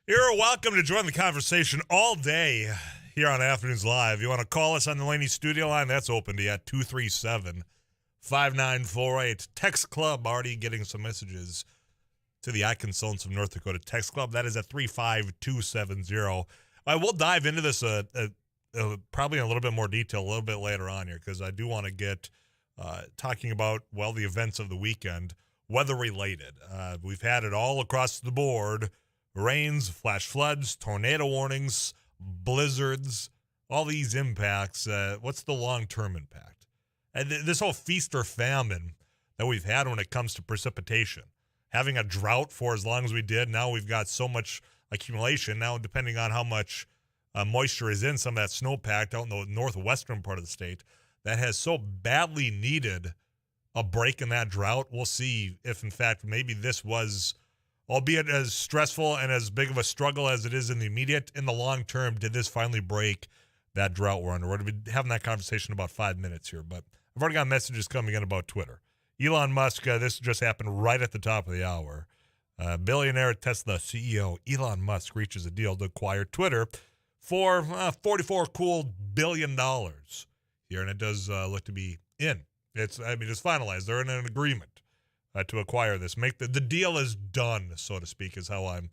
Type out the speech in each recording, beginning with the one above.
You're welcome to join the conversation all day here on Afternoons Live. You want to call us on the Laney studio line? That's open to you at 237-5948. Text Club already getting some messages to the I Consultants of North Dakota Text Club. That is at 35270. We'll dive into this probably in a little bit more detail a little bit later on here because I do want to get talking about, the events of the weekend, weather-related. We've had it all across the board. Rains, flash floods, tornado warnings, blizzards, all these impacts. What's the long-term impact? And this whole feast or famine that we've had when it comes to precipitation. Having a drought for as long as we did, now we've got so much accumulation. Now, depending on how much moisture is in some of that snowpack out in the northwestern part of the state, that has so badly needed a break in that drought. We'll see if, in fact, maybe this was, albeit as stressful and as big of a struggle as it is in the immediate, in the long term, did this finally break that drought we're under? We're going to be having that conversation in about 5 minutes here, but I've already got messages coming in about Twitter. Elon Musk, this just happened right at the top of the hour. Billionaire Tesla CEO Elon Musk reaches a deal to acquire Twitter for $44 billion here, and it does look to be in. It's finalized. They're in an agreement to acquire this. The deal is done, so to speak, is how I'm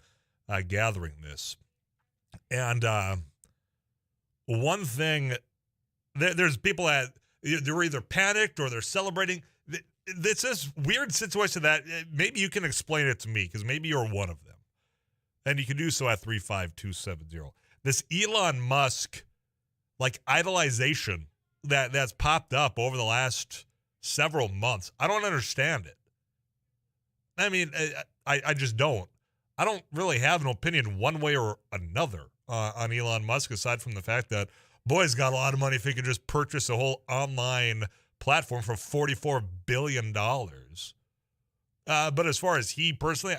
gathering this. And one thing, there's people they're either panicked or they're celebrating. It's this weird situation that maybe you can explain it to me because maybe you're one of them. And you can do so at 35270. This Elon Musk, idolization that's popped up over the last several months. I don't understand it. I mean, I just don't. I don't really have an opinion one way or another on Elon Musk, aside from the fact that, boy, he's got a lot of money if he could just purchase a whole online platform for $44 billion. But as far as he personally,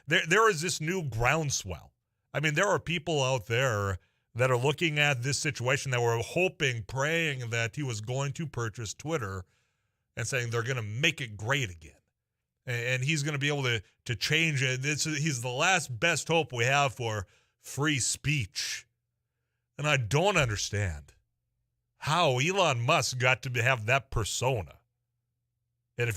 there is this new groundswell. I mean, there are people out there that are looking at this situation that were hoping, praying that he was going to purchase Twitter and saying they're going to make it great again. And he's going to be able to change it. He's the last best hope we have for free speech. And I don't understand how Elon Musk got to have that persona. And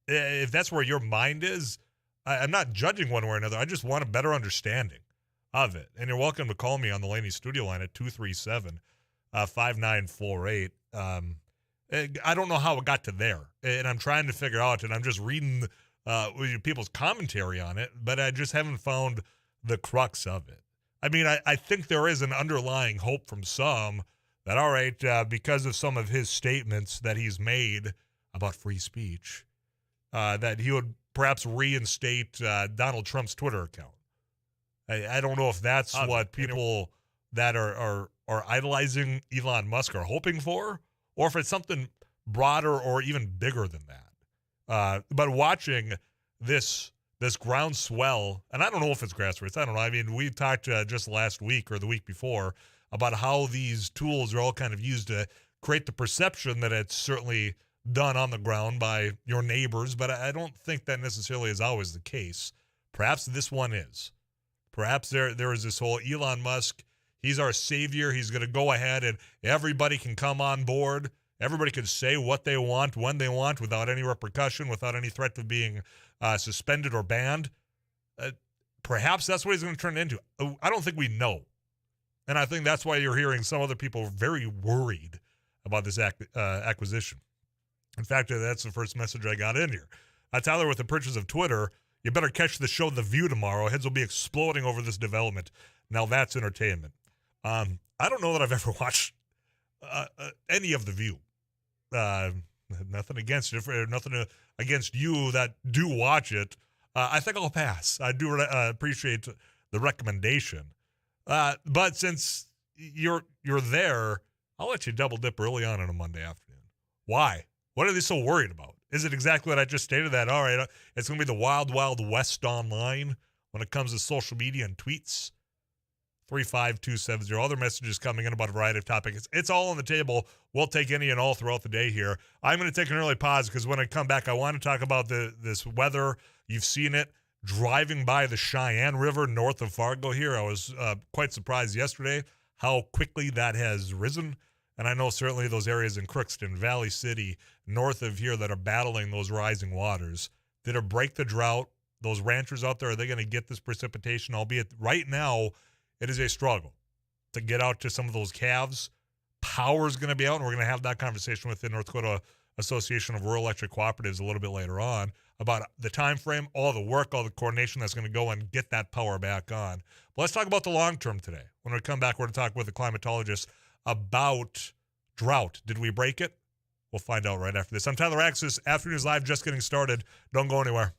if that's where your mind is, I'm not judging one way or another. I just want a better understanding of it. And you're welcome to call me on the Laney studio line at 237-5948. I don't know how it got to there, and I'm trying to figure out, and I'm just reading people's commentary on it, but I just haven't found the crux of it. I mean, I think there is an underlying hope from some that, all right, because of some of his statements that he's made about free speech, that he would perhaps reinstate Donald Trump's Twitter account. I don't know if that's what people that are idolizing Elon Musk are hoping for, or if it's something broader or even bigger than that. But watching this groundswell, and I don't know if it's grassroots. I don't know. I mean, we talked just last week or the week before about how these tools are all kind of used to create the perception that it's certainly done on the ground by your neighbors, but I don't think that necessarily is always the case. Perhaps this one is. Perhaps there is this whole Elon Musk, he's our savior. He's going to go ahead and everybody can come on board. Everybody can say what they want, when they want, without any repercussion, without any threat of being suspended or banned. Perhaps that's what he's going to turn it into. I don't think we know. And I think that's why you're hearing some other people very worried about this acquisition. In fact, that's the first message I got in here. Tyler, with the purchase of Twitter, you better catch the show The View tomorrow. Heads will be exploding over this development. Now that's entertainment. I don't know that I've ever watched any of The View. Nothing against it, nothing against you that do watch it. I think I'll pass. I do appreciate the recommendation. But since you're there, I'll let you double dip early on a Monday afternoon. Why? What are they so worried about? Is it exactly what I just stated, that, all right, it's going to be the wild, wild west online when it comes to social media and tweets? 35270. Other messages coming in about a variety of topics. It's all on the table. We'll take any and all throughout the day here. I'm going to take an early pause because when I come back, I want to talk about this weather. You've seen it. driving by the Cheyenne River north of Fargo here, I was quite surprised yesterday how quickly that has risen. And I know certainly those areas in Crookston, Valley City, north of here that are battling those rising waters. Did it break the drought? Those ranchers out there, are they going to get this precipitation? Albeit right now, it is a struggle to get out to some of those calves. Power is going to be out, and we're going to have that conversation with the North Dakota Association of Rural Electric Cooperatives a little bit later on about the time frame, all the work, all the coordination that's going to go and get that power back on. But let's talk about the long term today. When we come back, we're going to talk with a climatologist about drought. Did we break it? We'll find out right after this. I'm Tyler Axis. Afternoons Live just getting started. Don't go anywhere.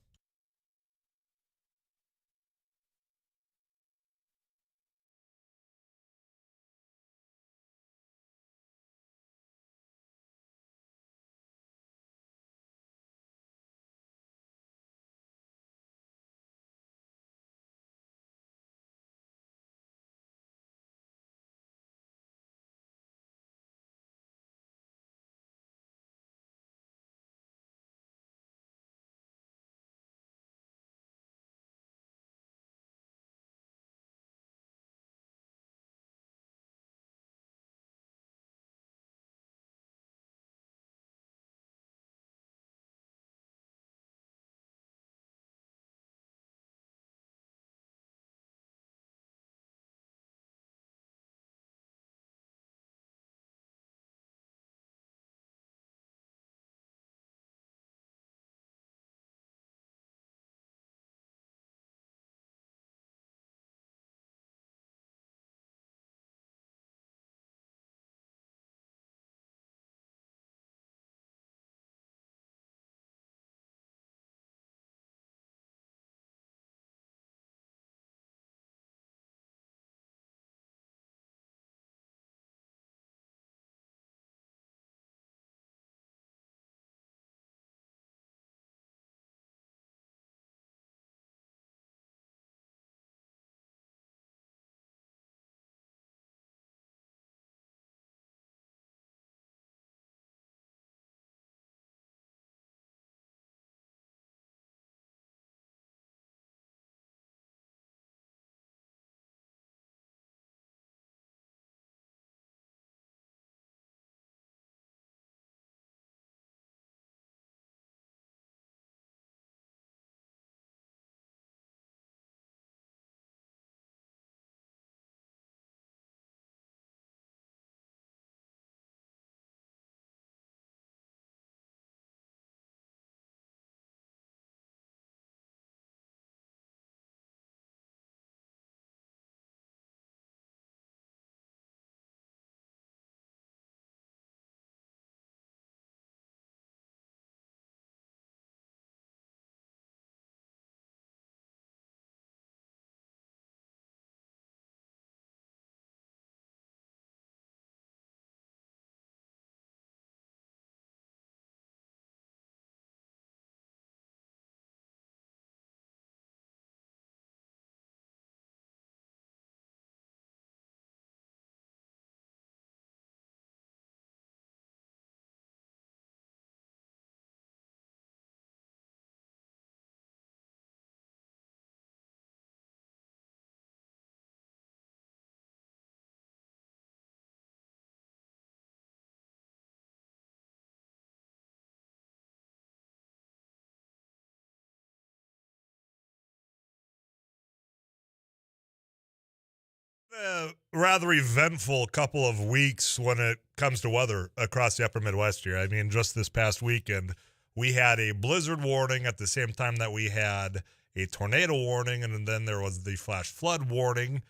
Rather eventful couple of weeks when it comes to weather across the upper Midwest here. I mean, just this past weekend, we had a blizzard warning at the same time that we had a tornado warning, and then there was the flash flood warning,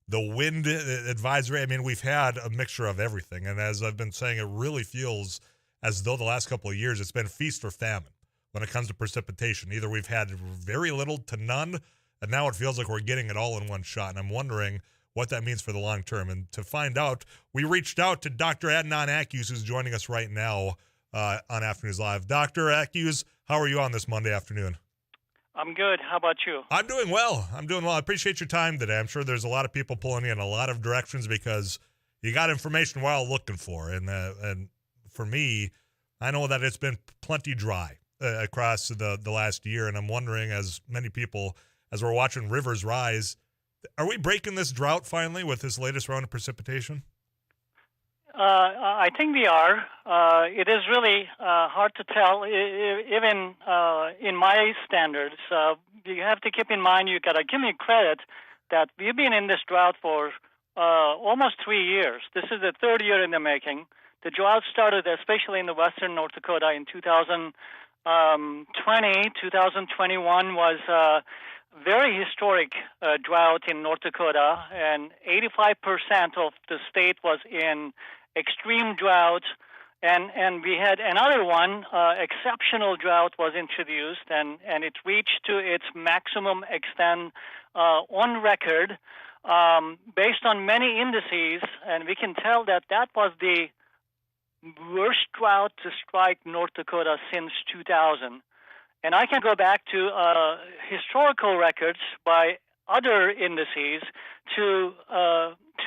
the wind advisory. I mean, we've had a mixture of everything. And as I've been saying, it really feels as though the last couple of years it's been feast or famine when it comes to precipitation. Either we've had very little to none, and now it feels like we're getting it all in one shot. And I'm wondering what that means for the long term. And to find out, we reached out to Dr. Adnan Akuse, who's joining us right now on Afternoons Live. Dr. Akuse, how are you on this Monday afternoon? I'm good. How about you? I'm doing well. I appreciate your time today. I'm sure there's a lot of people pulling in a lot of directions because you got information we're all looking for. And for me, I know that it's been plenty dry across the last year, and I'm wondering, as many people as we're watching rivers rise. Are we breaking this drought finally with this latest round of precipitation? I think we are. It is really hard to tell, even in my standards. You have to keep in mind, you got to give me credit that we've been in this drought for almost 3 years. This is the third year in the making. The drought started, especially in the western North Dakota, in 2020. 2021 was very historic drought in North Dakota, and 85% of the state was in extreme drought, and we had another one, exceptional drought was introduced, and it reached to its maximum extent on record based on many indices, and we can tell that that was the worst drought to strike North Dakota since 2000. And I can go back to historical records by other indices to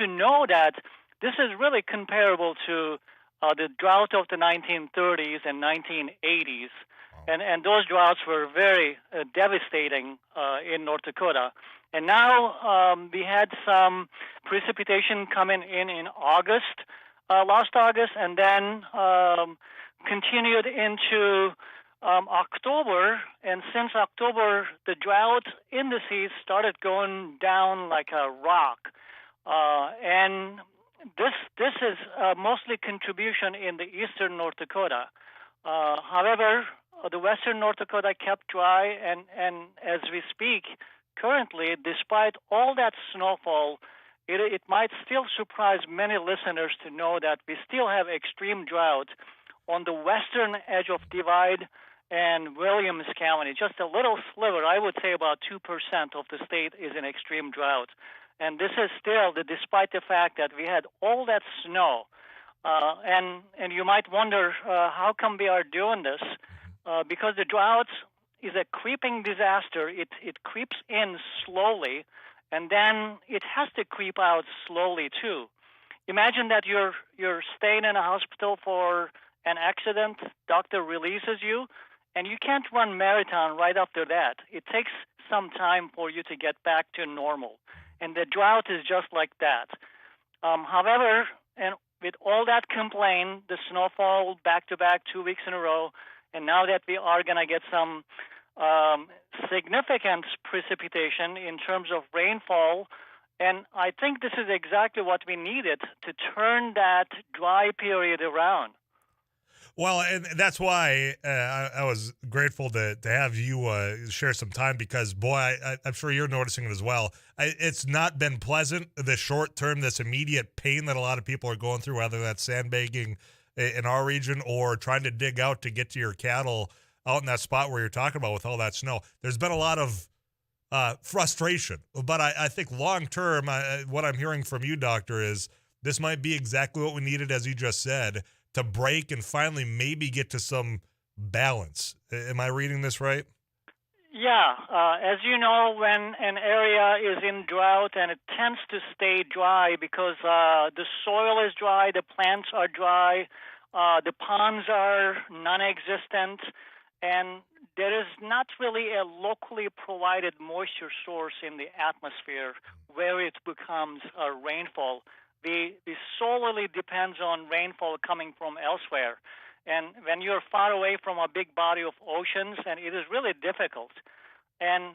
know that this is really comparable to the drought of the 1930s and 1980s. And those droughts were very devastating in North Dakota. And now we had some precipitation coming in August, last August, and then continued into October. And since October, the drought indices started going down like a rock. And this is mostly contribution in the eastern North Dakota. However, the western North Dakota kept dry, and as we speak, currently, despite all that snowfall, it might still surprise many listeners to know that we still have extreme drought on the western edge of Divide and Williams County. Just a little sliver, I would say about 2% of the state is in extreme drought. And this is still despite the fact that we had all that snow. And you might wonder how come we are doing this? Because the drought is a creeping disaster. It creeps in slowly, and then it has to creep out slowly too. Imagine that you're staying in a hospital for an accident, doctor releases you, and you can't run marathon right after that. It takes some time for you to get back to normal. And the drought is just like that. However, and with all that complaint, the snowfall back-to-back 2 weeks in a row, and now that we are going to get some significant precipitation in terms of rainfall, and I think this is exactly what we needed to turn that dry period around. Well, and that's why I was grateful to have you share some time because, boy, I'm sure you're noticing it as well. It's not been pleasant, the short term, this immediate pain that a lot of people are going through, whether that's sandbagging in our region or trying to dig out to get to your cattle out in that spot where you're talking about with all that snow. There's been a lot of frustration. But I think long term, what I'm hearing from you, Doctor, is this might be exactly what we needed, as you just said, to break and finally maybe get to some balance. Am I reading this right? Yeah. As you know, when an area is in drought and it tends to stay dry because the soil is dry, the plants are dry, the ponds are non-existent, and there is not really a locally provided moisture source in the atmosphere where it becomes a rainfall. We solely depends on rainfall coming from elsewhere. And when you're far away from a big body of oceans, and it is really difficult. And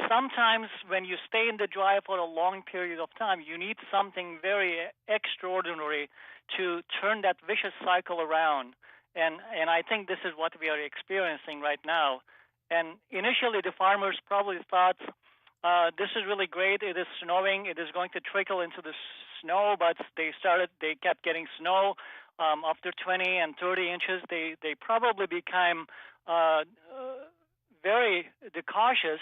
sometimes when you stay in the dry for a long period of time, you need something very extraordinary to turn that vicious cycle around. And I think this is what we are experiencing right now. And initially, the farmers probably thought, this is really great. It is snowing. It is going to trickle into the snow, but they kept getting snow. After 20 and 30 inches, they probably became very cautious.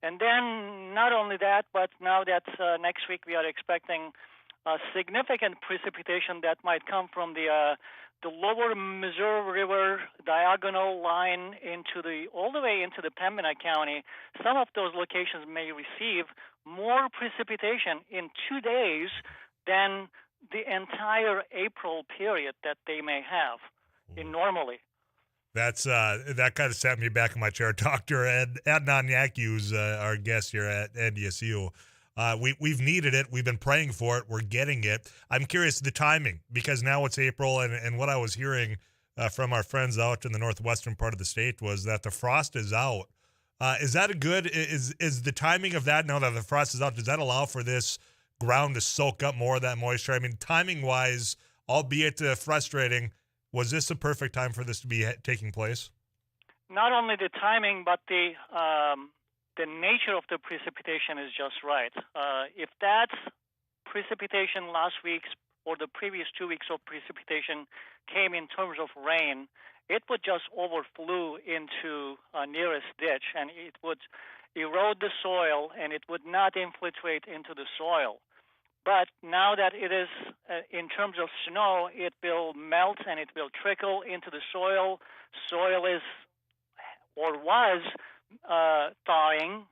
And then not only that, but now that next week we are expecting significant precipitation that might come from the lower Missouri River diagonal line all the way into the Pembina County. Some of those locations may receive more precipitation in 2 days than the entire April period that they may have normally. That kind of sat me back in my chair. Dr. Adnan Yaku's our guest here at NDSU. We've needed it. We've been praying for it. We're getting it. I'm curious the timing, because now it's April, and what I was hearing from our friends out in the northwestern part of the state was that the frost is out. Is that a good? Is the timing of that, now that the frost is out, does that allow for this ground to soak up more of that moisture? I mean, timing wise, albeit frustrating, was this a perfect time for this to be taking place? Not only the timing, but the nature of the precipitation is just right. If that precipitation last week's or the previous 2 weeks of precipitation came in terms of rain, it would just overflow into nearest ditch, and it would erode the soil, and it would not infiltrate into the soil. But now that it is, in terms of snow, it will melt and it will trickle into the soil. Soil is, or was, thawing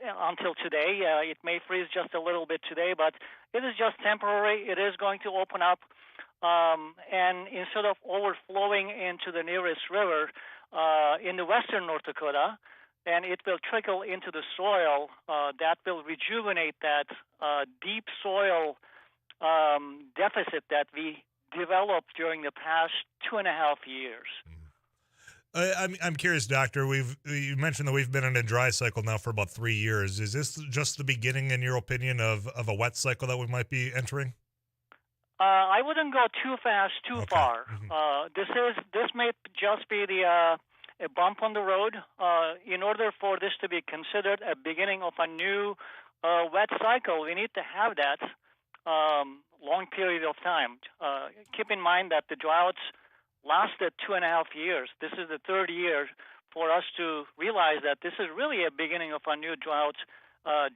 until today. It may freeze just a little bit today, but it is just temporary. It is going to open up, and instead of overflowing into the nearest river in the western North Dakota, and it will trickle into the soil, that will rejuvenate that deep soil deficit that we developed during the past 2.5 years. I'm curious, Doctor. You mentioned that we've been in a dry cycle now for about 3 years. Is this just the beginning, in your opinion, of a wet cycle that we might be entering? I wouldn't go too fast, too far. Mm-hmm. This may just be a bump on the road. In order for this to be considered a beginning of a new wet cycle, we need to have that long period of time. Keep in mind that the droughts lasted 2.5 years. This is the third year for us to realize that this is really a beginning of a new drought,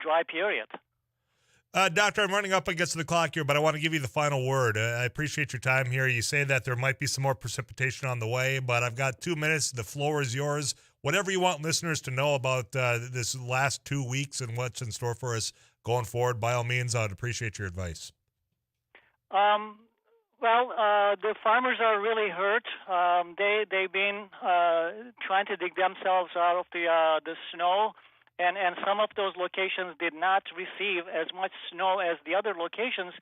dry period. Doctor, I'm running up against the clock here, but I want to give you the final word. I appreciate your time here. You say that there might be some more precipitation on the way, but I've got 2 minutes. The floor is yours. Whatever you want listeners to know about this last 2 weeks and what's in store for us going forward, by all means, I'd appreciate your advice. The farmers are really hurt. They've been trying to dig themselves out of the snow. And some of those locations did not receive as much snow as the other locations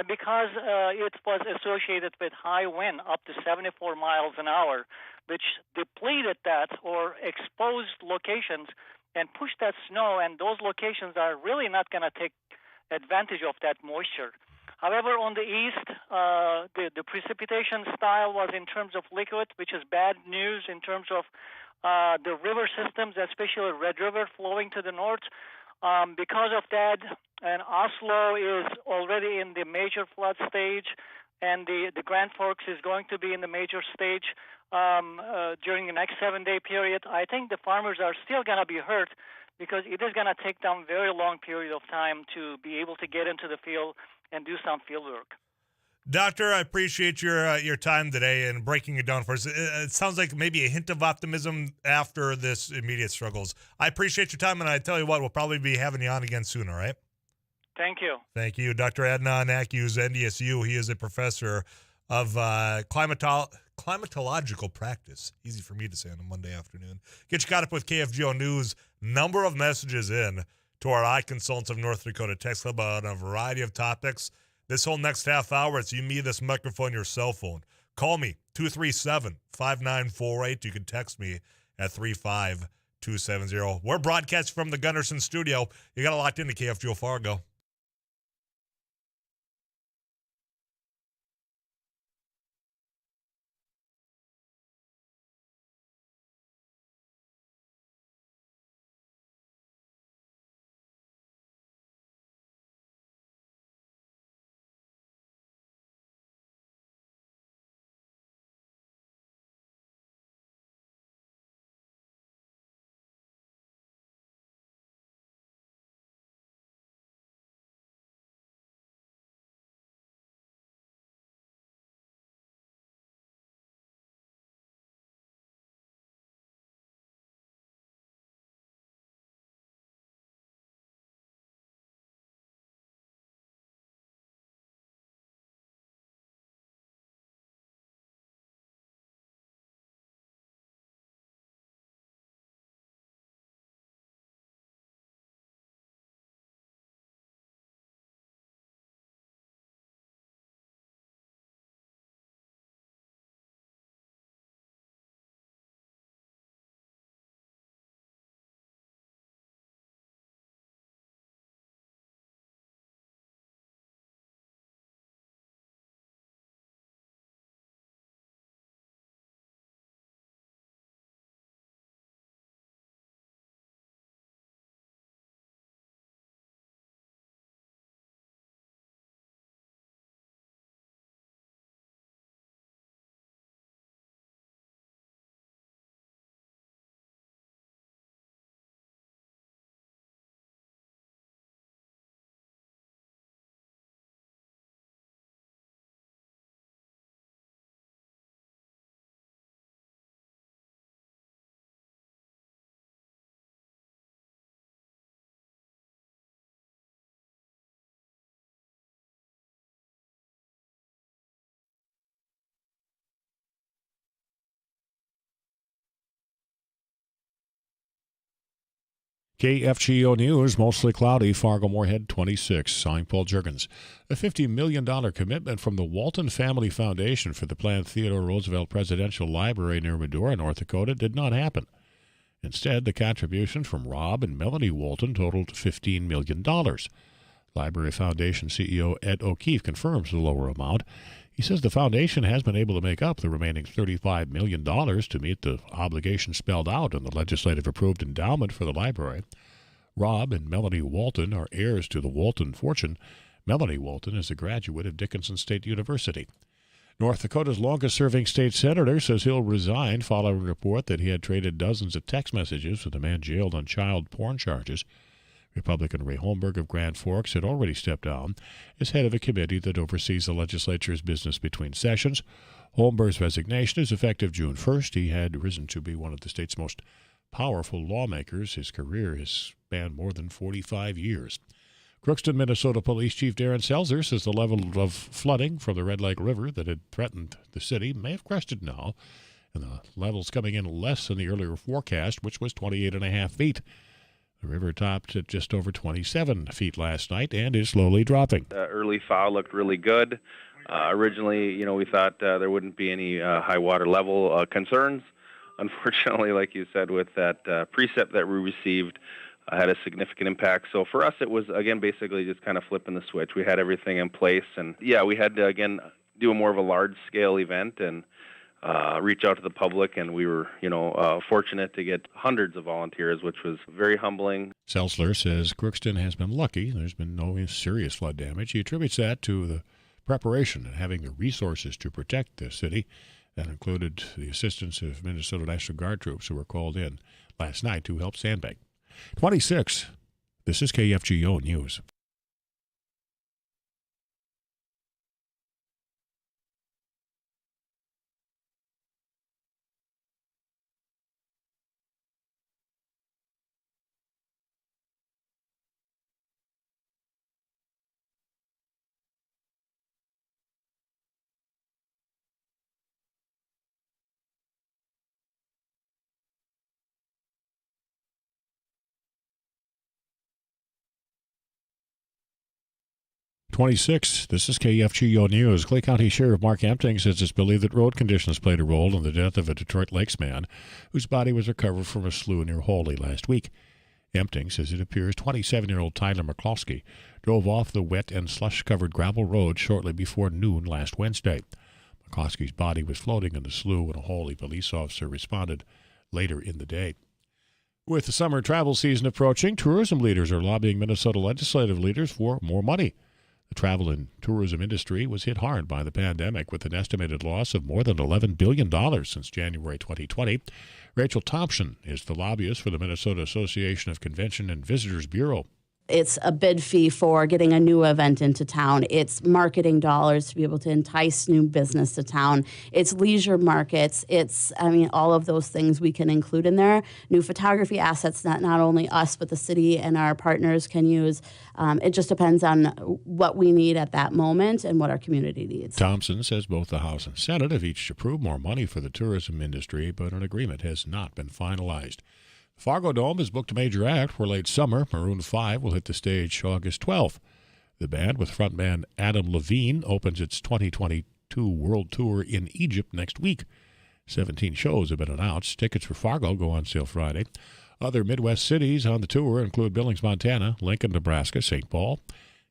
because it was associated with high wind, up to 74 miles an hour, which depleted that or exposed locations and pushed that snow. And those locations are really not going to take advantage of that moisture. However, on the east, the precipitation style was in terms of liquid, which is bad news in terms of the river systems, especially Red River flowing to the north. Because of that, and Oslo is already in the major flood stage, and the Grand Forks is going to be in the major stage during the next 7-day period. I think the farmers are still going to be hurt because it is going to take them a very long period of time to be able to get into the field and do some field work. Doctor, I appreciate your time today and breaking it down for us. It sounds like maybe a hint of optimism after this immediate struggles. I appreciate your time, and I tell you what, we'll probably be having you on again soon, all right? Thank you. Thank you. Dr. Adnan Akyüz, NDSU. He is a professor of climatological practice. Easy for me to say on a Monday afternoon. Get you caught up with KFGO News. Number of messages in to our eye consultants of North Dakota text club on a variety of topics. This whole next half hour, it's you, me, this microphone, your cell phone. Call me, 237-5948. You can text me at 35270. We're broadcasting from the Gunderson studio. You got it locked into KFGO Fargo. KFGO News, mostly cloudy, Fargo-Moorhead 26. I'm Paul Juergens. A $50 million commitment from the Walton Family Foundation for the planned Theodore Roosevelt Presidential Library near Medora, North Dakota, did not happen. Instead, the contribution from Rob and Melanie Walton totaled $15 million. Library Foundation CEO Ed O'Keefe confirms the lower amount. He says the foundation has been able to make up the remaining $35 million to meet the obligation spelled out in the legislative-approved endowment for the library. Rob and Melanie Walton are heirs to the Walton fortune. Melanie Walton is a graduate of Dickinson State University. North Dakota's longest-serving state senator says he'll resign following a report that he had traded dozens of text messages with a man jailed on child porn charges. Republican Ray Holmberg of Grand Forks had already stepped down as head of a committee that oversees the legislature's business between sessions. Holmberg's resignation is effective June 1st. He had risen to be one of the state's most powerful lawmakers. His career has spanned more than 45 years. Crookston, Minnesota Police Chief Darren Selzer says the level of flooding from the Red Lake River that had threatened the city may have crested now, and the levels coming in less than the earlier forecast, which was 28.5 feet. The river topped at just over 27 feet last night and is slowly dropping. Early thaw looked really good. Originally, we thought there wouldn't be any high water level concerns. Unfortunately, like you said, with that precip that we received, had a significant impact. So for us, it was, again, basically just kind of flipping the switch. We had everything in place, and we had to, again, do a more of a large-scale event and reach out to the public, and we were, fortunate to get hundreds of volunteers, which was very humbling. Seltzler says Crookston has been lucky. There's been no serious flood damage. He attributes that to the preparation and having the resources to protect the city. That included the assistance of Minnesota National Guard troops who were called in last night to help sandbag. 26. This is KFGO News. This is KFGO News. Clay County Sheriff Mark Empting says it's believed that road conditions played a role in the death of a Detroit Lakes man whose body was recovered from a slough near Hawley last week. Empting says it appears 27-year-old Tyler McCloskey drove off the wet and slush-covered gravel road shortly before noon last Wednesday. McCloskey's body was floating in the slough when a Hawley police officer responded later in the day. With the summer travel season approaching, tourism leaders are lobbying Minnesota legislative leaders for more money. The travel and tourism industry was hit hard by the pandemic with an estimated loss of more than $11 billion since January 2020. Rachel Thompson is the lobbyist for the Minnesota Association of Convention and Visitors Bureau. It's a bid fee for getting a new event into town. It's marketing dollars to be able to entice new business to town. It's leisure markets. It's, all of those things we can include in there. New photography assets that not only us, but the city and our partners can use. It just depends on what we need at that moment and what our community needs. Thompson says both the House and Senate have each approved more money for the tourism industry, but an agreement has not been finalized. Fargo Dome is booked a major act for late summer. Maroon 5 will hit the stage August 12th. The band, with frontman Adam Levine, opens its 2022 World Tour in Egypt next week. 17 shows have been announced. Tickets for Fargo go on sale Friday. Other Midwest cities on the tour include Billings, Montana, Lincoln, Nebraska, St. Paul,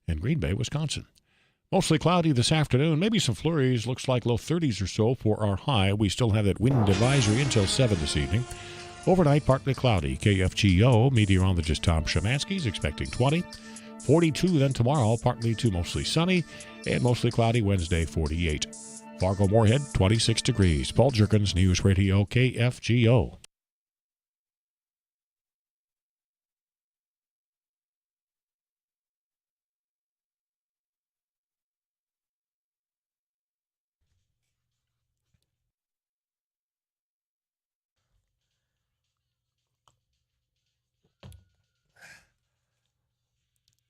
and Green Bay, Wisconsin. Mostly cloudy this afternoon. Maybe some flurries. Looks like low 30s or so for our high. We still have that wind advisory until 7 this evening. Overnight, partly cloudy. KFGO meteorologist Tom Shemansky is expecting 20. 42 then tomorrow, partly to mostly sunny, and mostly cloudy Wednesday, 48. Fargo-Moorhead, 26 degrees. Paul Juergens, News Radio, KFGO.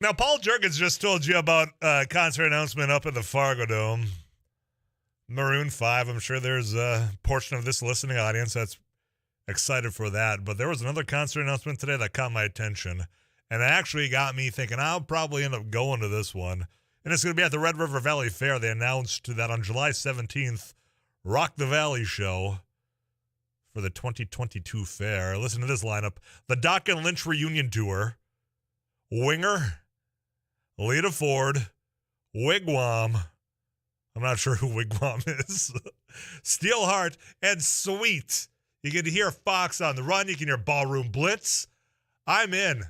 Now, Paul Juergens just told you about a concert announcement up at the Fargo Dome. Maroon 5, I'm sure there's a portion of this listening audience that's excited for that. But there was another concert announcement today that caught my attention, and it actually got me thinking I'll probably end up going to this one. And it's going to be at the Red River Valley Fair. They announced that on July 17th, Rock the Valley show for the 2022 fair. Listen to this lineup. The Doc and Lynch Reunion Tour, Winger, Lita Ford, Wigwam. I'm not sure who Wigwam is. Steelheart, and Sweet. You get to hear Fox on the Run. You can hear Ballroom Blitz. I'm in.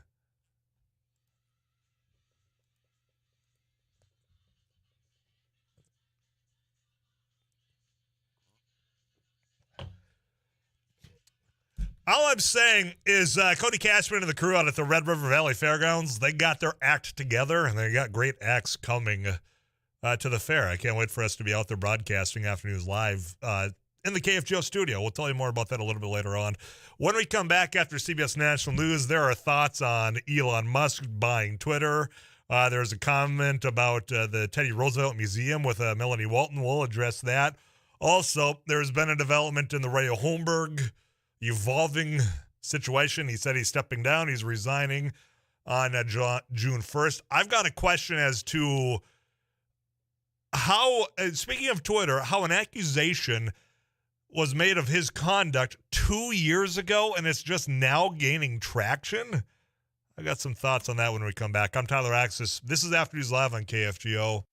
All I'm saying is Cody Cashman and the crew out at the Red River Valley Fairgrounds, they got their act together, and they got great acts coming to the fair. I can't wait for us to be out there broadcasting Afternoons Live in the KFGO studio. We'll tell you more about that a little bit later on. When we come back after CBS National News, there are thoughts on Elon Musk buying Twitter. There's a comment about the Teddy Roosevelt Museum with Melanie Walton. We'll address that. Also, there's been a development in the Ray Holmberg evolving situation. He said he's stepping down. He's resigning on June 1st. I've got a question as to how, speaking of Twitter, how an accusation was made of his conduct 2 years ago and it's just now gaining traction. I got some thoughts on that when we come back. I'm Tyler Axis. This is Afternoons Live on KFGO.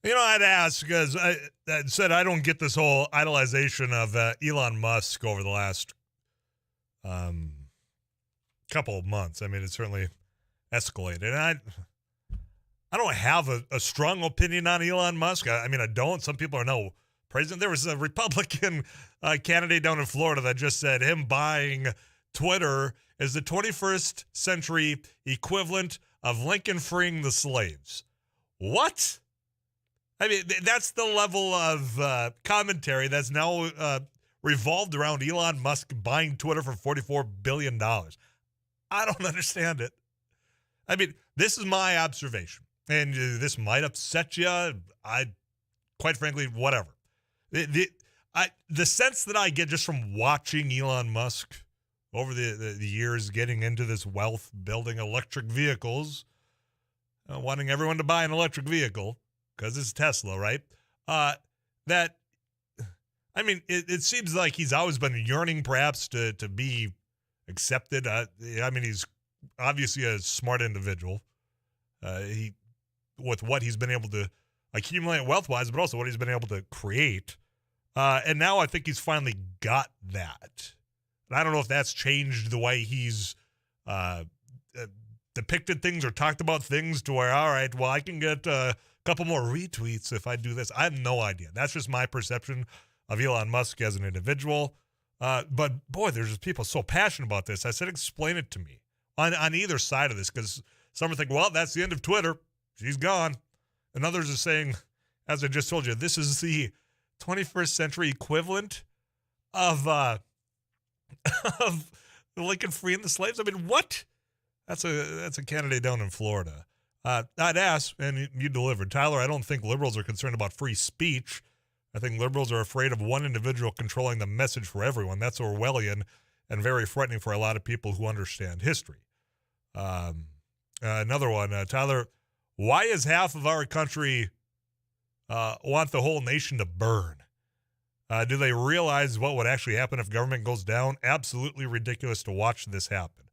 You know, I'd ask because I said I don't get this whole idolization of Elon Musk over the last couple of months. I mean, it certainly escalated. And I don't have a strong opinion on Elon Musk. I mean, I don't. Some people are no president. There was a Republican candidate down in Florida that just said him buying Twitter is the 21st century equivalent of Lincoln freeing the slaves. What? I mean, that's the level of commentary that's now revolved around Elon Musk buying Twitter for $44 billion. I don't understand it. I mean, this is my observation, and this might upset you. Quite frankly, whatever. The sense that I get just from watching Elon Musk over the years getting into this wealth, building electric vehicles, wanting everyone to buy an electric vehicle because it's Tesla, right? That, I mean, it seems like he's always been yearning perhaps to be accepted. I mean, he's obviously a smart individual. With what he's been able to accumulate wealth-wise, but also what he's been able to create. And now I think he's finally got that. And I don't know if that's changed the way he's depicted things or talked about things to where, all right, well, I can get a couple more retweets if I do this. I have no idea. That's just my perception of Elon Musk as an individual. But, boy, there's just people so passionate about this. I said, explain it to me on either side of this, because some are thinking, well, that's the end of Twitter. She's gone. And others are saying, as I just told you, this is the 21st century equivalent of Lincoln freeing the slaves. I mean, what? That's a candidate down in Florida. I'd ask, and you delivered. Tyler, I don't think liberals are concerned about free speech. I think liberals are afraid of one individual controlling the message for everyone. That's Orwellian and very frightening for a lot of people who understand history. Another one, Tyler, why is half of our country want the whole nation to burn? Do they realize what would actually happen if government goes down? Absolutely ridiculous to watch this happen.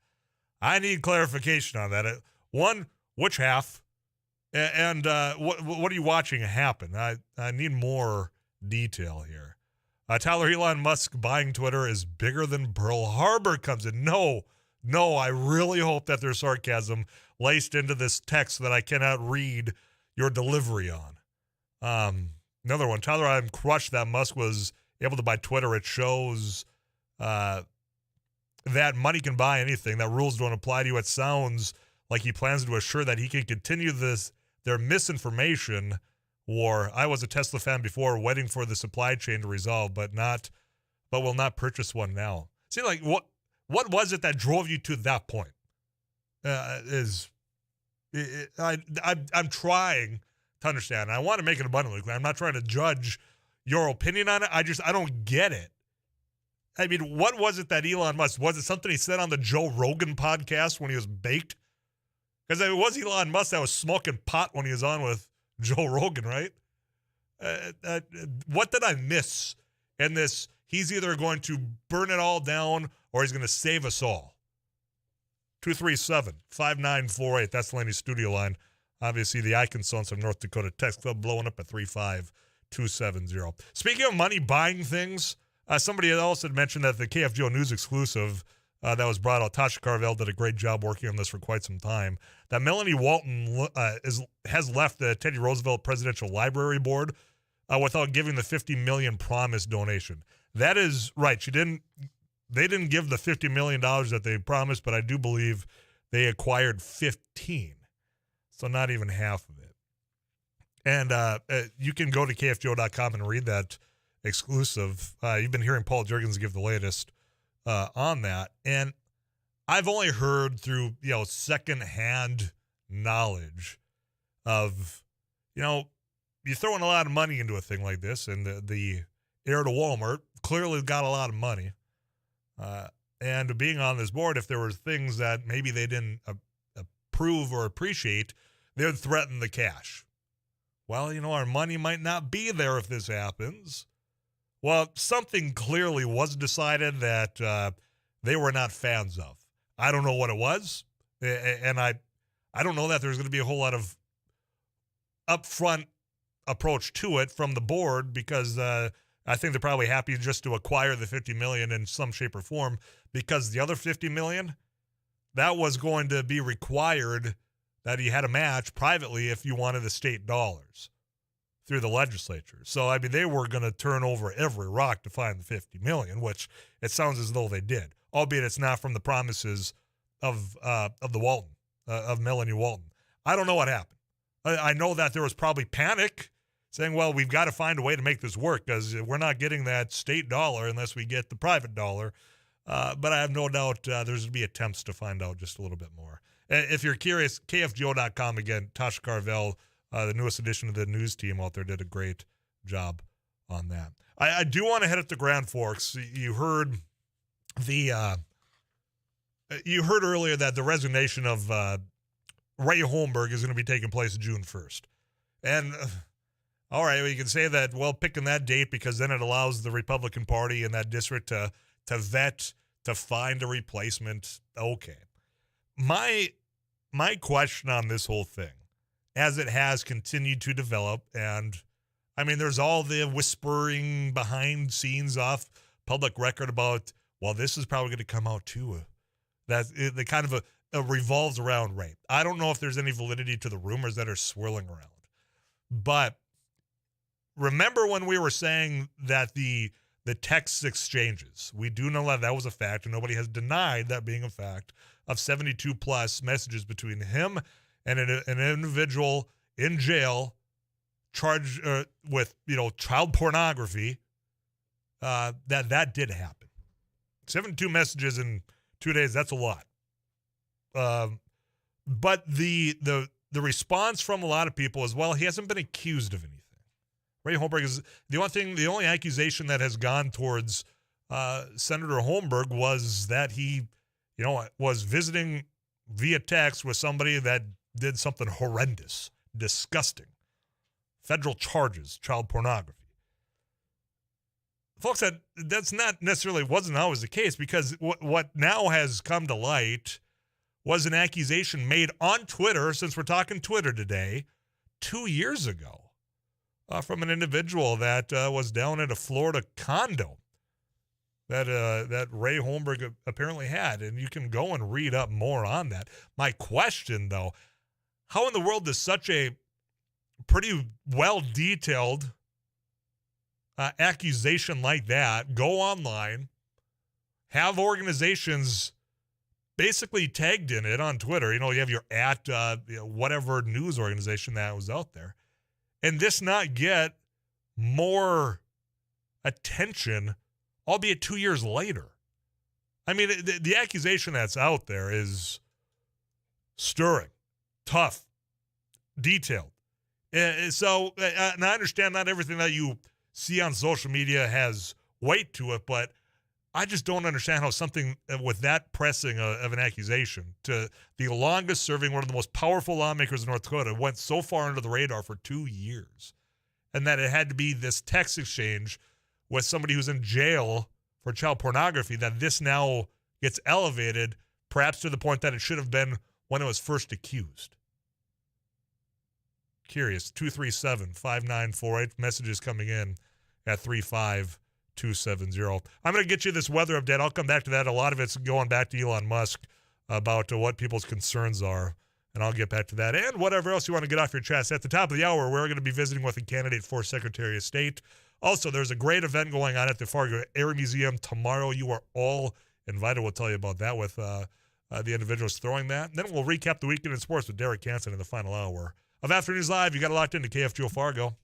I need clarification on that. One, which half? And what are you watching happen? I need more detail here. Tyler, Elon Musk buying Twitter is bigger than Pearl Harbor comes in. No, I really hope that there's sarcasm laced into this text that I cannot read your delivery on. Another one, Tyler, I'm crushed that Musk was able to buy Twitter. It shows that money can buy anything, that rules don't apply to you. It sounds like he plans to assure that he can continue their misinformation war. I was a Tesla fan before, waiting for the supply chain to resolve, but will not purchase one now. See, like, what was it that drove you to that point? I'm trying to understand. I want to make it abundantly clear. I'm not trying to judge your opinion on it. I don't get it. I mean, what was it that Elon Musk, was it something he said on the Joe Rogan podcast when he was baked? Because it was Elon Musk that was smoking pot when he was on with Joe Rogan, right? What did I miss in this? He's either going to burn it all down or he's going to save us all. 237-5948. That's Laney's studio line. Obviously, the Icon Sons of North Dakota text club blowing up at 35270. Speaking of money buying things, somebody else had mentioned that the KFGO News exclusive that was brought out, Tasha Carvel did a great job working on this for quite some time, that Melanie Walton has left the Teddy Roosevelt Presidential Library Board without giving the $50 million promised donation. That is right. They didn't give the $50 million that they promised, but I do believe they acquired 15. So not even half of it. And you can go to KFGO.com and read that exclusive. You've been hearing Paul Juergens give the latest on that. And I've only heard through, secondhand knowledge of, you throw in a lot of money into a thing like this, and the heir to Walmart clearly got a lot of money. And being on this board, if there were things that maybe they didn't approve or appreciate, they would threaten the cash. Well, our money might not be there if this happens. Well, something clearly was decided that they were not fans of. I don't know what it was, and I don't know that there's going to be a whole lot of upfront approach to it from the board, because I think they're probably happy just to acquire the $50 million in some shape or form, because the other $50 million, that was going to be required that he had a match privately if you wanted the state dollars through the legislature. So, I mean, they were going to turn over every rock to find the $50 million, which it sounds as though they did, albeit it's not from the promises of the Walton, of Melanie Walton. I don't know what happened. I know that there was probably panic saying, well, we've got to find a way to make this work because we're not getting that state dollar unless we get the private dollar. But I have no doubt there's going to be attempts to find out just a little bit more. If you're curious, KFGO.com, again, Tasha Carvel, the newest addition to the news team out there, did a great job on that. I do want to head up to Grand Forks. You heard earlier that the resignation of Ray Holmberg is going to be taking place June 1st. And all right, well, you can say that, well, picking that date because then it allows the Republican Party in that district to vet, to find a replacement. Okay. My question on this whole thing, as it has continued to develop, and I mean, there's all the whispering behind scenes off public record about, well, this is probably going to come out too. That the kind of a revolves around rape. I don't know if there's any validity to the rumors that are swirling around, but remember when we were saying that the text exchanges, we do know that was a fact, and nobody has denied that being a fact, of 72 plus messages between him and an individual in jail charged with child pornography. That did happen. 72 messages in 2 days, that's a lot. But the response from a lot of people is, well, he hasn't been accused of anything. Ray Holmberg is the only accusation that has gone towards Senator Holmberg was that he, was visiting via text with somebody that did something horrendous, disgusting. Federal charges, child pornography. Folks, that's not necessarily wasn't always the case, because what now has come to light was an accusation made on Twitter, since we're talking Twitter today, 2 years ago, from an individual that was down at a Florida condo that Ray Holmberg apparently had. And you can go and read up more on that. My question, though, how in the world does such a pretty well-detailed accusation like that go online, have organizations basically tagged in it on Twitter? You have your whatever news organization that was out there, and this not get more attention, albeit 2 years later? I mean, the accusation that's out there is stirring, tough, detailed. So, and I understand not everything that you see on social media has weight to it, but I just don't understand how something with that pressing of an accusation to the longest serving, one of the most powerful lawmakers in North Dakota, went so far under the radar for 2 years, and that it had to be this text exchange with somebody who's in jail for child pornography, that this now gets elevated, perhaps to the point that it should have been when it was first accused. Curious. 237-5948. Messages coming in at 35270. I'm going to get you this weather update. I'll come back to that. A lot of it's going back to Elon Musk about what people's concerns are, and I'll get back to that. And whatever else you want to get off your chest. At the top of the hour, we're going to be visiting with a candidate for Secretary of State. Also, there's a great event going on at the Fargo Air Museum tomorrow. You are all invited. We'll tell you about that with the individuals throwing that. And then we'll recap the weekend in sports with Derek Hansen in the final hour of Afternoons Live. You got it locked into KFGO Fargo.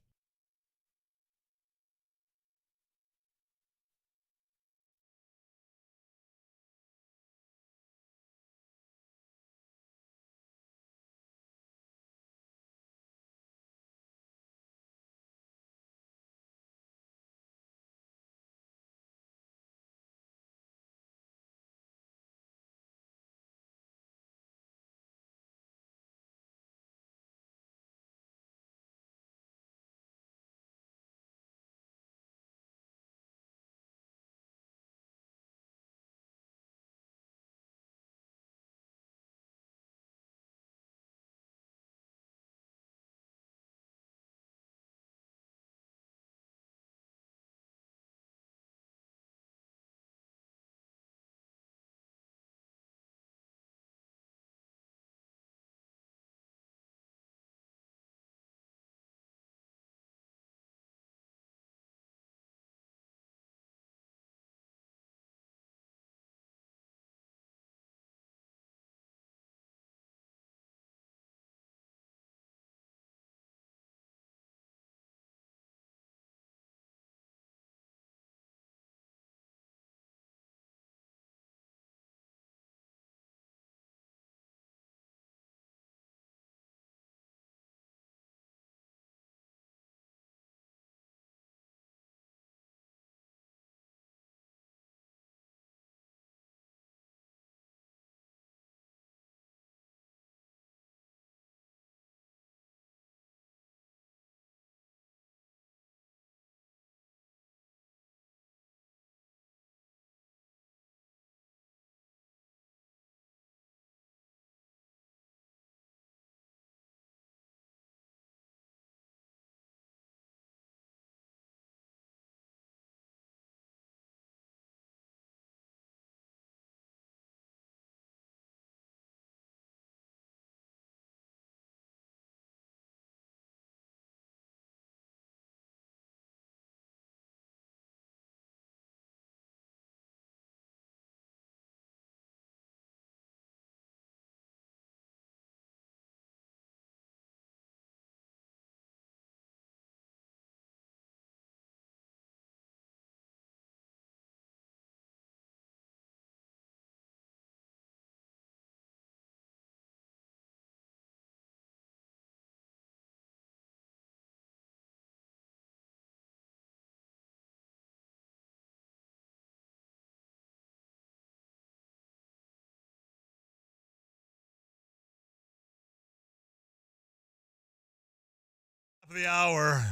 the hour.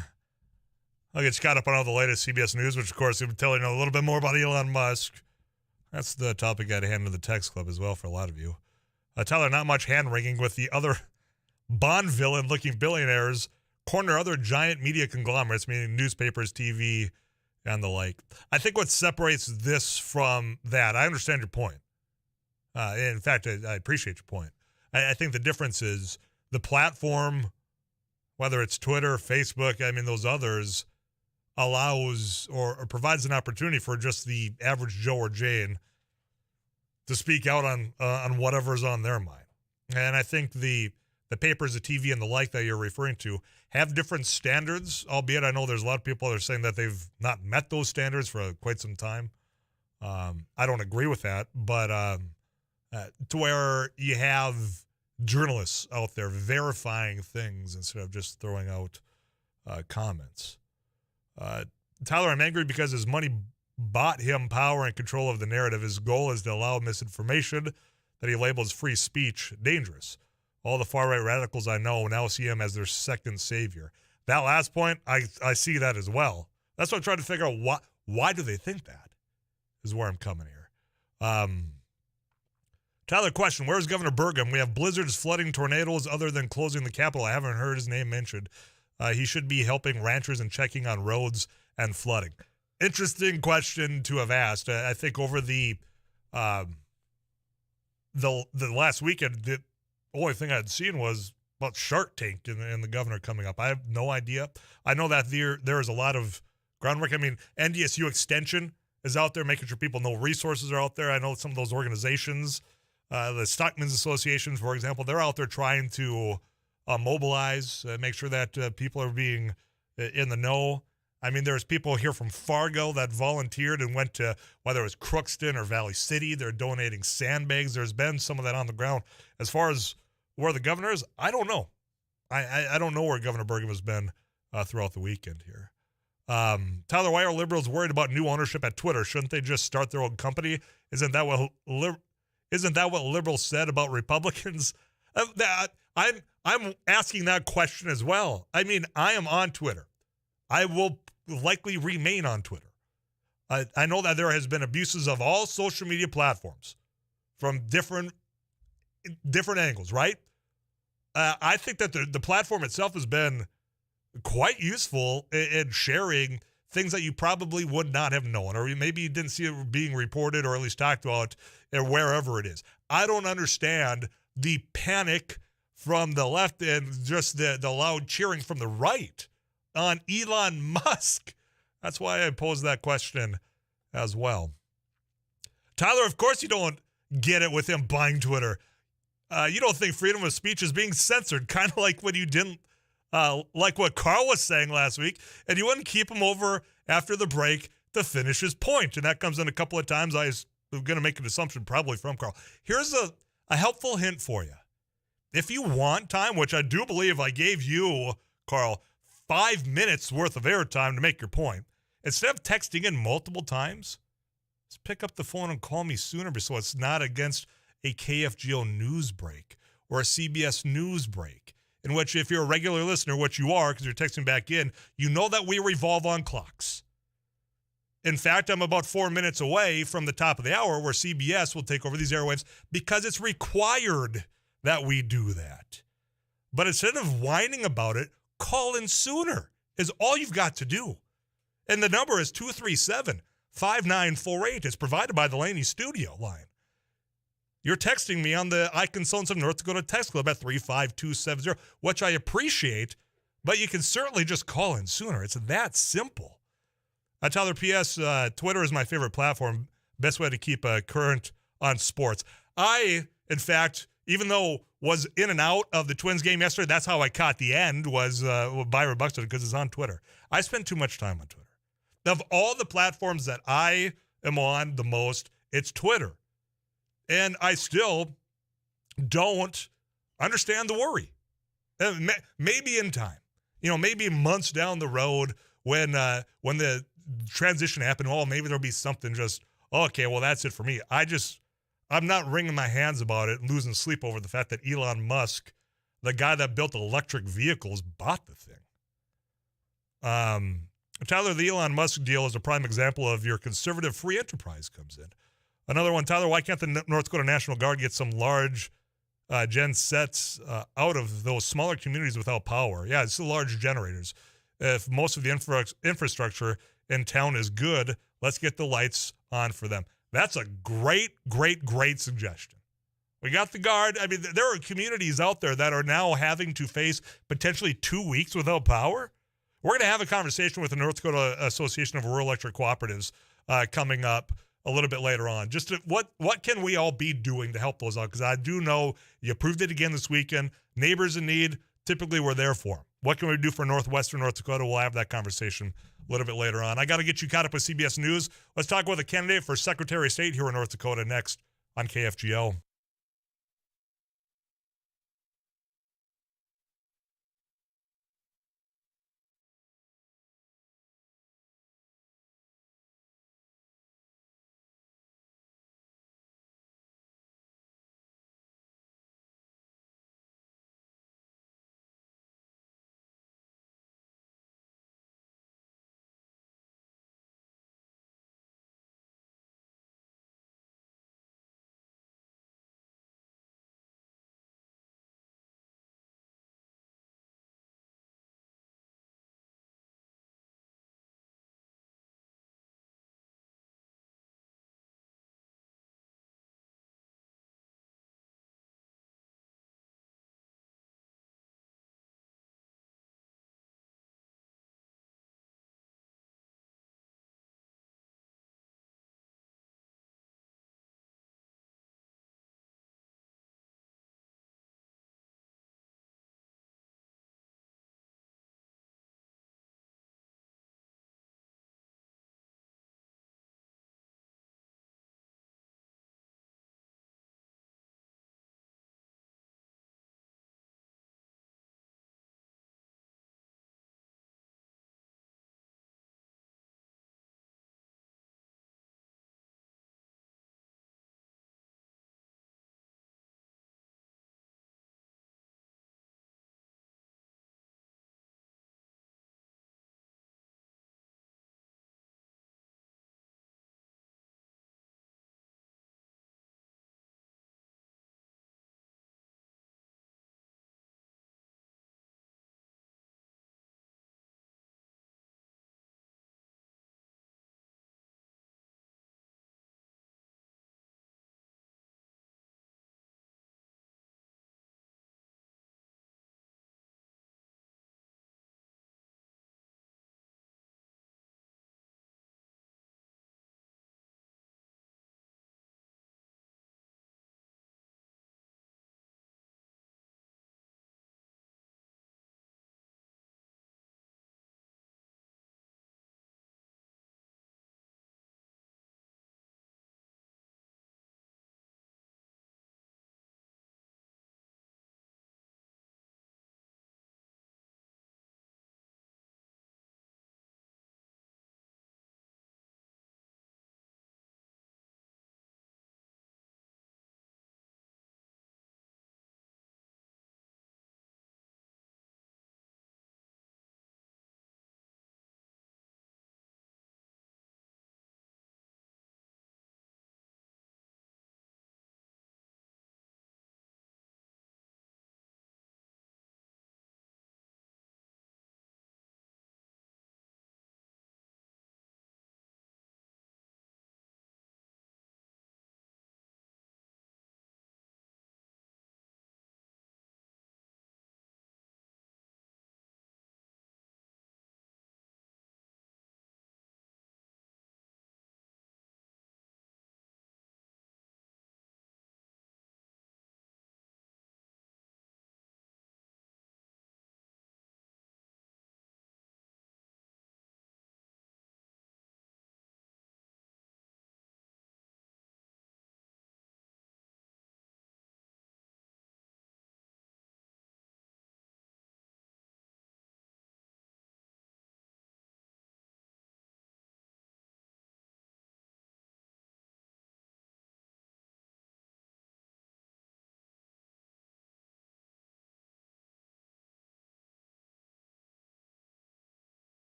I'll get you caught up on all the latest CBS News, which, of course, we'll be telling you a little bit more about Elon Musk. That's the topic I'd hand to the text club as well for a lot of you. Tyler, not much hand-wringing with the other Bond villain-looking billionaires corner other giant media conglomerates, meaning newspapers, TV, and the like. I think what separates this from that, I understand your point. In fact, I appreciate your point. I think the difference is the platform, whether it's Twitter, Facebook, I mean, those others, allows or provides an opportunity for just the average Joe or Jane to speak out on whatever's on their mind. And I think the papers, the TV, and the like that you're referring to have different standards, albeit I know there's a lot of people that are saying that they've not met those standards for quite some time. I don't agree with that, but to where you have journalists out there verifying things instead of just throwing out comments. Tyler, I'm angry because his money bought him power and control of the narrative. His goal is to allow misinformation that he labels free speech dangerous. All the far-right radicals I know now see him as their second savior. That last point, I see that as well. That's what I'm trying to figure out. Why do they think that is where I'm coming here. Tyler, question, where's Governor Burgum? We have blizzards, flooding, tornadoes, other than closing the Capitol. I haven't heard his name mentioned. He should be helping ranchers and checking on roads and flooding. Interesting question to have asked. I think over the last weekend, the only thing I'd seen was about Shark Tank and the governor coming up. I have no idea. I know that there is a lot of groundwork. I mean, NDSU Extension is out there making sure people know resources are out there. I know some of those organizations, the Stockmen's Association, for example, they're out there trying to mobilize, make sure that people are being in the know. I mean, there's people here from Fargo that volunteered and went to, whether it was Crookston or Valley City, they're donating sandbags. There's been some of that on the ground. As far as where the governor is, I don't know. I don't know where Governor Burgum has been throughout the weekend here. Tyler, why are liberals worried about new ownership at Twitter? Shouldn't they just start their own company? Isn't that what liberals said about Republicans? I'm asking that question as well. I mean, I am on Twitter. I will likely remain on Twitter. I know that there has been abuses of all social media platforms from different angles, right? I think that the platform itself has been quite useful in sharing things that you probably would not have known, or maybe you didn't see it being reported or at least talked about wherever it is. I don't understand the panic from the left and just the loud cheering from the right on Elon Musk. That's why I posed that question as well. Tyler, of course you don't get it with him buying Twitter. You don't think freedom of speech is being censored, kind of like when you didn't like what Carl was saying last week, and you wouldn't keep him over after the break to finish his point. And that comes in a couple of times. I was going to make an assumption probably from Carl. Here's a helpful hint for you. If you want time, which I do believe I gave you, Carl, 5 minutes worth of airtime to make your point, instead of texting in multiple times, just pick up the phone and call me sooner so it's not against a KFGO news break or a CBS news break, in which if you're a regular listener, which you are because you're texting back in, you know that we revolve on clocks. In fact, I'm about 4 minutes away from the top of the hour where CBS will take over these airwaves because it's required that we do that. But instead of whining about it, call in sooner is all you've got to do. And the number is 237-5948. It's provided by the Laney Studio line. You're texting me on the I Consultants of North Dakota text club at 35270, which I appreciate, but you can certainly just call in sooner. It's that simple. Tyler, P.S., Twitter is my favorite platform. Best way to keep current on sports. I, in fact, even though was in and out of the Twins game yesterday, that's how I caught the end was Byron Buxton because it's on Twitter. I spend too much time on Twitter. Of all the platforms that I am on the most, it's Twitter. And I still don't understand the worry. Maybe in time, maybe months down the road when the transition happened, maybe there'll be something just, okay, well, that's it for me. I'm not wringing my hands about it and losing sleep over the fact that Elon Musk, the guy that built electric vehicles, bought the thing. Tyler, the Elon Musk deal is a prime example of your conservative free enterprise comes in. Another one, Tyler, why can't the North Dakota National Guard get some large gen sets out of those smaller communities without power? Yeah, it's the large generators. If most of the infrastructure in town is good, let's get the lights on for them. That's a great suggestion. We got the Guard. I mean, there are communities out there that are now having to face potentially 2 weeks without power. We're going to have a conversation with the North Dakota Association of Rural Electric Cooperatives coming up a little bit later on. Just what can we all be doing to help those out? Because I do know you proved it again this weekend. Neighbors in need, typically we're there for them. What can we do for Northwestern North Dakota? We'll have that conversation a little bit later on. I got to get you caught up with CBS News. Let's talk with a candidate for Secretary of State here in North Dakota next on KFGO.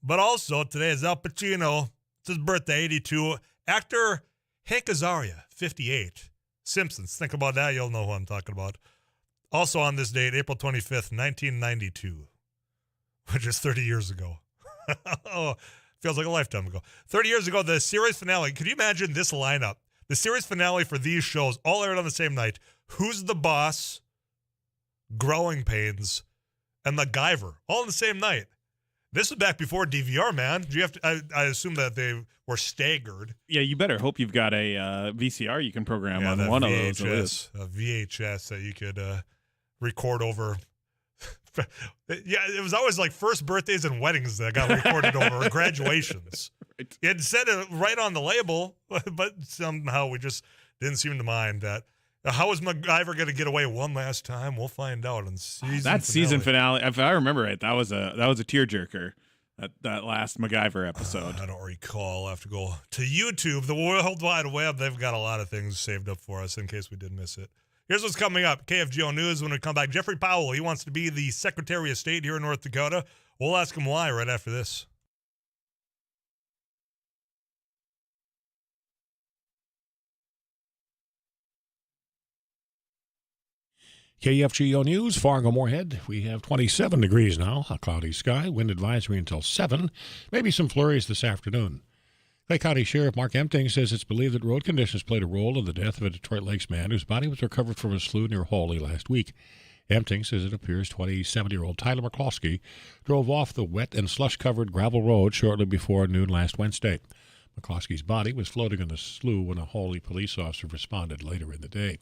But also, today is Al Pacino. It's his birthday, 82. Actor Hank Azaria, 58. Simpsons. Think about that. You'll know who I'm talking about. Also on this date, April 25th, 1992, which is 30 years ago. Oh, feels like a lifetime ago. 30 years ago, the series finale. Could you imagine this lineup? The series finale for these shows all aired on the same night. Who's the Boss, Growing Pains, and MacGyver, all on the same night. This was back before DVR, man. Do you have to? I assume that they were staggered. Yeah, you better hope you've got a VCR you can program on one VHS, of those. a VHS that you could record over. Yeah, it was always like first birthdays and weddings that got recorded over, or graduations. Right. It said it right on the label, but somehow we just didn't seem to mind that. How is MacGyver going to get away one last time? We'll find out in season finale. If I remember it, that was a tearjerker. That last MacGyver episode. I don't recall. I have to go to YouTube, the World Wide Web. They've got a lot of things saved up for us in case we did miss it. Here's what's coming up. KFGO News when we come back. Jeffrey Powell, he wants to be the Secretary of State here in North Dakota. We'll ask him why right after this. KFGO News, Fargo-Moorhead. We have 27 degrees now, a cloudy sky, wind advisory until 7, maybe some flurries this afternoon. Clay County Sheriff Mark Empting says it's believed that road conditions played a role in the death of a Detroit Lakes man whose body was recovered from a slough near Hawley last week. Empting says it appears 27-year-old Tyler McCloskey drove off the wet and slush-covered gravel road shortly before noon last Wednesday. McCloskey's body was floating in the slough when a Hawley police officer responded later in the day.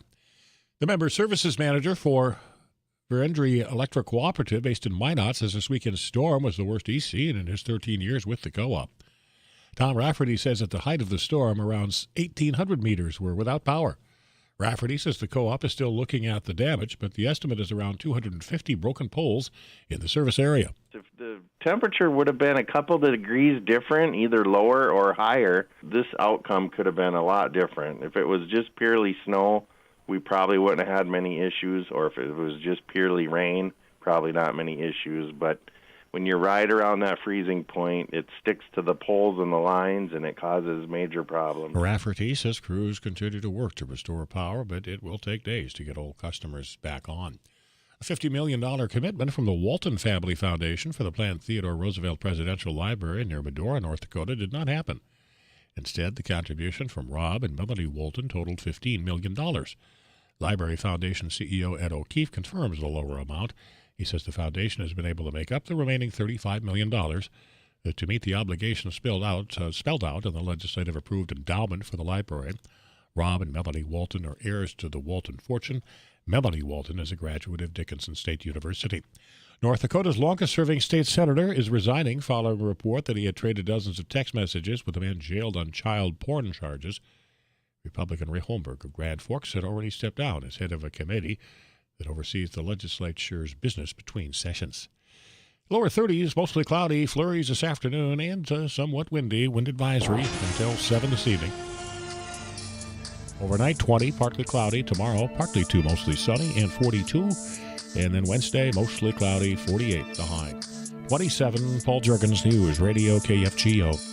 The member services manager for Verendry Electric Cooperative based in Minot says this weekend's storm was the worst he's seen in his 13 years with the co-op. Tom Rafferty says at the height of the storm, around 1,800 meters were without power. Rafferty says the co-op is still looking at the damage, but the estimate is around 250 broken poles in the service area. If the temperature would have been a couple of degrees different, either lower or higher, this outcome could have been a lot different. If it was just purely snow, we probably wouldn't have had many issues, or if it was just purely rain, probably not many issues. But when you're right around that freezing point, it sticks to the poles and the lines, and it causes major problems. Rafferty says crews continue to work to restore power, but it will take days to get old customers back on. A $50 million commitment from the Walton Family Foundation for the planned Theodore Roosevelt Presidential Library near Medora, North Dakota, did not happen. Instead, the contribution from Rob and Melody Walton totaled $15 million. Library Foundation CEO Ed O'Keefe confirms the lower amount. He says the foundation has been able to make up the remaining $35 million to meet the obligations spelled out in the legislative-approved endowment for the library. Rob and Melody Walton are heirs to the Walton fortune. Melody Walton is a graduate of Dickinson State University. North Dakota's longest-serving state senator is resigning following a report that he had traded dozens of text messages with a man jailed on child porn charges. Republican Ray Holmberg of Grand Forks had already stepped down as head of a committee that oversees the legislature's business between sessions. Lower 30s, mostly cloudy, flurries this afternoon, and somewhat windy. Wind advisory until 7 this evening. Overnight, 20, partly cloudy. Tomorrow, partly to mostly sunny and 42. And then Wednesday, mostly cloudy, 48 the high. 27, Paul Juergens News, Radio KFGO.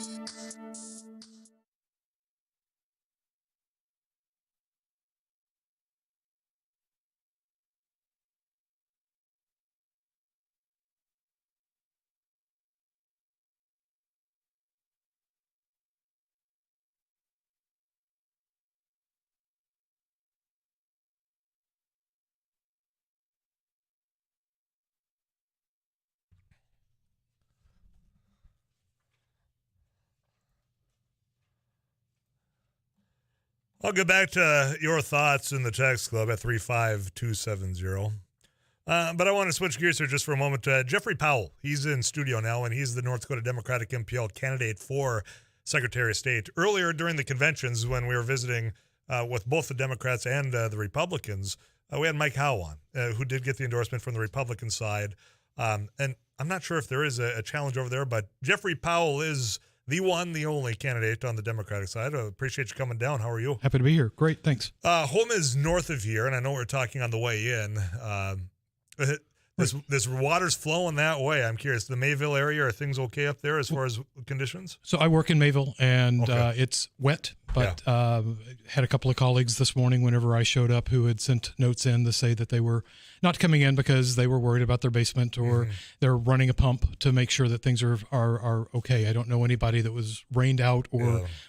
I'll get back to your thoughts in the text club at 35270. But I want to switch gears here just for a moment. Jeffrey Powell, he's in studio now, and he's the North Dakota Democratic MPL candidate for Secretary of State. Earlier during the conventions, when we were visiting with both the Democrats and the Republicans, we had Mike Howe on, who did get the endorsement from the Republican side. And I'm not sure if there is a challenge over there, but Jeffrey Powell is the one, the only candidate on the Democratic side. I appreciate you coming down. How are you? Happy to be here. Great, thanks. Home is north of here, and I know we're talking on the way in. this water's flowing that way. I'm curious. The Mayville area, are things okay up there as far as conditions? So I work in Mayville, and Okay. it's wet, but had a couple of colleagues this morning whenever I showed up who had sent notes in to say that they were not coming in because they were worried about their basement, or they're running a pump to make sure that things are okay. I don't know anybody that was rained out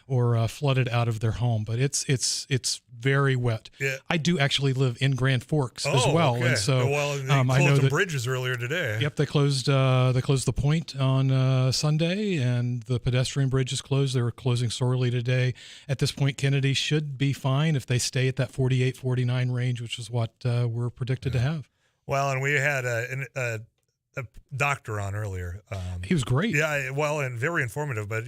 or flooded out of their home, but it's very wet. Yeah. I do actually live in Grand Forks as well, okay. and so they I know closed the that bridges earlier today. Yep, they closed the point on Sunday, and the pedestrian bridge is closed. They were closing sorely today. At this point, Kennedy should be fine if they stay at that 48, 49 range, which is what we're predicted to have. Well, and we had a doctor on earlier. He was great. Yeah, well, and very informative. But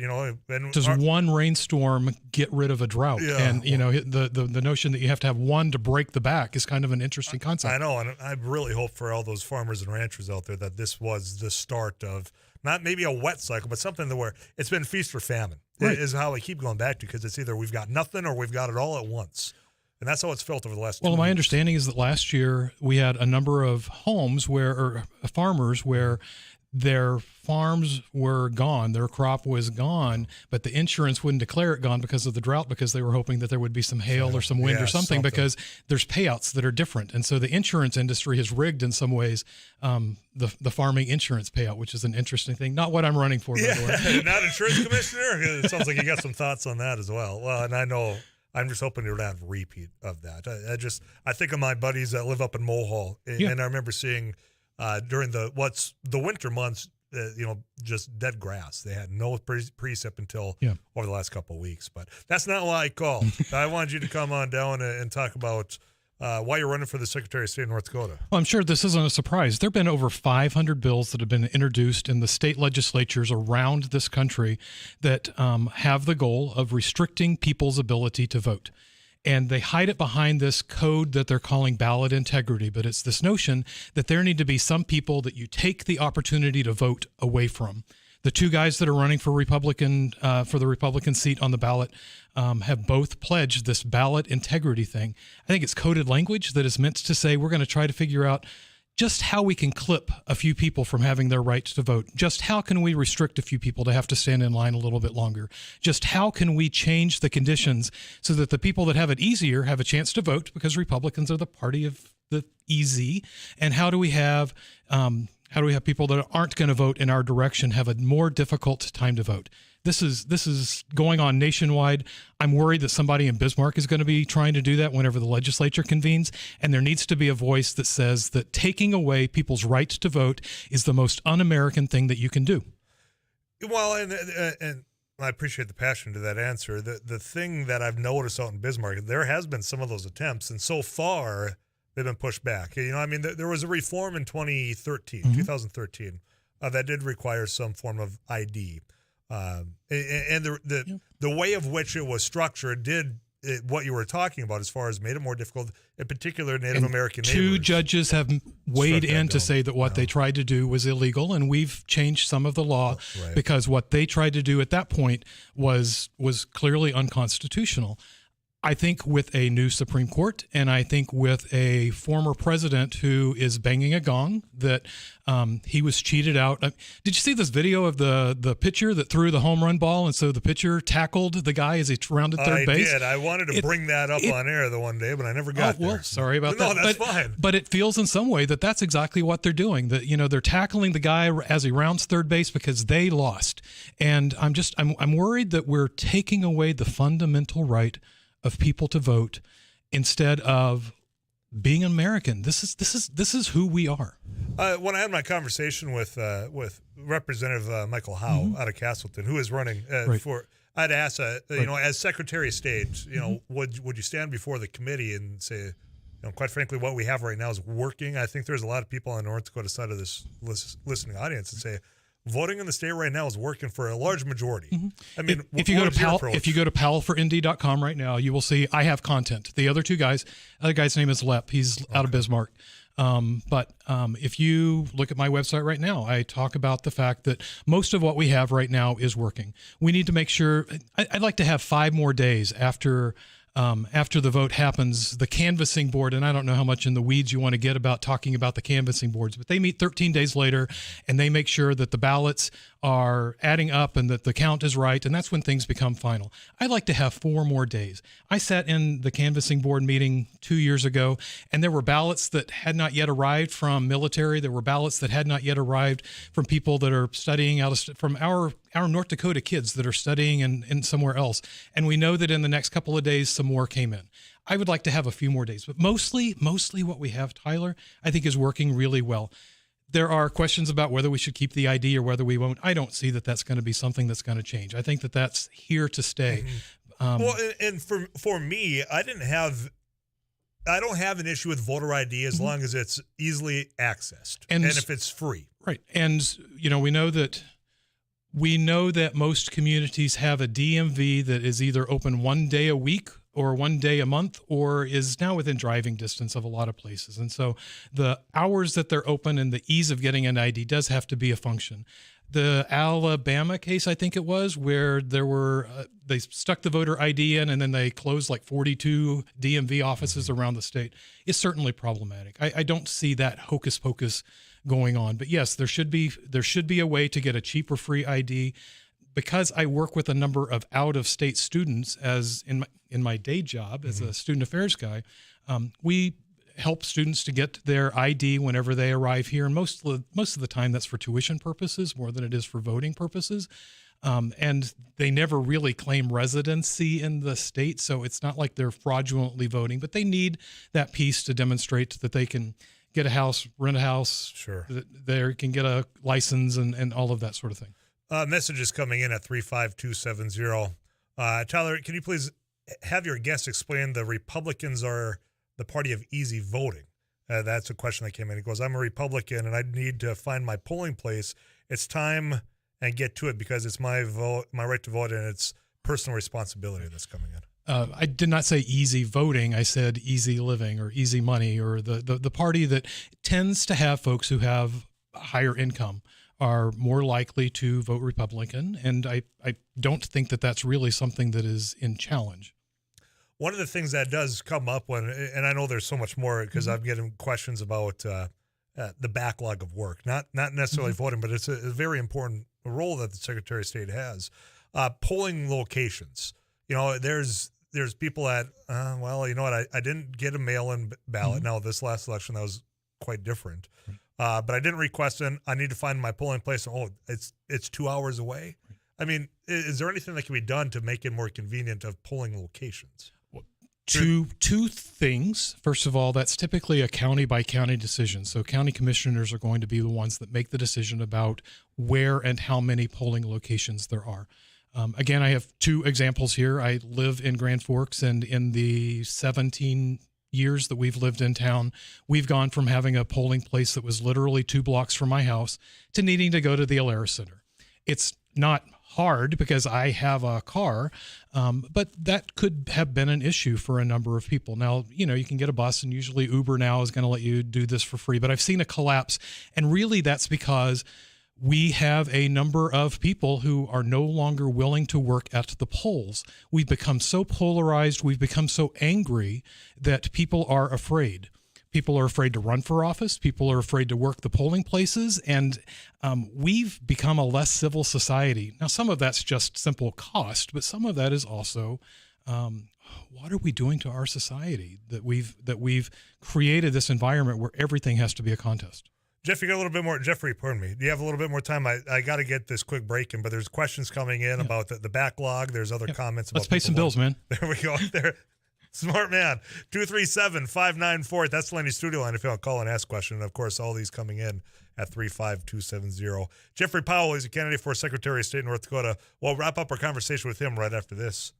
Does one rainstorm get rid of a drought? Yeah. And the notion that you have to have one to break the back is kind of an interesting concept. I know, and I really hope for all those farmers and ranchers out there that this was the start of not maybe a wet cycle, but something that where it's been feast or famine. Right. Is how I keep going back to, because it's either we've got nothing or we've got it all at once. And that's how it's felt over the last 2 Well, my weeks. understanding is that last year we had a number of homes or farmers where their farms were gone, their crop was gone, but the insurance wouldn't declare it gone because of the drought, because they were hoping that there would be some hail or some wind or something, because there's payouts that are different. And so the insurance industry has rigged in some ways the farming insurance payout, which is an interesting thing. Not what I'm running for, by the way. Not insurance commissioner? It sounds like you got some thoughts on that as well. Well, and I know I'm just hoping to have a repeat of that. I think of my buddies that live up in Mohall, and I remember seeing during the winter months, just dead grass. They had no precip until over the last couple of weeks. But that's not why I called. I wanted you to come on down and talk about why you're running for the Secretary of State of North Dakota. Well, I'm sure this isn't a surprise. There have been over 500 bills that have been introduced in the state legislatures around this country that have the goal of restricting people's ability to vote. And they hide it behind this code that they're calling ballot integrity. But it's this notion that there need to be some people that you take the opportunity to vote away from. The two guys that are running for the Republican seat on the ballot have both pledged this ballot integrity thing. I think it's coded language that is meant to say we're going to try to figure out just how we can clip a few people from having their right to vote. Just how can we restrict a few people to have to stand in line a little bit longer? Just how can we change the conditions so that the people that have it easier have a chance to vote, because Republicans are the party of the easy? And how do we have people that aren't going to vote in our direction have a more difficult time to vote? This is going on nationwide. I'm worried that somebody in Bismarck is going to be trying to do that whenever the legislature convenes, and there needs to be a voice that says that taking away people's right to vote is the most un-American thing that you can do. Well, and I appreciate the passion to that answer. The thing that I've noticed out in Bismarck, there has been some of those attempts, and so far they've been pushed back. There was a reform in 2013 that did require some form of ID. And the way of which it was structured what you were talking about as far as made it more difficult, in particular Native American neighbors. Two judges have weighed in to say that what they tried to do was illegal, and we've changed some of the law because what they tried to do at that point was clearly unconstitutional. I think with a new Supreme Court, and I think with a former president who is banging a gong that he was cheated out. Did you see this video of the pitcher that threw the home run ball, and so the pitcher tackled the guy as he rounded third base? I did. I wanted to bring that up on air the one day, but I never got there. Well, sorry about that. No, that's fine. But it feels in some way that that's exactly what they're doing. That they're tackling the guy as he rounds third base because they lost, and I'm worried that we're taking away the fundamental right of people to vote instead of being American. This is who we are. When I had my conversation with Representative Michael Howe out of Castleton, who is running for, I'd asked, as Secretary of State, would you stand before the committee and say, quite frankly, what we have right now is working? I think there's a lot of people on the North Dakota side of this listening audience that say, voting in the state right now is working for a large majority. I mean, if you go to palforindy.com right now, you will see I have content. The other guy's name is Lep. He's out of Bismarck. But if you look at my website right now, I talk about the fact that most of what we have right now is working. We need to make sure. I'd like to have 5 more days after after the vote happens, the canvassing board, and I don't know how much in the weeds you want to get about talking about the canvassing boards, but they meet 13 days later and they make sure that the ballots are adding up and that the count is right, and that's when things become final. I'd like to have 4 more days. I sat in the canvassing board meeting 2 years ago, and there were ballots that had not yet arrived from military. There were ballots that had not yet arrived from people that are studying from our North Dakota kids that are studying in somewhere else. And we know that in the next couple of days, some more came in. I would like to have a few more days, but mostly what we have, Tyler, I think is working really well. There are questions about whether we should keep the ID or whether we won't. I don't see that that's going to be something that's going to change. I think that that's here to stay. Well, and for me, I don't have an issue with voter ID as long as it's easily accessed and if it's free. Right. And, we know that most communities have a DMV that is either open 1 day a week or 1 day a month, or is now within driving distance of a lot of places. And so the hours that they're open and the ease of getting an ID does have to be a function. The Alabama case, I think it was, where there were they stuck the voter ID in and then they closed like 42 DMV offices around the state, is certainly problematic. I don't see that hocus pocus going on. But yes, there should be a way to get a cheap or free ID. Because I work with a number of out-of-state students as in my day job as a student affairs guy, we help students to get their ID whenever they arrive here, and most of the time that's for tuition purposes more than it is for voting purposes. And they never really claim residency in the state, so it's not like they're fraudulently voting, but they need that piece to demonstrate that they can get a house, rent a house, sure, that they can get a license and all of that sort of thing. Messages coming in at 35270. Tyler, can you please have your guest explain the Republicans are the party of easy voting? That's a question that came in. He goes, I'm a Republican and I need to find my polling place. It's time and get to it because it's my vote, my right to vote, and it's personal responsibility that's coming in. I did not say easy voting. I said easy living or easy money, or the party that tends to have folks who have higher income are more likely to vote Republican. And I don't think that that's really something that is in challenge. One of the things that does come up and I know there's so much more because I'm getting questions about the backlog of work, not necessarily voting, but it's a very important role that the Secretary of State has. Polling locations, there's people at, I didn't get a mail-in ballot. Now this last election, that was quite different. But I didn't request it. I need to find my polling place. Oh, it's 2 hours away. I mean, is there anything that can be done to make it more convenient of polling locations? Two things. First of all, that's typically a county by county decision. So county commissioners are going to be the ones that make the decision about where and how many polling locations there are. Again, I have 2 examples here. I live in Grand Forks, and in the 17 years that we've lived in town, we've gone from having a polling place that was literally 2 blocks from my house to needing to go to the Alara Center. It's not hard because I have a car, but that could have been an issue for a number of people. Now, you can get a bus, and usually Uber now is going to let you do this for free, but I've seen a collapse, and really that's because we have a number of people who are no longer willing to work at the polls. We've become so polarized, we've become so angry that people are afraid. People are afraid to run for office. People are afraid to work the polling places. And we've become a less civil society. Now, some of that's just simple cost, but some of that is also what are we doing to our society that we've created this environment where everything has to be a contest. Jeff, you got a little bit more. Jeffrey, pardon me. Do you have a little bit more time? I got to get this quick break in, but there's questions coming in about the backlog. There's other comments about. Let's pay some bills, man. There we go. There, smart man. 237-594. That's the Lenny Studio line if you want to call and ask a question. And of course, all these coming in at 35270. Jeffrey Powell is a candidate for Secretary of State in North Dakota. We'll wrap up our conversation with him right after this.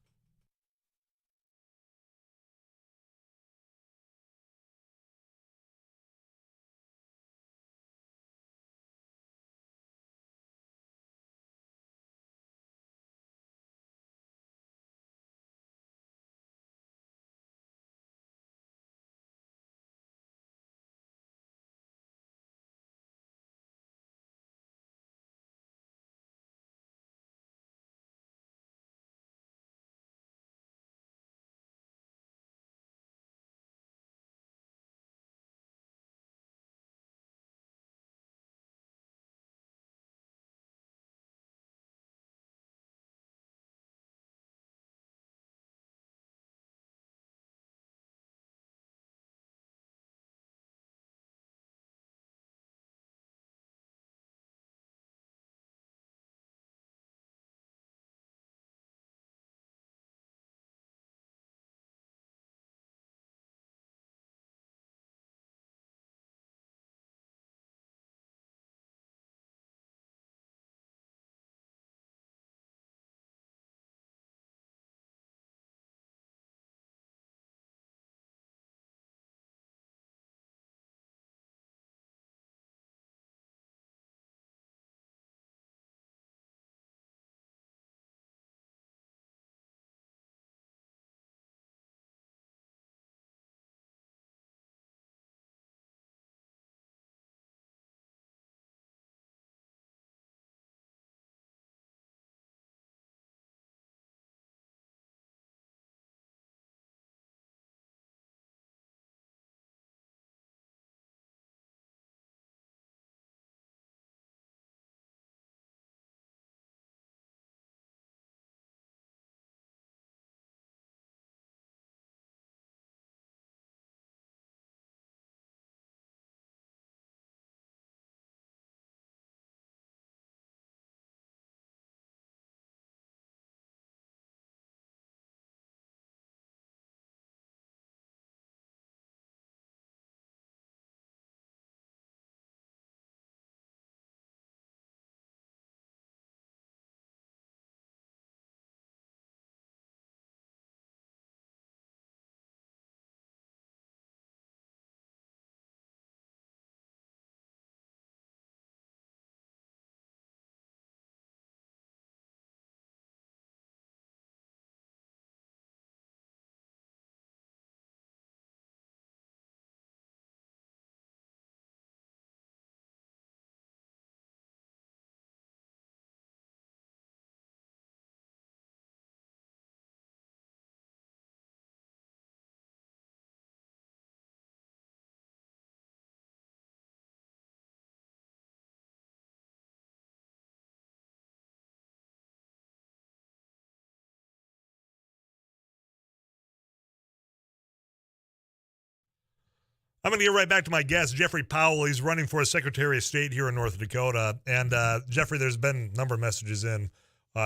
I'm going to get right back to my guest, Jeffrey Powell. He's running for a Secretary of State here in North Dakota. And Jeffrey, there's been a number of messages in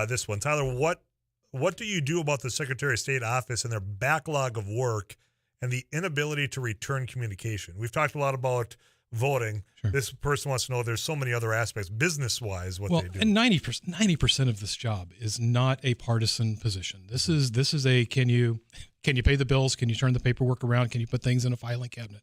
this one. Tyler, what do you do about the Secretary of State office and their backlog of work and the inability to return communication? We've talked a lot about voting. Sure. This person wants to know there's so many other aspects, business-wise, what they do. And 90% of this job is not a partisan position. This is a can you pay the bills? Can you turn the paperwork around? Can you put things in a filing cabinet?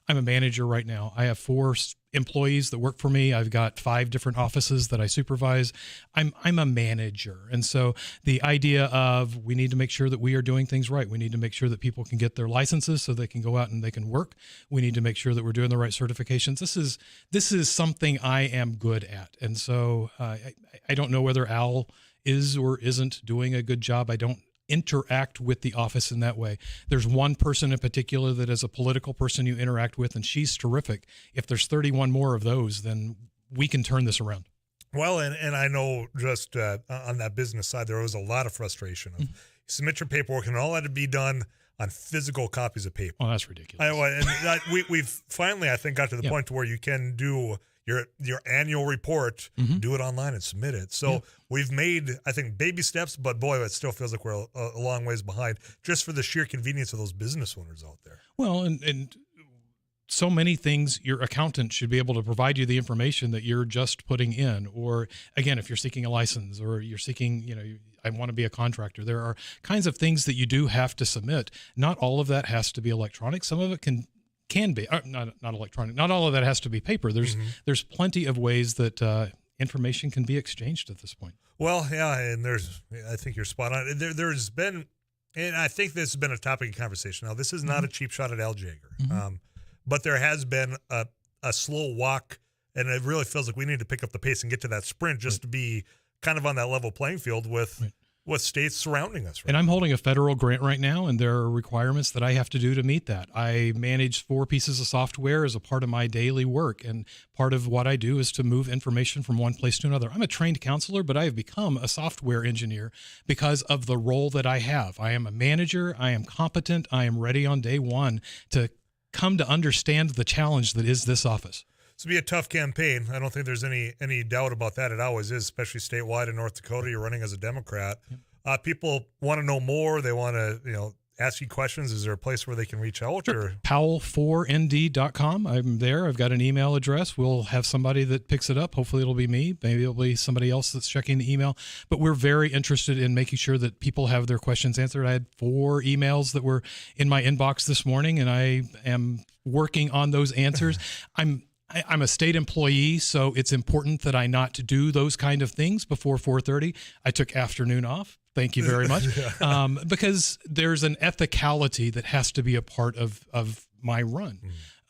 I'm a manager right now. I have 4 employees that work for me. I've got 5 different offices that I supervise. I'm a manager. And so the idea of we need to make sure that we are doing things right. We need to make sure that people can get their licenses so they can go out and they can work. We need to make sure that we're doing the right certifications. This is something I am good at. And so I don't know whether Al is or isn't doing a good job. I don't interact with the office in that way. There's one person in particular that is a political person you interact with, and she's terrific. If there's 31 more of those, then we can turn this around. Well, and I know just on that business side, there was a lot of frustration. Of submit your paperwork, and all had to be done on physical copies of paper. Oh, that's ridiculous. We've finally, I think, got to the point to where you can do your annual report, do it online and submit it. So we've made, I think, baby steps, but boy, it still feels like we're a long ways behind just for the sheer convenience of those business owners out there. Well, and so many things, your accountant should be able to provide you the information that you're just putting in. Or again, if you're seeking a license or you're seeking, I want to be a contractor. There are kinds of things that you do have to submit. Not all of that has to be electronic. Some of it can be not electronic. Not all of that has to be paper. There's plenty of ways that information can be exchanged at this point. Well, yeah, and I think you're spot on. There's been, and I think this has been a topic of conversation. Now, this is not a cheap shot at Al Jaeger, but there has been a slow walk, and it really feels like we need to pick up the pace and get to that sprint just to be kind of on that level playing field with states surrounding us. And I'm holding a federal grant right now, and there are requirements that I have to do to meet that. I manage 4 pieces of software as a part of my daily work, and part of what I do is to move information from one place to another. I'm a trained counselor, but I have become a software engineer because of the role that I have. I am a manager. I am competent. I am ready on day one to come to understand the challenge that is this office. This will be a tough campaign. I don't think there's any doubt about that. It always is, especially statewide in North Dakota. You're running as a Democrat. People want to know more. They want to, ask you questions. Is there a place where they can reach out? Sure. Or Powell4nd.com. I'm there. I've got an email address. We'll have somebody that picks it up. Hopefully it'll be me. Maybe it'll be somebody else that's checking the email. But we're very interested in making sure that people have their questions answered. I had 4 emails that were in my inbox this morning, and I am working on those answers. I'm a state employee, so it's important that I not do those kind of things before 4:30. I took afternoon off. Thank you very much. Because there's an ethicality that has to be a part of my run.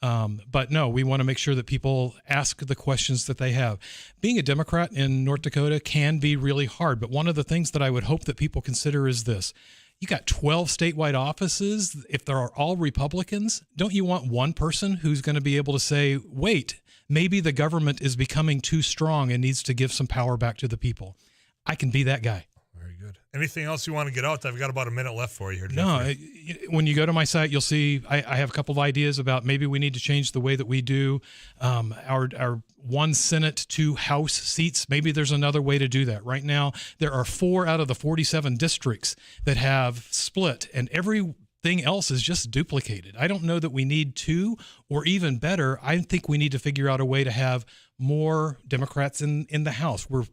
But no, we want to make sure that people ask the questions that they have. Being a Democrat in North Dakota can be really hard, but one of the things that I would hope that people consider is this. You got 12 statewide offices. If there are all Republicans, don't you want one person who's going to be able to say, wait, maybe the government is becoming too strong and needs to give some power back to the people? I can be that guy. Very good. Anything else you want to get out? I've got about a minute left for you here, Jeffrey. No, when you go to my site, you'll see I have a couple of ideas about maybe we need to change the way that we do our 1 Senate, 2 House seats. Maybe there's another way to do that. Right now, there are 4 out of the 47 districts that have split, and everything else is just duplicated. I don't know that we need 2, or even better, I think we need to figure out a way to have more Democrats in the House. We're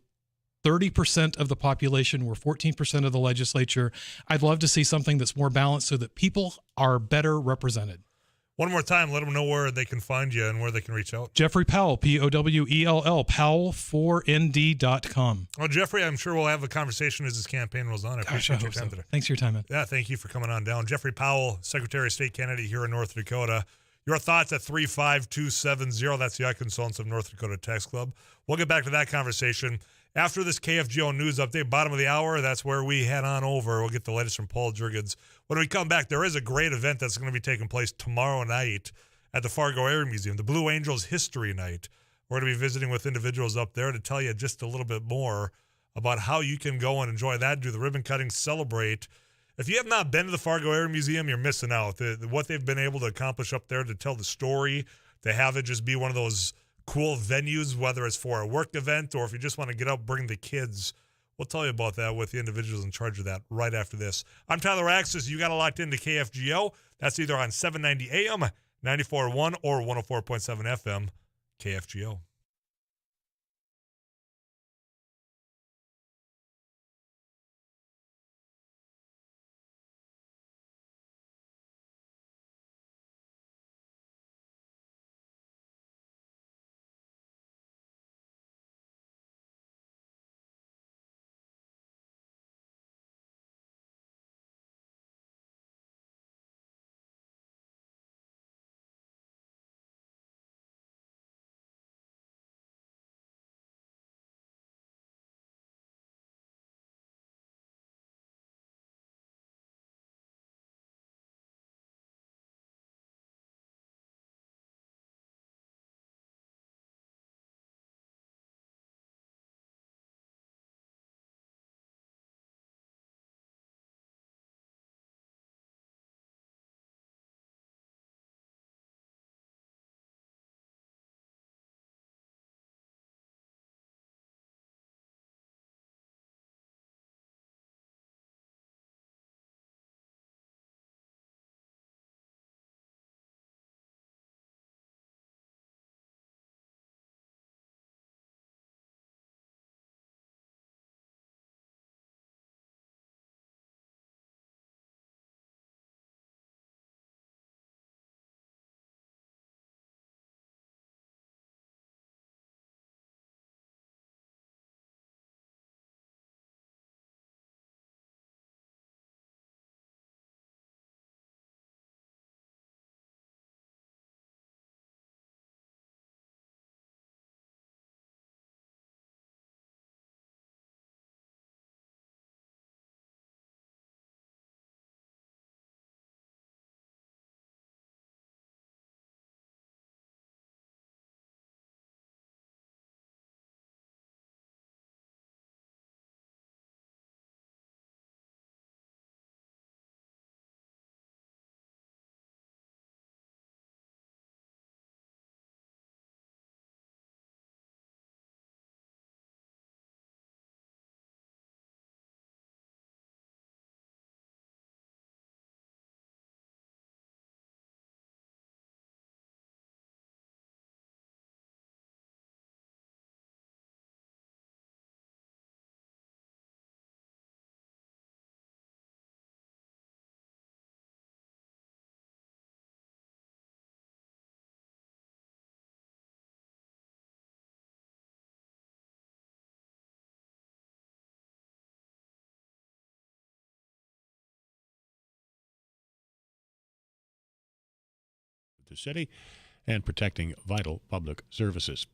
30% of the population. We're 14% of the legislature. I'd love to see something that's more balanced so that people are better represented. One more time, let them know where they can find you and where they can reach out. Jeffrey Powell, Powell, Powell4nd.com. Well, Jeffrey, I'm sure we'll have a conversation as this campaign rolls on. I appreciate your time today. Thanks for your time, man. Yeah, thank you for coming on down. Jeffrey Powell, Secretary of State candidate here in North Dakota. Your thoughts at 35270. That's the Consultants of North Dakota Text Club. We'll get back to that conversation after this KFGO news update, bottom of the hour. That's where we head on over. We'll get the latest from Paul Juergens. When we come back, there is a great event that's going to be taking place tomorrow night at the Fargo Area Museum, the Blue Angels History Night. We're going to be visiting with individuals up there to tell you just a little bit more about how you can go and enjoy that, do the ribbon cutting, celebrate, If you have not been to the Fargo Air Museum, you're missing out. What they've been able to accomplish up there to tell the story, to have it just be one of those cool venues, whether it's for a work event or if you just want to get out, bring the kids. We'll tell you about that with the individuals in charge of that right after this. I'm Tyler Axis. You got it locked into KFGO. That's either on 790 AM, 94.1 or 104.7 FM, KFGO. The city and protecting vital public services.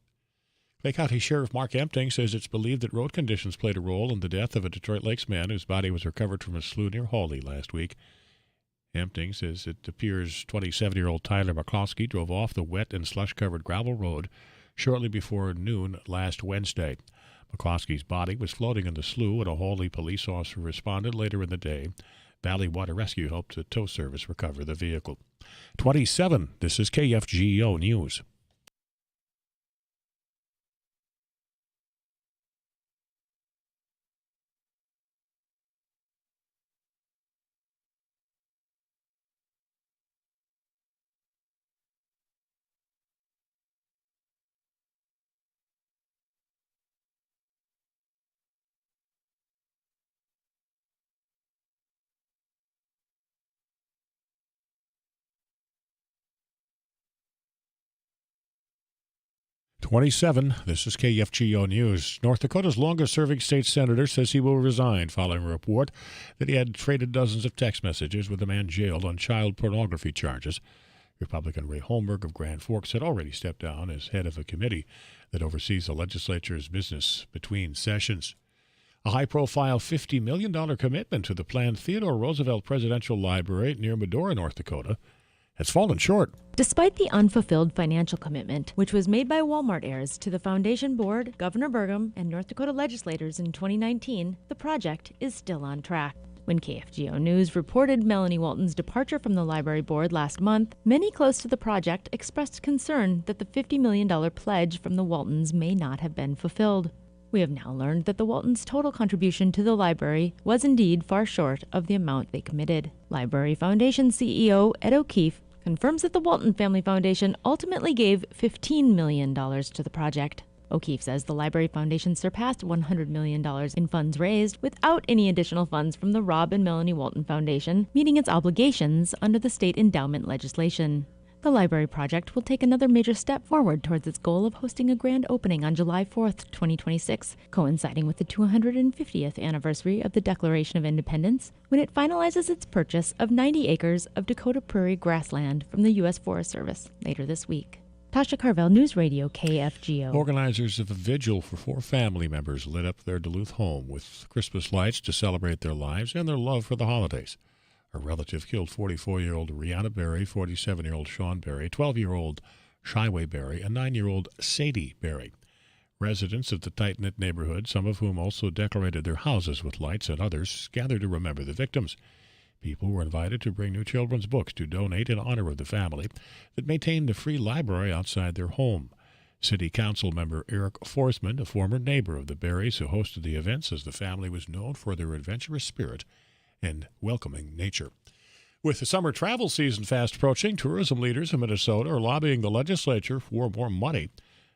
Clay County Sheriff Mark Empting says it's believed that road conditions played a role in the death of a Detroit Lakes man whose body was recovered from a slough near Hawley last week. Empting says it appears 27-year-old Tyler McCloskey drove off the wet and slush-covered gravel road shortly before noon last Wednesday. McCloskey's body was floating in the slough and a Hawley police officer responded later in the day. Valley Water Rescue helped the tow service recover the vehicle. 27, this is KFGO News. This is KFGO News. North Dakota's longest-serving state senator says he will resign following a report that he had traded dozens of text messages with a man jailed on child pornography charges. Republican Ray Holmberg of Grand Forks had already stepped down as head of a committee that oversees the legislature's business between sessions. A high-profile $50 million commitment to the planned Theodore Roosevelt Presidential Library near Medora, North Dakota, has fallen short. Despite the unfulfilled financial commitment, which was made by Walmart heirs to the Foundation Board, Governor Burgum, and North Dakota legislators in 2019, the project is still on track. When KFGO News reported Melanie Walton's departure from the library board last month, many close to the project expressed concern that the $50 million pledge from the Waltons may not have been fulfilled. We have now learned that the Waltons' total contribution to the library was indeed far short of the amount they committed. Library Foundation CEO Ed O'Keefe confirms that the Walton Family Foundation ultimately gave $15 million to the project. O'Keefe says the Library Foundation surpassed $100 million in funds raised without any additional funds from the Rob and Melanie Walton Foundation, meeting its obligations under the state endowment legislation. The library project will take another major step forward towards its goal of hosting a grand opening on July 4th, 2026, coinciding with the 250th anniversary of the Declaration of Independence, when it finalizes its purchase of 90 acres of Dakota Prairie grassland from the U.S. Forest Service later this week. Tasha Carvel, News Radio KFGO. Organizers of a vigil for 4 family members lit up their Duluth home with Christmas lights to celebrate their lives and their love for the holidays. A relative killed 44-year-old Rihanna Berry, 47-year-old Sean Berry, 12-year-old Shyway Berry, and 9-year-old Sadie Berry. Residents of the tight-knit neighborhood, some of whom also decorated their houses with lights and others, gathered to remember the victims. People were invited to bring new children's books to donate in honor of the family that maintained a free library outside their home. City Council member Eric Forsman, a former neighbor of the Berries who hosted the event, says the family was known for their adventurous spirit and welcoming nature. With the summer travel season fast approaching, tourism leaders in Minnesota are lobbying the legislature for more money.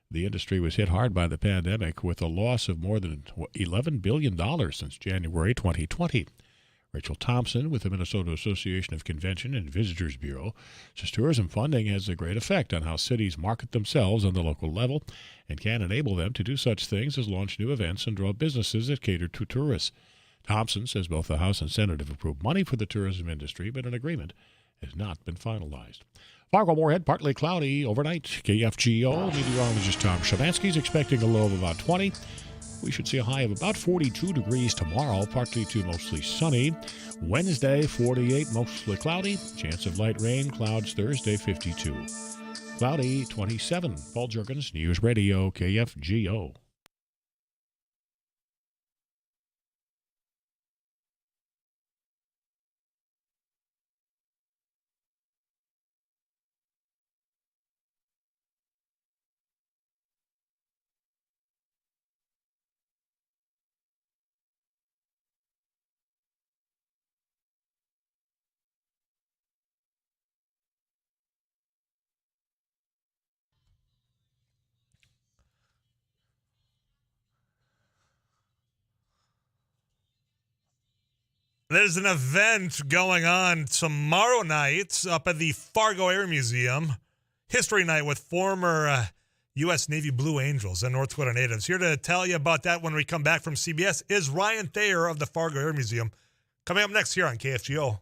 The industry was hit hard by the pandemic with a loss of more than $11 billion since January 2020. Rachel Thompson with the Minnesota Association of Convention and Visitors Bureau says tourism funding has a great effect on how cities market themselves on the local level and can enable them to do such things as launch new events and draw businesses that cater to tourists. Thompson says both the House and Senate have approved money for the tourism industry, but an agreement has not been finalized. Fargo-Moorhead, partly cloudy overnight. KFGO meteorologist Tom Shavansky is expecting a low of about 20. We should see a high of about 42 degrees tomorrow, partly to mostly sunny. Wednesday, 48, mostly cloudy. Chance of light rain, clouds Thursday, 52. Cloudy, 27. Paul Juergens, News Radio, KFGO. There's an event going on tomorrow night up at the Fargo Air Museum. History night with former U.S. Navy Blue Angels and North Dakota natives. Here to tell you about that when we come back from CBS is Ryan Thayer of the Fargo Air Museum. Coming up next here on KFGO.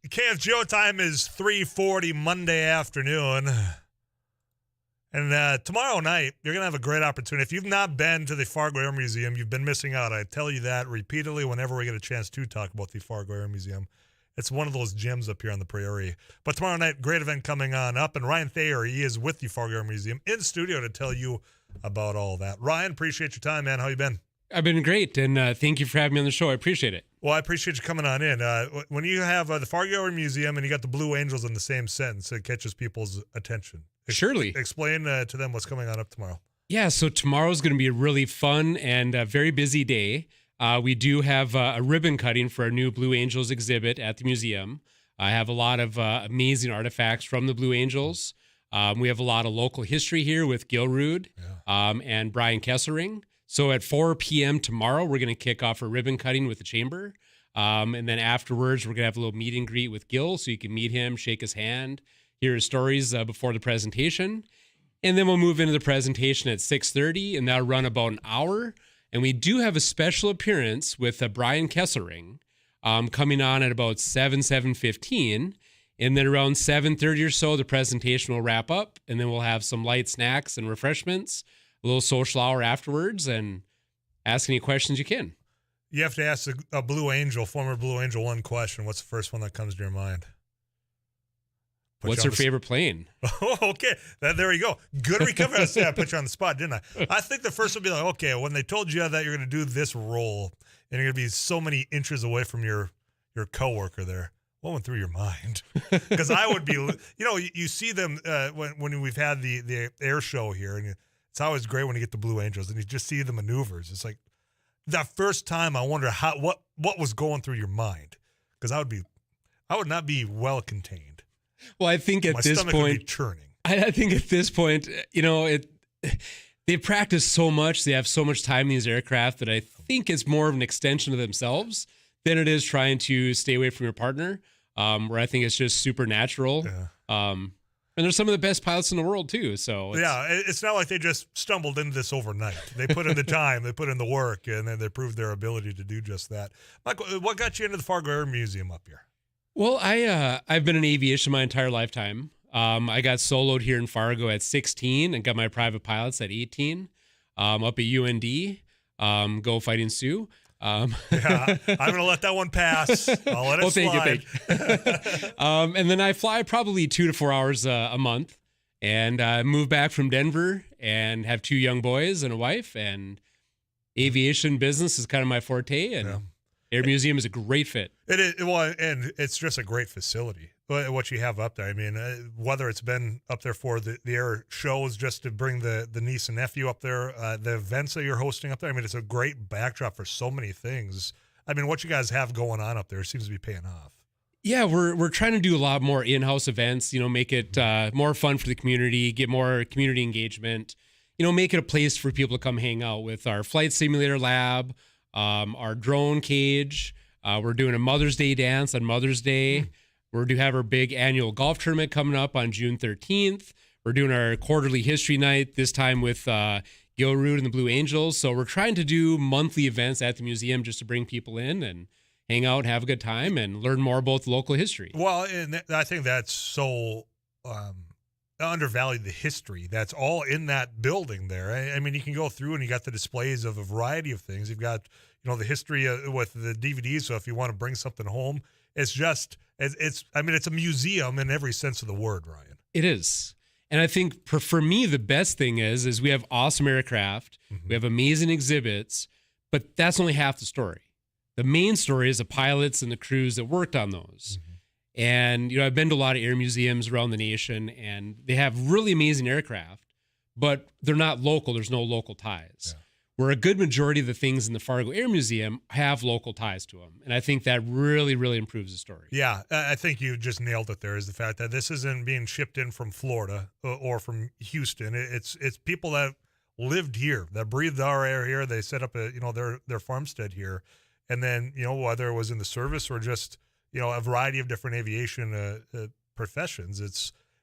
KFGO time is 3:40 Monday afternoon. And tomorrow night, you're going to have a great opportunity. If you've not been to the Fargo Air Museum, you've been missing out. I tell you that repeatedly whenever we get a chance to talk about the Fargo Air Museum. It's one of those gems up here on the prairie. But tomorrow night, great event coming on up. And Ryan Thayer, he is with the Fargo Air Museum in studio to tell you about all that. Ryan, appreciate your time, man. How you been? I've been great, and thank you for having me on the show. I appreciate it. Well, I appreciate you coming on in. When you have the Fargo Air Museum and you got the Blue Angels in the same sentence, it catches people's attention. Surely. Explain to them what's coming on up tomorrow. Yeah, so tomorrow's going to be a really fun and very busy day. We do have a ribbon cutting for our new Blue Angels exhibit at the museum. I have a lot of amazing artifacts from the Blue Angels. We have a lot of local history here with Gil Rude and Brian Kessering. So at 4 p.m. tomorrow, we're going to kick off a ribbon cutting with the chamber. And then afterwards, we're going to have a little meet and greet with Gil so you can meet him, shake his hand, hear his stories before the presentation. And then we'll move into the presentation at 6:30, and that'll run about an hour. And we do have a special appearance with Brian Kessering coming on at about 7:15. And then around 7:30 or so, the presentation will wrap up, and then we'll have some light snacks and refreshments, a little social hour afterwards, and ask any questions you can. You have to ask a Blue Angel, former Blue Angel, one question. What's the first one that comes to your mind? What's her favorite plane? Oh, okay. There you go. Good recovery. I put you on the spot, didn't I? I think the first would be like, okay, when they told you that you're going to do this role and you're going to be so many inches away from your coworker there, what went through your mind? Because I would be, you see them when we've had the air show here, and it's always great when you get the Blue Angels and you just see the maneuvers. It's like that first time I wonder what was going through your mind, because I would not be well contained. Well, I think at this point, churning. I think at this point, they've practiced so much. They have so much time in these aircraft that I think it's more of an extension of themselves than it is trying to stay away from your partner, where I think it's just supernatural. Yeah. And they're some of the best pilots in the world, too. So it's not like they just stumbled into this overnight. They put in the time, they put in the work, and then they proved their ability to do just that. Michael, what got you into the Fargo Air Museum up here? Well, I've been in aviation my entire lifetime. I got soloed here in Fargo at 16 and got my private pilots at 18 up at UND. Go Fighting Sioux. I'm going to let that one pass. I'll let it slide. Thank you. And then I fly probably 2 to 4 hours a month and move back from Denver and have 2 young boys and a wife. And aviation business is kind of my forte. And Air Museum is a great fit. It is, well, and it's just a great facility, what you have up there. I mean, whether it's been up there for the air shows just to bring the niece and nephew up there, the events that you're hosting up there, I mean, it's a great backdrop for so many things. I mean, what you guys have going on up there seems to be paying off. Yeah, we're trying to do a lot more in-house events, make it more fun for the community, get more community engagement, make it a place for people to come hang out with our flight simulator lab, our drone cage. We're doing a Mother's Day dance on Mother's Day. We're to have our big annual golf tournament coming up on June 13th. We're doing our quarterly history night, this time with Gil Rude and the Blue Angels. So we're trying to do monthly events at the museum just to bring people in and hang out, have a good time, and learn more about the local history. Well, and I think that's so undervalued, the history that's all in that building there. I mean, you can go through and you got the displays of a variety of things. You've got, the history with the DVDs. So if you want to bring something home, it's a museum in every sense of the word, Ryan. It is. And I think for me, the best thing is we have awesome aircraft. Mm-hmm. We have amazing exhibits, but that's only half the story. The main story is the pilots and the crews that worked on those. Mm-hmm. And, I've been to a lot of air museums around the nation, and they have really amazing aircraft, but they're not local. There's no local ties. Yeah. Where a good majority of the things in the Fargo Air Museum have local ties to them. And I think that really, really improves the story. Yeah, I think you just nailed it there, is the fact that this isn't being shipped in from Florida or from Houston. It's people that lived here, that breathed our air here. They set up their farmstead here. And then, whether it was in the service or just, a variety of different aviation professions,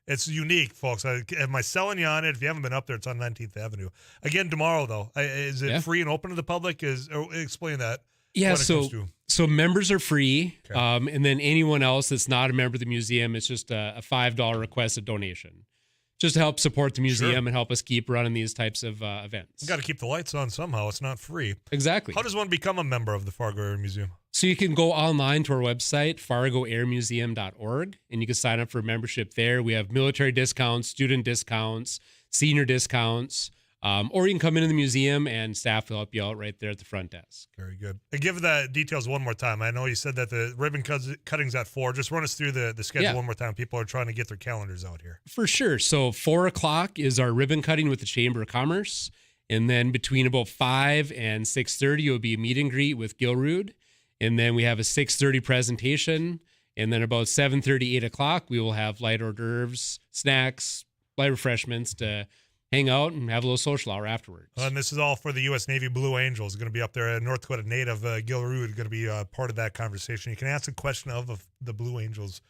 it's unique, folks. Am I selling you on it? If you haven't been up there, it's on 19th Avenue. Again, tomorrow, though. Is it free and open to the public? Explain that. Yeah, when it comes to? so members are free, Okay. and then anyone else that's not a member of the museum, it's just a $5 requested donation, just to help support the museum Sure. and help us keep running these types of events. Got to keep the lights on somehow. It's not free. Exactly. How does one become a member of the Fargo Area Museum? So you can go online to our website, fargoairmuseum.org, and you can sign up for a membership there. We have military discounts, student discounts, senior discounts, or you can come into the museum and staff will help you out right there at the front desk. Very good. And give the details one more time. I know you said that the ribbon cutting's at 4. Just run us through the schedule one more time. People are trying to get their calendars out here. For sure. So 4 o'clock is our ribbon cutting with the Chamber of Commerce. And then between about 5 and 6:30, it will be a meet and greet with Gilrude. And then we have a 6:30 presentation. And then about 7:30, 8 o'clock, we will have light hors d'oeuvres, snacks, light refreshments to hang out and have a little social hour afterwards. And this is all for the U.S. Navy Blue Angels. Going to be up there. North Dakota native Gil Rude going to be part of that conversation. You can ask a question of the Blue Angels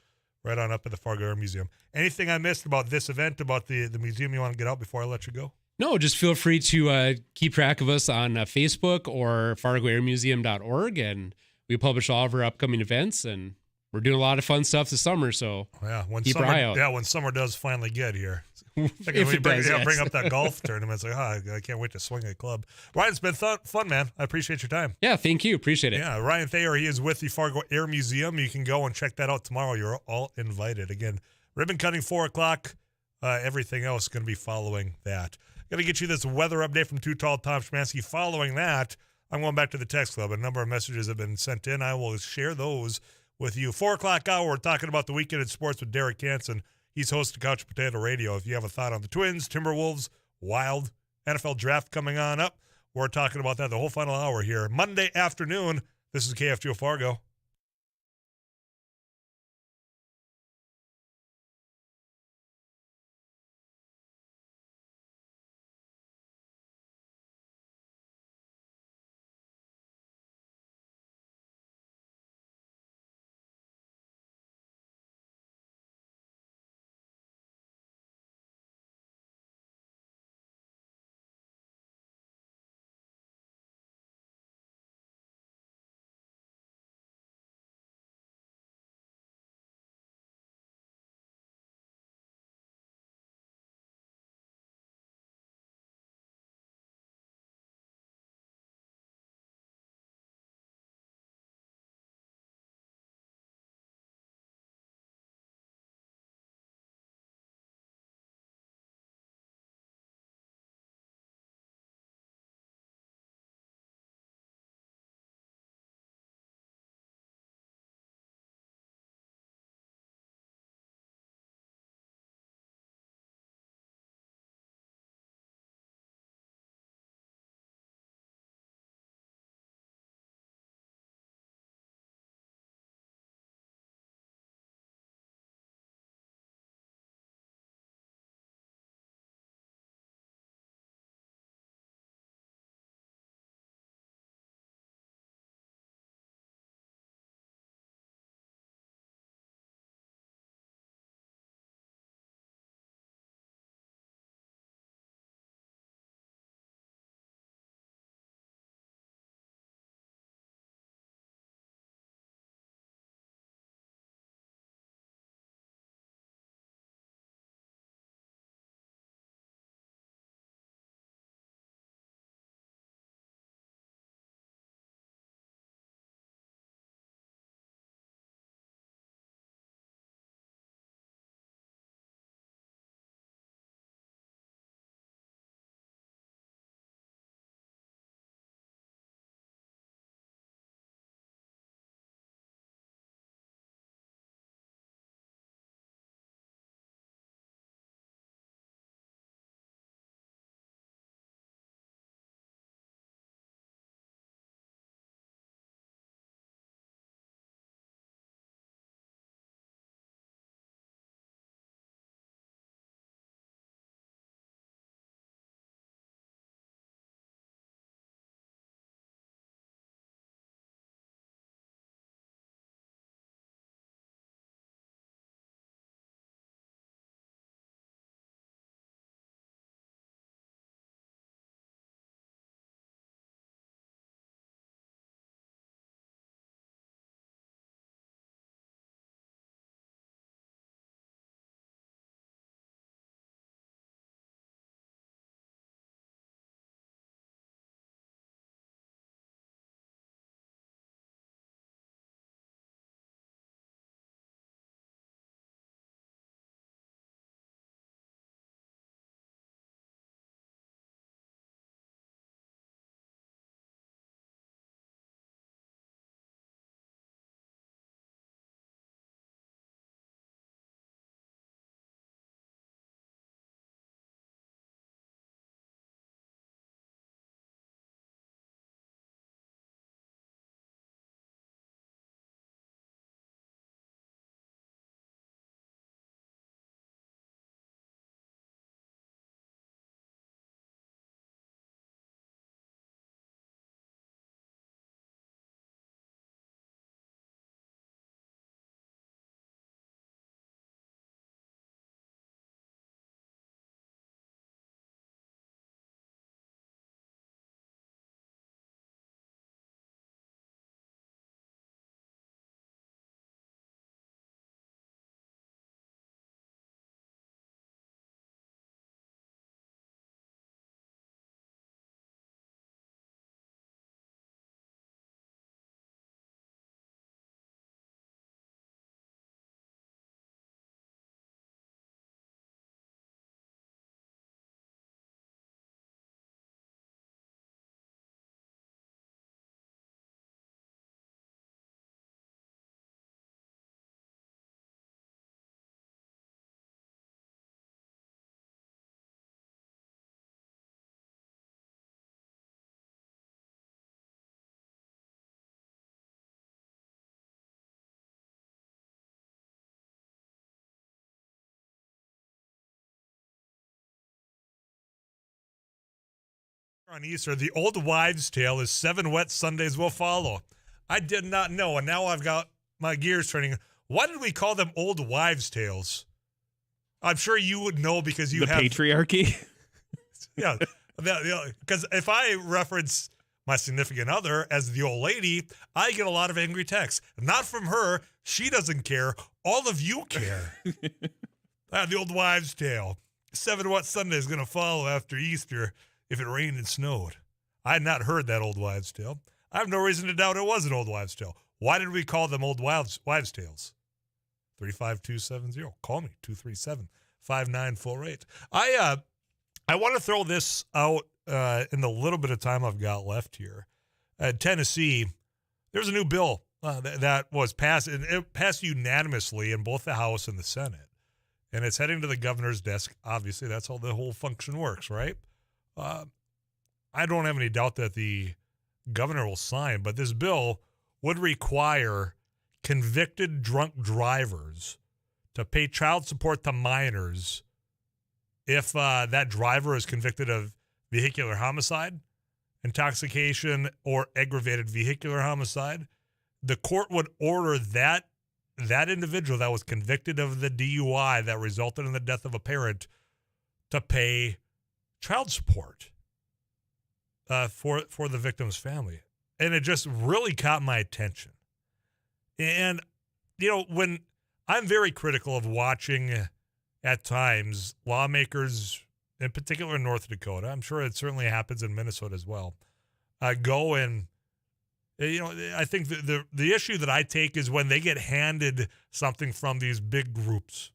right on up at the Fargo Air Museum. Anything I missed about this event, about the museum you want to get out before I let you go? No, just feel free to keep track of us on Facebook or fargoairmuseum.org, and we publish all of our upcoming events, and we're doing a lot of fun stuff this summer, so when keep summer, our eye out. Yeah, when summer does finally get here. If it does, yes. Bring up that golf tournament. It's like, I can't wait to swing a club. Ryan, it's been fun, man. I appreciate your time. Yeah, thank you. Appreciate it. Yeah, Ryan Thayer, he is with the Fargo Air Museum. You can go and check that out tomorrow. You're all invited. Again, ribbon cutting 4 o'clock. Everything else is going to be following that. Going to get you this weather update from Too Tall Tom Schmansky. Following that, I'm going back to the text club. A number of messages have been sent in. I will share those with you. 4 o'clock hour, we're talking about the weekend in sports with Derek Hansen. He's host of Couch Potato Radio. If you have a thought on the Twins, Timberwolves, Wild, NFL draft coming on up, we're talking about that the whole final hour here. Monday afternoon, this is KFGO Fargo. On Easter, the old wives' tale is 7 wet Sundays will follow. I did not know, and now I've got my gears turning. Why did we call them old wives' tales? I'm sure you would know because you the have patriarchy. Yeah, because if I reference my significant other as the old lady, I get a lot of angry texts. Not from her. She doesn't care. All of you care. The old wives' tale. 7 wet Sunday is going to follow after Easter if it rained and snowed. I had not heard that old wives' tale. I have no reason to doubt it was an old wives' tale. Why did we call them old wives' tales? 35270. Call me, 237-5948. I want to throw this out in the little bit of time I've got left here. Tennessee, there's a new bill that was passed, and it passed unanimously in both the House and the Senate. And it's heading to the governor's desk. Obviously, that's how the whole function works, right? I don't have any doubt that the governor will sign, but this bill would require convicted drunk drivers to pay child support to minors if that driver is convicted of vehicular homicide, intoxication, or aggravated vehicular homicide. The court would order that individual that was convicted of the DUI that resulted in the death of a parent to pay child support for the victim's family. And it just really caught my attention. And, when I'm very critical of watching at times lawmakers, in particular in North Dakota, I'm sure it certainly happens in Minnesota as well, go and, I think the issue that I take is when they get handed something from these big groups,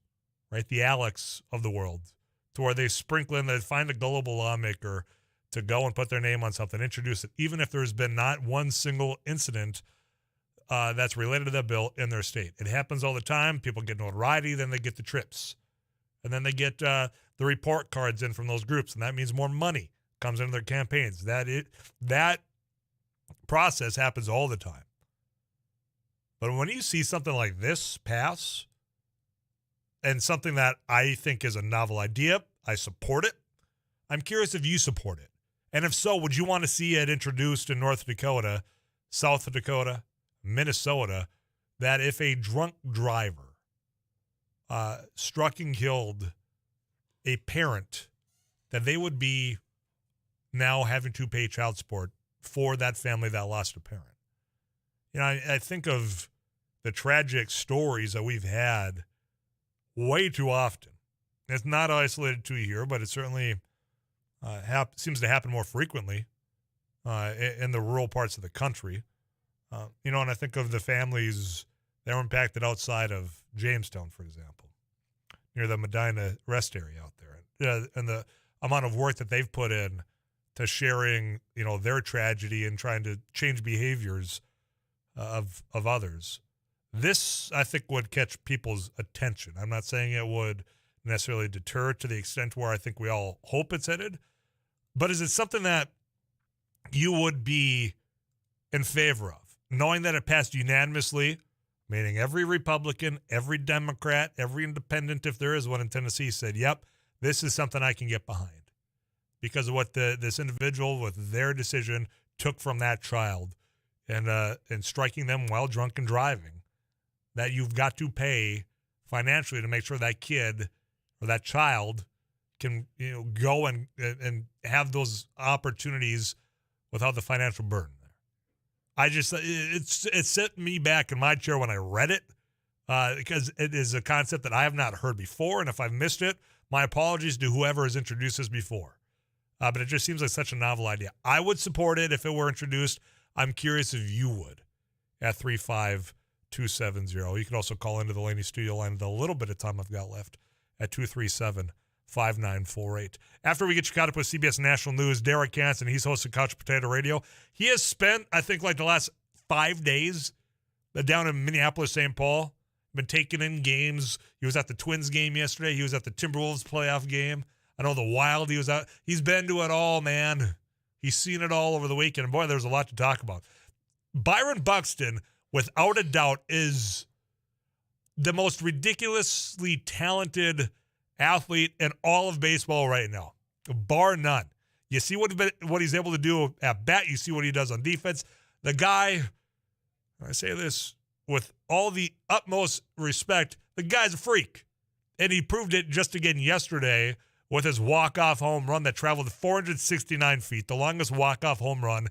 right? The Alex of the world, to where they sprinkle in, they find a gullible lawmaker to go and put their name on something, introduce it, even if there's been not one single incident that's related to that bill in their state. It happens all the time. People get notoriety, then they get the trips. And then they get the report cards in from those groups, and that means more money comes into their campaigns. That process happens all the time. But when you see something like this pass, and something that I think is a novel idea, I support it. I'm curious if you support it. And if so, would you want to see it introduced in North Dakota, South Dakota, Minnesota, that if a drunk driver struck and killed a parent, that they would be now having to pay child support for that family that lost a parent? I think of the tragic stories that we've had way too often. It's not isolated to here, but it certainly seems to happen more frequently in the rural parts of the country. And I think of the families that were impacted outside of Jamestown, for example, near the Medina rest area out there, and the amount of work that they've put in to sharing, their tragedy and trying to change behaviors of others. This, I think, would catch people's attention. I'm not saying it would necessarily deter to the extent where I think we all hope it's headed, but is it something that you would be in favor of, knowing that it passed unanimously, meaning every Republican, every Democrat, every independent, if there is one in Tennessee, said, yep, this is something I can get behind because of what this individual with their decision took from that child and striking them while drunk and driving, that you've got to pay financially to make sure that kid or that child can go and have those opportunities without the financial burden there. It set me back in my chair when I read it because it is a concept that I have not heard before, and if I've missed it, my apologies to whoever has introduced this before. But it just seems like such a novel idea. I would support it if it were introduced. I'm curious if you would at 35270. You can also call into the Laney studio line the little bit of time I've got left at 237-5948. After we get you caught up with CBS National News, Derek Hansen, he's host of Couch Potato Radio. He has spent, I think, like the last 5 days down in Minneapolis, St. Paul, been taking in games. He was at the Twins game yesterday. He was at the Timberwolves playoff game. I know the Wild, he was out. He's been to it all, man. He's seen it all over the weekend. And boy, there's a lot to talk about. Byron Buxton, without a doubt, is the most ridiculously talented athlete in all of baseball right now, bar none. You see what he's able to do at bat. You see what he does on defense. The guy, I say this with all the utmost respect, the guy's a freak. And he proved it just again yesterday with his walk-off home run that traveled 469 feet, the longest walk-off home run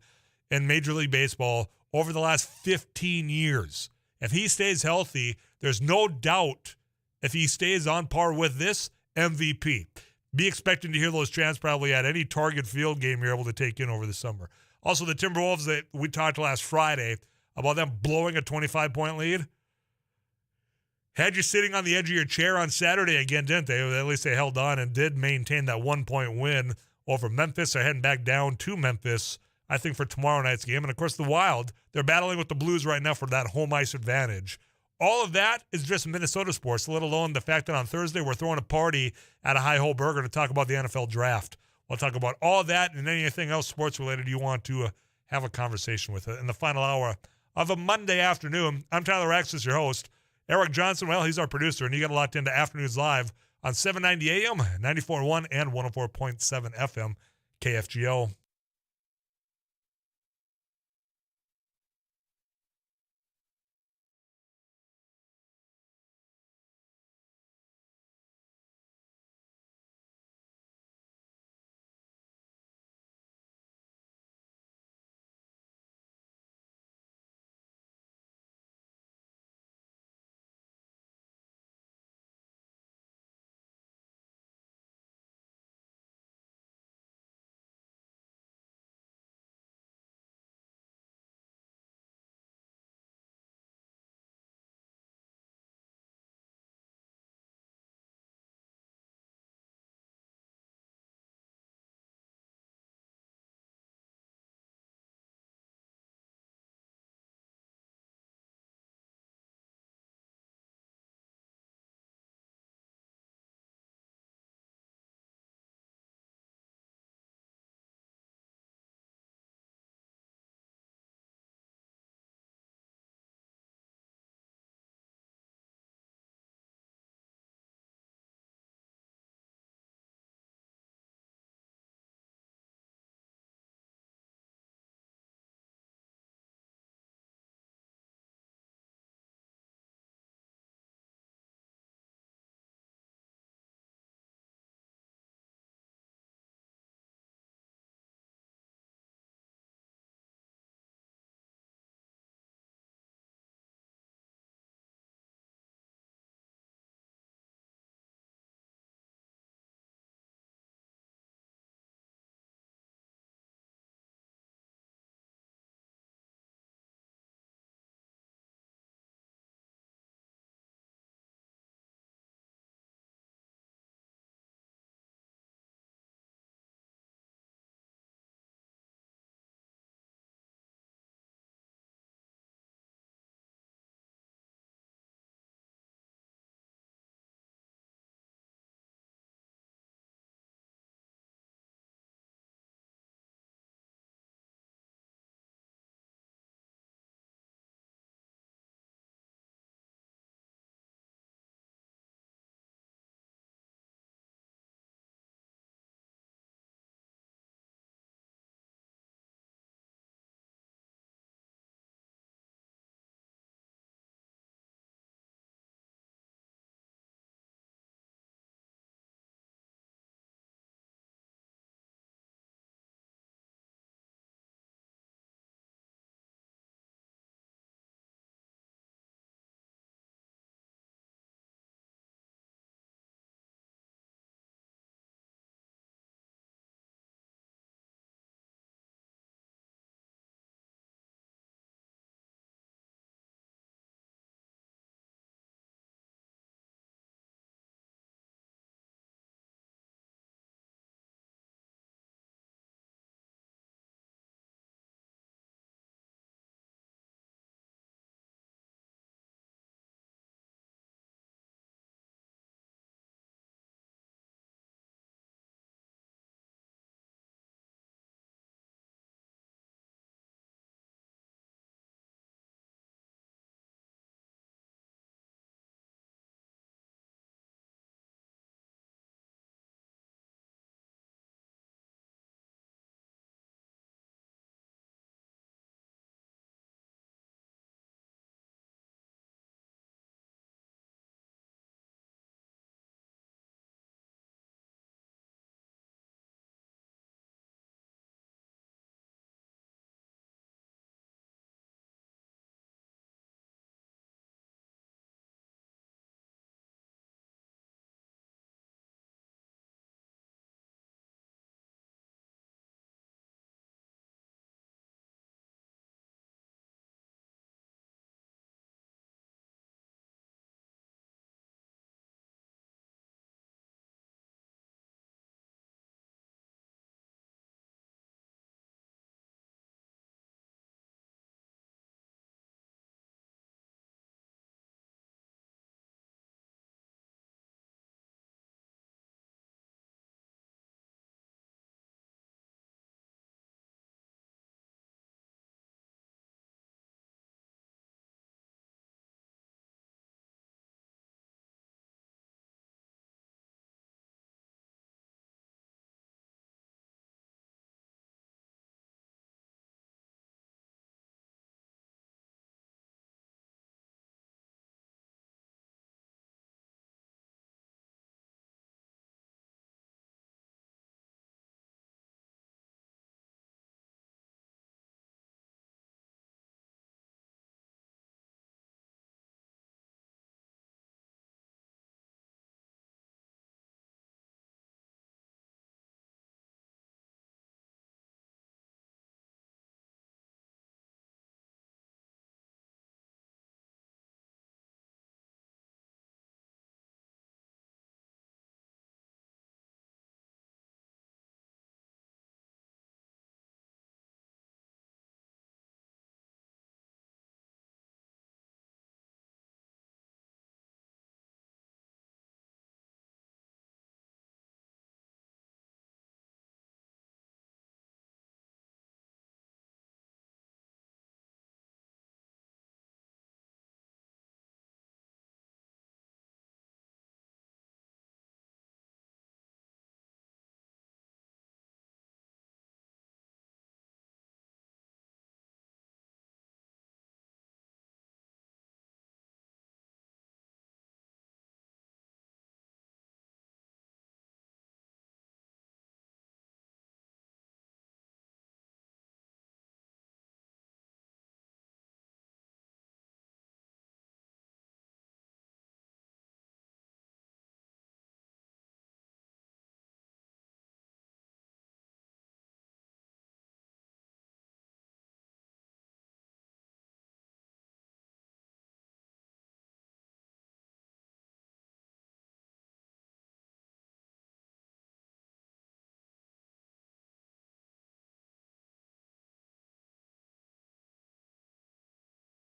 in Major League Baseball over the last 15 years. If he stays healthy, there's no doubt if he stays on par with this, MVP. Be expecting to hear those chants probably at any Target Field game you're able to take in over the summer. Also, the Timberwolves that we talked last Friday about them blowing a 25-point lead, had you sitting on the edge of your chair on Saturday again, didn't they? At least they held on and did maintain that 1-point win over Memphis. They're heading back down to Memphis, I think, for tomorrow night's game. And, of course, the Wild, they're battling with the Blues right now for that home ice advantage. All of that is just Minnesota sports, let alone the fact that on Thursday we're throwing a party at a High Hole Burger to talk about the NFL draft. We'll talk about all that and anything else sports-related you want to have a conversation with in the final hour of a Monday afternoon. I'm Tyler Axis, your host. Eric Johnson, well, he's our producer, and you got locked into Afternoons Live on 790 AM, 94.1 and 104.7 FM, KFGO.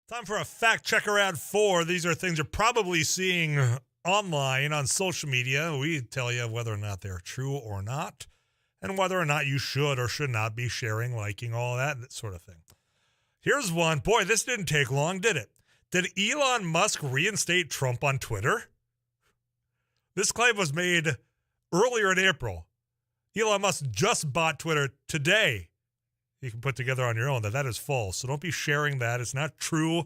Time for a fact checker at 4. These are things you're probably seeing online on social media. We tell you whether or not they're true or not, and whether or not you should or should not be sharing, liking, all that sort of thing. Here's one. Boy, this didn't take long, did it? Did Elon Musk reinstate Trump on Twitter? This claim was made earlier in April. Elon Musk just bought Twitter today. You can put together on your own that is false. So don't be sharing that. It's not true.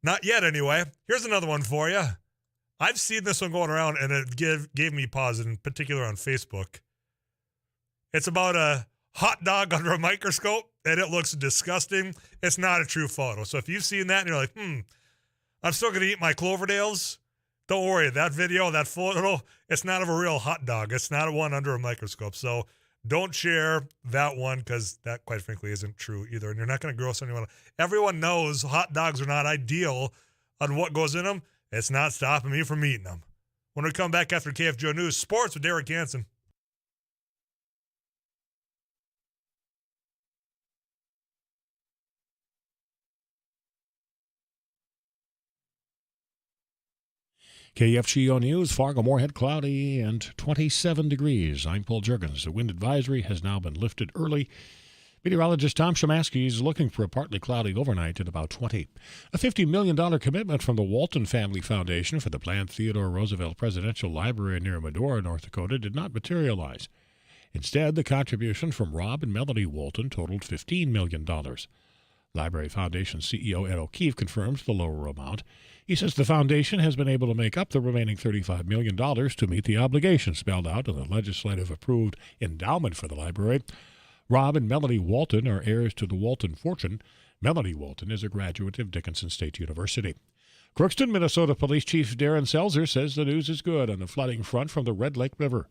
Not yet, anyway. Here's another one for you. I've seen this one going around, and it gave me pause, in particular on Facebook. It's about a hot dog under a microscope, and it looks disgusting. It's not a true photo. So if you've seen that and you're like, I'm still going to eat my Cloverdales, don't worry. That video, that photo, it's not of a real hot dog. It's not one under a microscope. So don't share that one, because that, quite frankly, isn't true either. And you're not going to gross anyone. Everyone knows hot dogs are not ideal on what goes in them. It's not stopping me from eating them. When we come back after KFGO News, sports with Derek Hansen. KFGO News, Fargo-Moorhead, cloudy and 27 degrees. I'm Paul Juergens. The wind advisory has now been lifted early. Meteorologist Tom Shemansky is looking for a partly cloudy overnight at about 20. A $50 million commitment from the Walton Family Foundation for the planned Theodore Roosevelt Presidential Library near Medora, North Dakota, did not materialize. Instead, the contribution from Rob and Melody Walton totaled $15 million. Library Foundation CEO Ed O'Keefe confirms the lower amount. He says the foundation has been able to make up the remaining $35 million to meet the obligations spelled out in the legislative-approved endowment for the library. Rob and Melody Walton are heirs to the Walton fortune. Melody Walton is a graduate of Dickinson State University. Crookston, Minnesota Police Chief Darren Selzer says the news is good on the flooding front from the Red Lake River.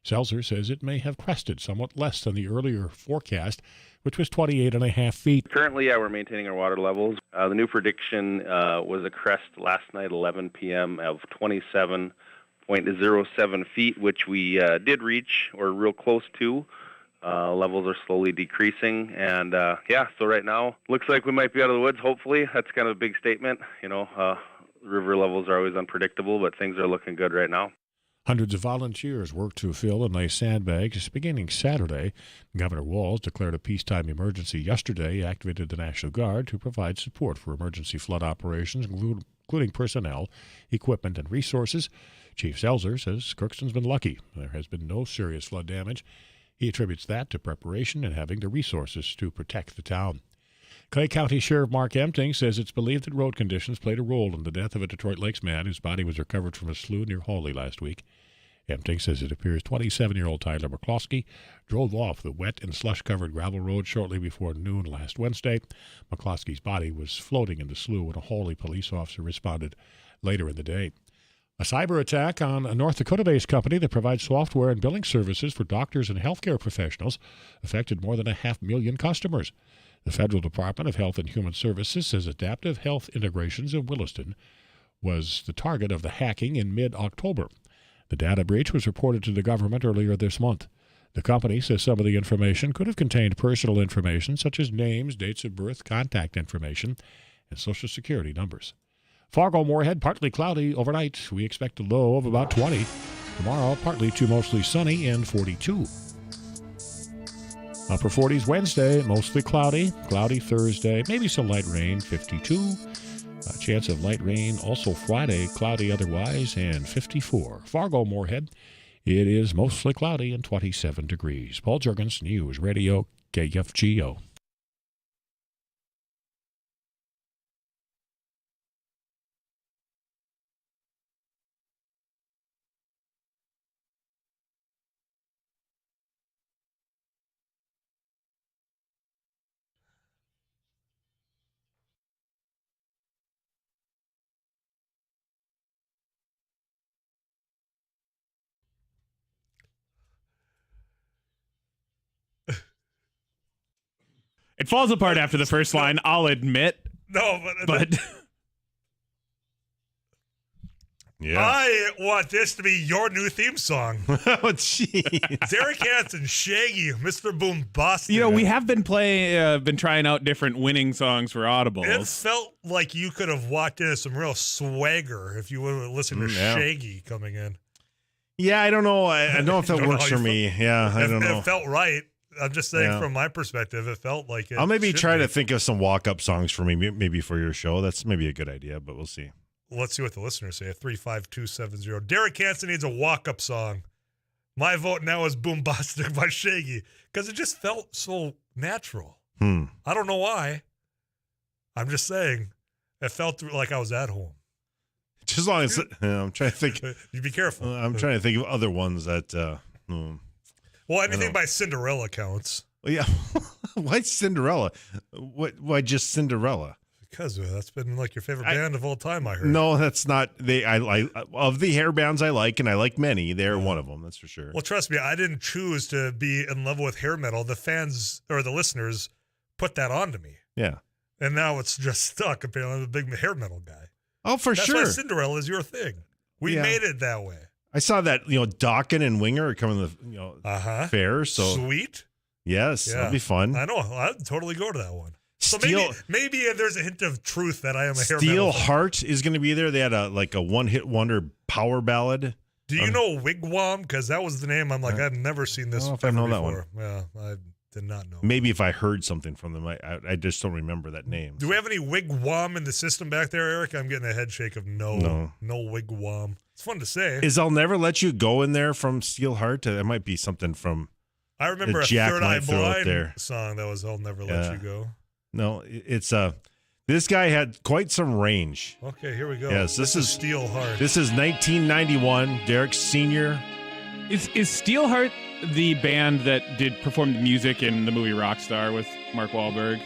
Selzer says it may have crested somewhat less than the earlier forecast, which was 28.5 feet. Currently, we're maintaining our water levels. The new prediction was a crest last night, 11 p.m., of 27.07 feet, which we did reach, or real close to. Levels are slowly decreasing, and so right now, looks like we might be out of the woods, hopefully. That's kind of a big statement. River levels are always unpredictable, but things are looking good right now. Hundreds of volunteers worked to fill and lay sandbags beginning Saturday. Governor Walz declared a peacetime emergency yesterday, activated the National Guard to provide support for emergency flood operations, including personnel, equipment, and resources. Chief Selzer says Crookston's been lucky. There has been no serious flood damage. He attributes that to preparation and having the resources to protect the town. Clay County Sheriff Mark Emting says it's believed that road conditions played a role in the death of a Detroit Lakes man whose body was recovered from a slough near Hawley last week. Emting says it appears 27-year-old Tyler McCloskey drove off the wet and slush-covered gravel road shortly before noon last Wednesday. McCloskey's body was floating in the slough when a Hawley police officer responded later in the day. A cyber attack on a North Dakota-based company that provides software and billing services for doctors and healthcare professionals affected more than 500,000 customers. The Federal Department of Health and Human Services says Adaptive Health Integrations of Williston was the target of the hacking in mid-October. The data breach was reported to the government earlier this month. The company says some of the information could have contained personal information such as names, dates of birth, contact information, and Social Security numbers. Fargo-Moorhead, partly cloudy overnight. We expect a low of about 20. Tomorrow, partly to mostly sunny and 42. Upper 40s Wednesday, mostly cloudy. Cloudy Thursday, maybe some light rain, 52. A chance of light rain also Friday, cloudy otherwise, and 54. Fargo-Moorhead, it is mostly cloudy and 27 degrees. Paul Juergens, News Radio, KFGO. It falls apart after the first line, I'll admit. No, but Yeah. I want this to be your new theme song. Oh, jeez. Derek Hansen, Shaggy, Mr. Boombastic. You know, we have been trying out different winning songs for audibles. It felt like you could have walked into some real swagger if you would have listened to Shaggy coming in. Yeah, I don't know. I don't know if that works for me. Yeah, I don't know. It felt right. I'm just saying from my perspective, it felt like it. I'll maybe try to think of some walk-up songs for me, maybe for your show. That's maybe a good idea, but we'll see. Let's see what the listeners say. 35270. Derek Hansen needs a walk-up song. My vote now is Boombastic by Shaggy because it just felt so natural. I don't know why. I'm just saying it felt like I was at home. Just as long as I'm trying to think. You be careful. I'm trying to think of other ones that. Well, anything by Cinderella counts. Well, yeah. Why Cinderella? Why just Cinderella? Because that's been like your favorite band of all time, I heard. No, that's not. I of the hair bands I like, and I like many. They're one of them. That's for sure. Well, trust me, I didn't choose to be in love with hair metal. The fans or the listeners put that onto me. Yeah. And now it's just stuck. Apparently, I'm a big hair metal guy. Oh, for That's sure. Why Cinderella is your thing. We made it that way. I saw that, Dokken and Winger are coming to the fair. So sweet. Yes, that'll be fun. I know. I'd totally go to that one. So Steel, maybe there's a hint of truth that I am a hair metal. Steel Heart is going to be there. They had a one-hit wonder power ballad. Do you know Wigwam? Because that was the name. I'm like, I've never seen this. I don't know if I know before. that one. Yeah, I did not know. Maybe if I heard something from them, I just don't remember that name. Do we have any Wigwam in the system back there, Eric? I'm getting a head shake of no Wigwam. It's fun to say. Is I'll Never Let You Go in there from Steel Heart? That might be something from. I remember a Jack Third Eye Blind there. song that was "I'll Never Let You Go." No, it's this guy had quite some range. Okay, here we go. Yes, this is Steel Heart. This is 1991. Derek Sr. Is Steelheart the band that did perform the music in the movie Rockstar with Mark Wahlberg?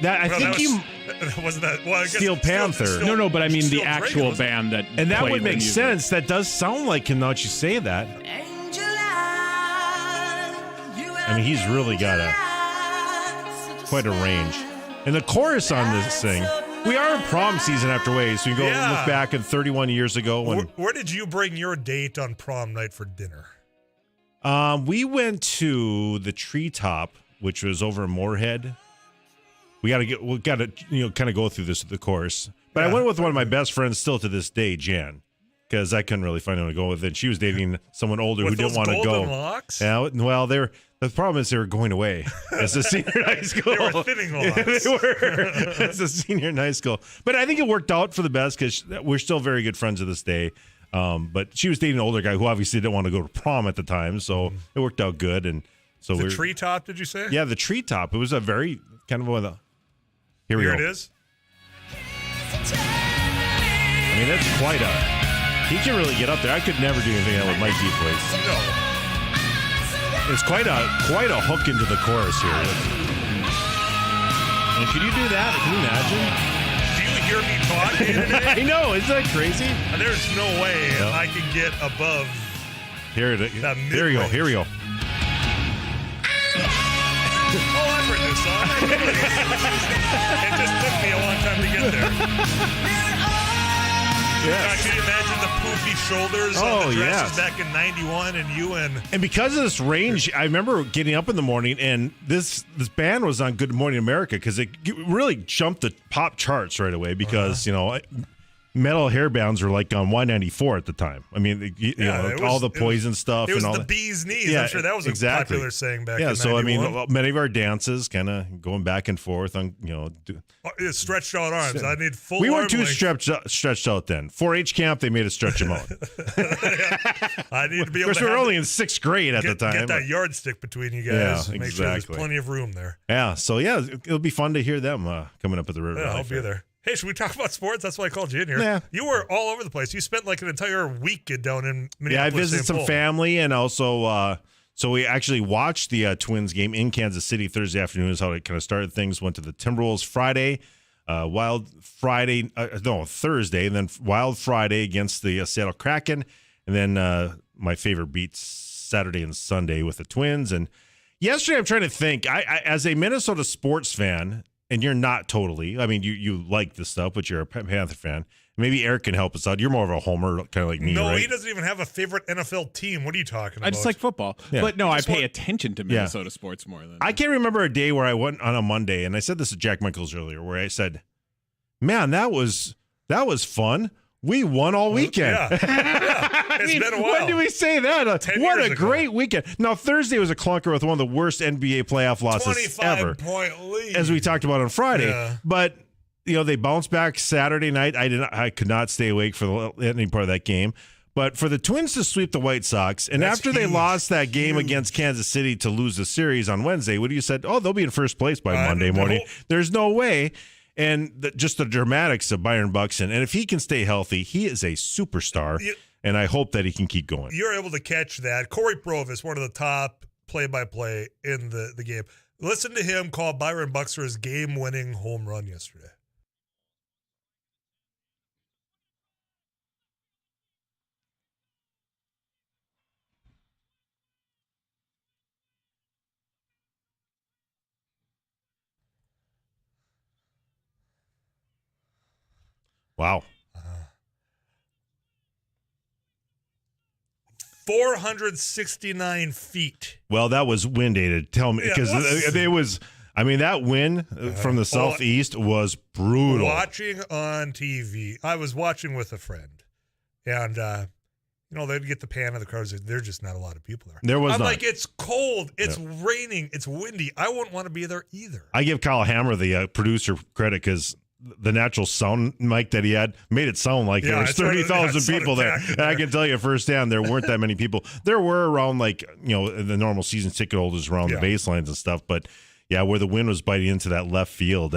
Wasn't that well, I guess Steel Panther. No, but I mean the Steel actual Dragon, band that. And that played would the make music. sense. That does sound like him now that you say that. I mean, he's really got quite a range. And the chorus on this thing, we are in prom season after Ways, so you can go look back at 31 years ago. Where did you bring your date on prom night for dinner? We went to the Treetop, which was over in Moorhead. We got to kind of go through the course. But I went with one of my best friends still to this day, Jan, because I couldn't really find anyone to go with. And she was dating someone older who didn't want to go. Locks? Yeah, well, the problem is they were going away as a senior in high school. They were thinning locks. They were as a senior in high school. But I think it worked out for the best because we're still very good friends to this day. But she was dating an older guy who obviously didn't want to go to prom at the time, so it worked out good. And so the Treetop, did you say? Yeah, the Treetop. It was a very kind of one of the. Here we go. Here it is. I mean, that's quite a. He can really get up there. I could never do anything that with my deep voice. No. It's quite a hook into the chorus here. And can you do that? Can you imagine? Do you hear me talking today? I know. Isn't that crazy? There's no way I can get above. Here we go. Here we go. Oh, I've heard this song. It just took me a long time to get there. Can you imagine the poofy shoulders on the dresses back in 91 and because of this range, I remember getting up in the morning and this band was on Good Morning America because it really jumped the pop charts right away because, metal hair bands were like on Y94 at the time. I mean, all the Poison stuff. It was and all the bee's knees. Yeah, I'm sure that was a popular saying back in 91. Yeah, so I mean, many of our dances kind of going back and forth on, stretched out arms. I need full. We weren't too length. stretched out then. 4-H camp, they made us stretch them out. I need to be able to. Of course, we were only in 6th grade at the time. Get that yardstick between you guys. Yeah, Make sure there's plenty of room there. Yeah, so it'll be fun to hear them coming up at the river. Yeah, I'll be there. Hey, should we talk about sports? That's why I called you in here. Yeah. You were all over the place. You spent like an entire week down in Minneapolis. Yeah, I visited St. some family and also so we actually watched the Twins game in Kansas City Thursday afternoon is how it kind of started things. Went to the Timberwolves Friday, Thursday, and then Wild Friday against the Seattle Kraken, and then my favorite beats Saturday and Sunday with the Twins. And yesterday I'm trying to think, I as a Minnesota sports fan, and you're not totally. I mean, you like this stuff, but you're a Panther fan. Maybe Eric can help us out. You're more of a homer, kind of like me, no, right? he doesn't even have a favorite NFL team. What are you talking about? I just like football. Yeah. But no, I pay attention to Minnesota Yeah. sports more than I can't remember a day where I went on a Monday, and I said this to Jack Michaels earlier, where I said, "Man, that was fun. We won all weekend." Yeah. It's been a while. When did we say that? 10 What years a ago. great weekend. Now, Thursday was a clunker with one of the worst NBA playoff losses ever, 25-point lead. as we talked about on Friday. Yeah. But they bounced back Saturday night. I could not stay awake for any part of that game. But for the Twins to sweep the White Sox, and That's after they huge. lost that game Huge. against Kansas City to lose the series on Wednesday, what do you said? Oh, they'll be in first place by Monday no. morning. There's no way. And just the dramatics of Byron Buxton. And if he can stay healthy, he is a superstar. And I hope that he can keep going. You're able to catch that. Corey Provis, one of the top play-by-play in the game. Listen to him call Byron Buxter's game-winning home run yesterday. Wow. 469 feet. Well, that was wind aided. Tell me, because it was. I mean, that wind from the southeast was brutal. Watching on TV, I was watching with a friend, and they'd get the pan of the cars. There's just not a lot of people there. There was I'm not. like, it's cold, it's raining, it's windy. I wouldn't want to be there either. I give Kyle Hammer, the producer, credit because the natural sound mic that he had made it sound like there was 30,000 people there. And I can tell you firsthand, there weren't that many people. There were around the normal season ticket holders around the baselines and stuff, but yeah, where the wind was biting into that left field,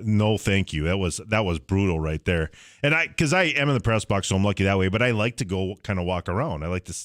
no, thank you. That was brutal right there. And because I am in the press box, so I'm lucky that way. But I like to go kind of walk around. I like to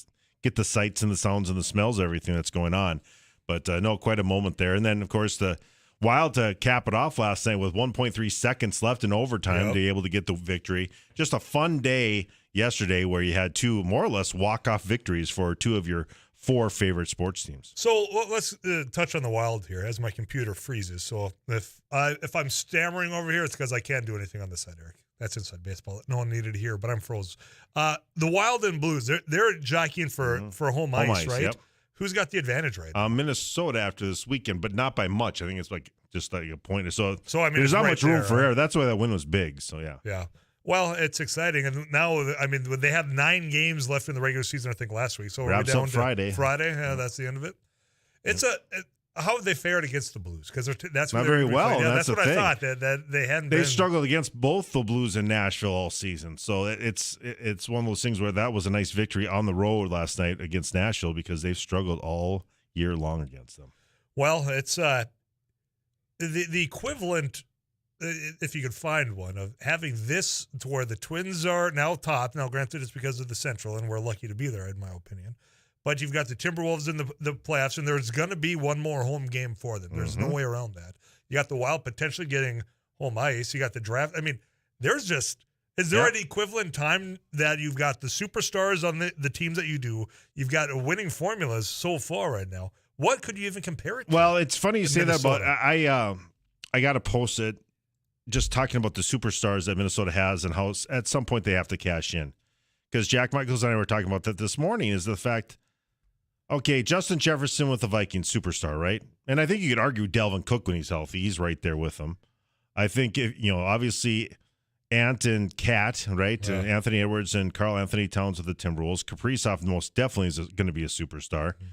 get the sights and the sounds and the smells of everything that's going on. But no, quite a moment there. And then of course the Wild to cap it off last night with 1.3 seconds left in overtime to be able to get the victory. Just a fun day yesterday where you had two more or less walk-off victories for two of your four favorite sports teams. So let's touch on the Wild here as my computer freezes. So if I'm stammering over here, it's because I can't do anything on this side, Eric. That's inside baseball. No one needed to hear, but I'm froze. The Wild and Blues, they're jockeying for home ice, right? Yep. Who's got the advantage right now? Minnesota after this weekend, but not by much. I think it's just like a point. So I mean, there's not right much room there, for error. That's why that win was big. So yeah. Yeah. Well, it's exciting, and now they have 9 games left in the regular season. I think last week. So we're Wraps down up to Friday. Friday. Yeah, that's the end of it. It's how have they fared against the Blues? Because that's not very well. Yeah, that's what the thing. I thought that they hadn't. They struggled against both the Blues and Nashville all season. So it's one of those things where that was a nice victory on the road last night against Nashville because they've struggled all year long against them. Well, it's the equivalent, if you could find one, of having this to where the Twins are now top. Now, granted, it's because of the Central, and we're lucky to be there, in my opinion. But you've got the Timberwolves in the playoffs, and there's going to be one more home game for them. There's no way around that. You got the Wild potentially getting home ice. You got the draft. I mean, is there an equivalent time that you've got the superstars on the teams that you do? You've got winning formulas so far right now. What could you even compare it to? Well, it's funny you say Minnesota? that, but I got to post it just talking about the superstars that Minnesota has and how at some point they have to cash in. Because Jack Michaels and I were talking about that this morning is the fact, okay, Justin Jefferson with the Vikings, superstar, right? And I think you could argue Dalvin Cook when he's healthy. He's right there with them. I think, obviously Ant and Cat, right? Yeah. Anthony Edwards and Karl Anthony Towns of the Timberwolves. Kaprizov most definitely is going to be a superstar. Mm-hmm.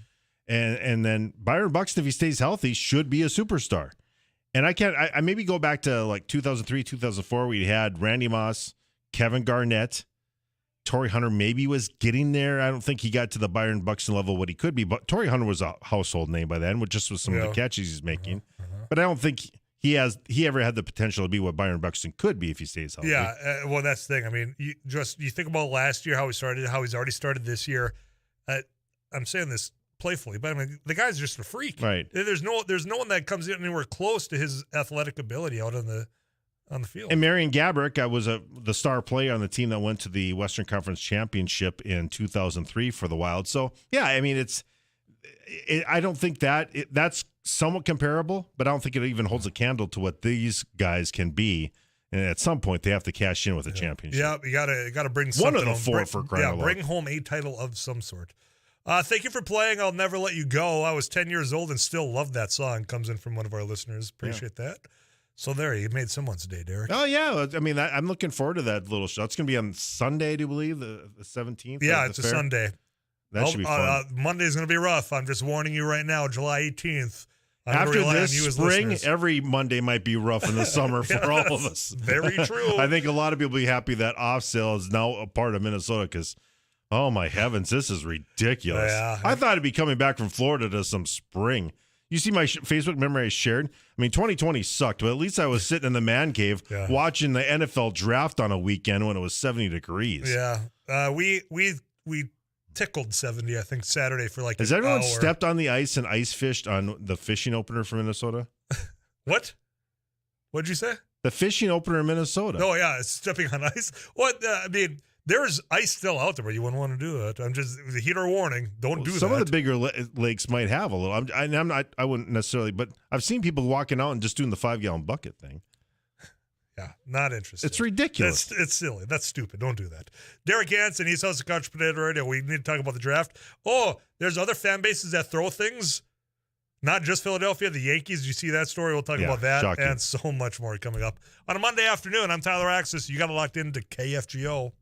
And then Byron Buxton, if he stays healthy, should be a superstar. And I maybe go back to like 2003, 2004, where you had Randy Moss, Kevin Garnett, Torrey Hunter maybe was getting there. I don't think he got to the Byron Buxton level what he could be, but Torrey Hunter was a household name by then, with some of the catches he's making. But I don't think he ever had the potential to be what Byron Buxton could be if he stays healthy. Yeah, well, that's the thing. I mean, you think about last year, how he's already started this year. I'm saying this playfully, but I mean, the guy's just a freak. Right. There's no one that comes in anywhere close to his athletic ability out on the field. And Marion Gaborik was the star player on the team that went to the Western Conference Championship in 2003 for the Wild. So yeah, I mean, I don't think that's somewhat comparable, but I don't think it even holds a candle to what these guys can be. And at some point, they have to cash in with a championship. Yeah, you gotta bring something one of the home. four for crying out loud. Bring home a title of some sort. Thank you for playing I'll Never Let You Go. I was 10 years old and still love that song. Comes in from one of our listeners. Appreciate that. So there, you made someone's day, Derek. Oh, yeah. I mean, I'm looking forward to that little show. It's going to be on Sunday, do you believe, the 17th? Yeah, it's a Sunday. That should be fun. Monday's going to be rough. I'm just warning you right now, July 18th. After this spring, every Monday might be rough in the summer for all of us. Very true. I think a lot of people will be happy that off sale is now a part of Minnesota because, oh my heavens, this is ridiculous. Yeah. I thought it'd be coming back from Florida to some spring. You see my Facebook memory I shared? I mean, 2020 sucked, but at least I was sitting in the man cave watching the NFL draft on a weekend when it was 70 degrees. Yeah. We tickled 70, I think, Saturday for like Has an everyone hour. stepped on the ice and ice fished on the fishing opener for Minnesota? What? What'd you say? The fishing opener in Minnesota. Oh, yeah, it's stepping on ice. What? I mean, there's ice still out there, but you wouldn't want to do that. I'm just, the heater warning, don't do that. Some of the bigger lakes might have a little. I wouldn't necessarily, but I've seen people walking out and just doing the 5-gallon bucket thing. Yeah, not interested. It's ridiculous. It's silly. That's stupid. Don't do that. Derek Hansen, East House of Couch Potato Radio. We need to talk about the draft. Oh, there's other fan bases that throw things. Not just Philadelphia, the Yankees. You see that story? We'll talk about that shocking. and so much more coming up. On a Monday afternoon, I'm Tyler Axis. You got it locked into KFGO.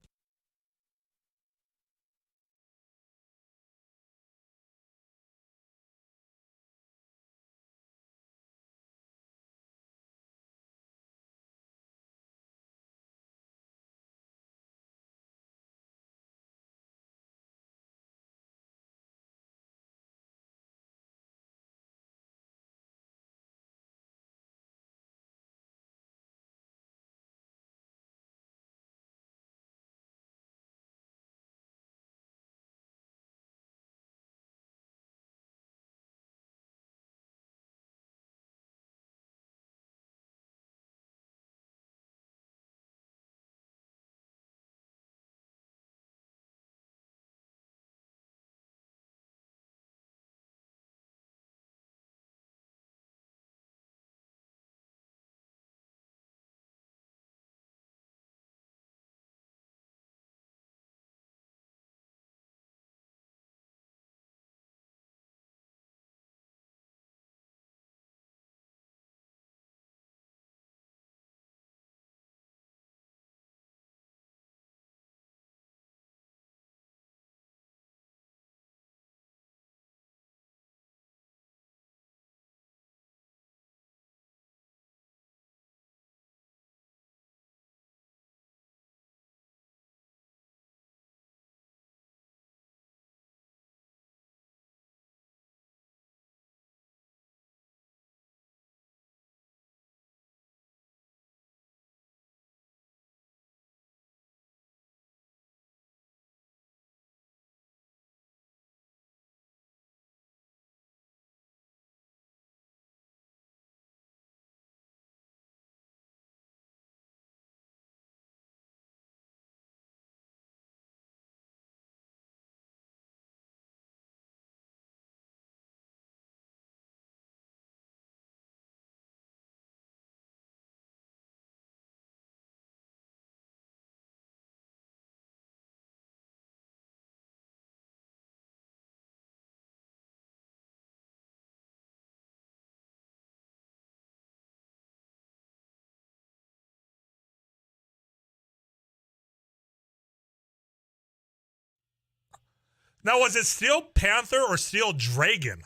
Now, was it Steel Panther or Steel Dragon?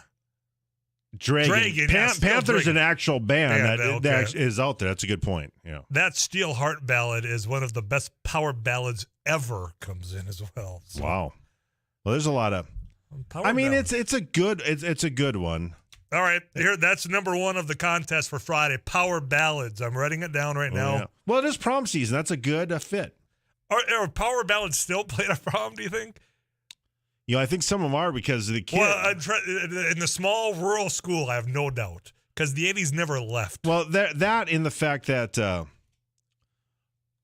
Dragon. yeah, Steel Panther's Dragon. an actual band Okay. that is out there. That's a good point. Yeah. That Steel Heart ballad is one of the best power ballads ever. Comes in as well. So, Wow. Well, there's a lot of. power ballad. it's a good one. All right, here that's number one of the contest for Friday. Power ballads. I'm writing it down right now. Yeah. Well, it is prom season. That's a good fit. Are power ballads still played at prom? Do you think? You know, I think some of them are because of the kids. Well, in the small rural school, I have no doubt because the 80s never left. Well, that in the fact that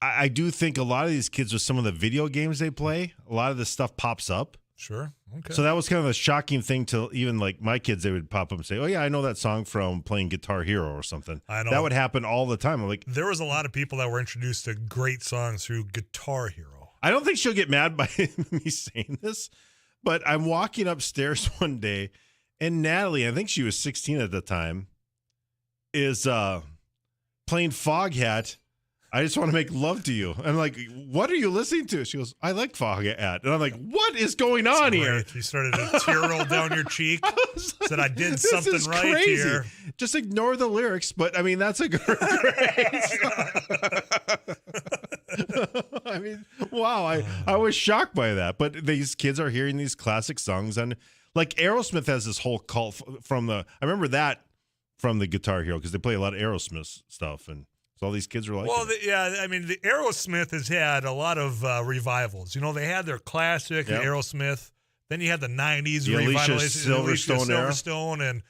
I do think a lot of these kids with some of the video games they play, a lot of this stuff pops up. Sure. Okay. So that was kind of a shocking thing to even like my kids. They would pop up and say, "Oh yeah, I know that song from playing Guitar Hero or something." I know. That would happen all the time. I'm like, there was a lot of people that were introduced to great songs through Guitar Hero. I don't think she'll get mad by me saying this, but I'm walking upstairs one day, and Natalie, I think she was 16 at the time, is playing Foghat. I just want to make love to you. I'm like, what are you listening to? She goes, I like Foghat. And I'm like, what is going on here? You started to tear roll down your cheek. Said I did something right crazy. here. Just ignore the lyrics, but I mean, that's a great song. I mean, wow. I was shocked by that. But these kids are hearing these classic songs. And like Aerosmith has this whole cult from I remember that from the Guitar Hero because they play a lot of Aerosmith stuff. And so all these kids are like, well, the Aerosmith has had a lot of revivals. You know, they had their classic Aerosmith. Then you had the '90s Alicia revitalization, Silverstone and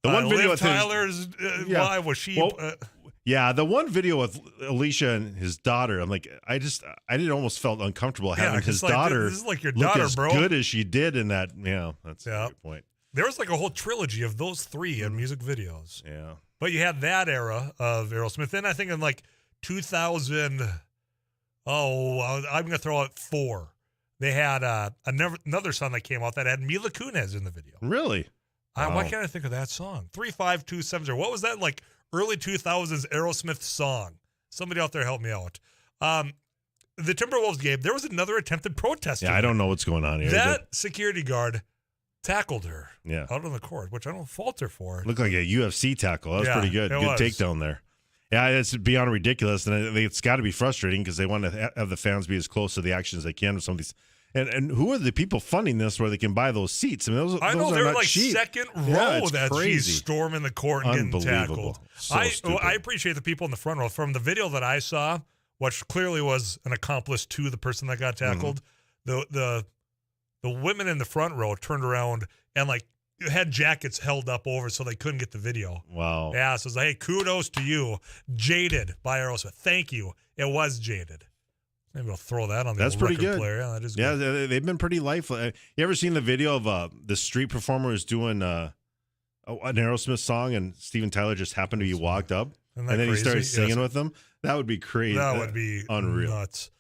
the one video Liv with Tyler's. Why was she? Yeah, the one video with Alicia and his daughter. I'm like, I didn't almost felt uncomfortable having his daughter. This is like your look daughter, as bro. good as she did in that. Yeah, that's a good point. There was like a whole trilogy of those three in music videos. Yeah. But you had that era of Aerosmith. Then I think in like 2000, I'm going to throw out 4. They had another song that came out that had Mila Kunis in the video. Really? Why can't I think of that song? 35270. What was that like early 2000s Aerosmith song? Somebody out there help me out. The Timberwolves game, there was another attempted protest. Yeah, I don't know what's going on here. That security guard tackled her out on the court, which I don't fault her for. Looked like a UFC tackle. That was pretty good. Good takedown there. Yeah, it's beyond ridiculous, and I think it's got to be frustrating because they want to have the fans be as close to the action as they can with some of these. And who are the people funding this where they can buy those seats? I mean, those they're not like cheap. Second row that crazy. she's storming the court and getting tackled. So I appreciate the people in the front row. From the video that I saw, which clearly was an accomplice to the person that got tackled, the women in the front row turned around and like had jackets held up over so they couldn't get the video. Wow. Yeah, so it's like, hey, kudos to you. Jaded by Aerosmith. Thank you. It was Jaded. Maybe I'll throw that on the That's pretty good. player. Yeah, that is good. Yeah, they've been pretty lifelike. You ever seen the video of the street performer who's doing an Aerosmith song and Steven Tyler just happened to be walked up and then he started singing with them? That would be crazy. That would be unreal. Nuts.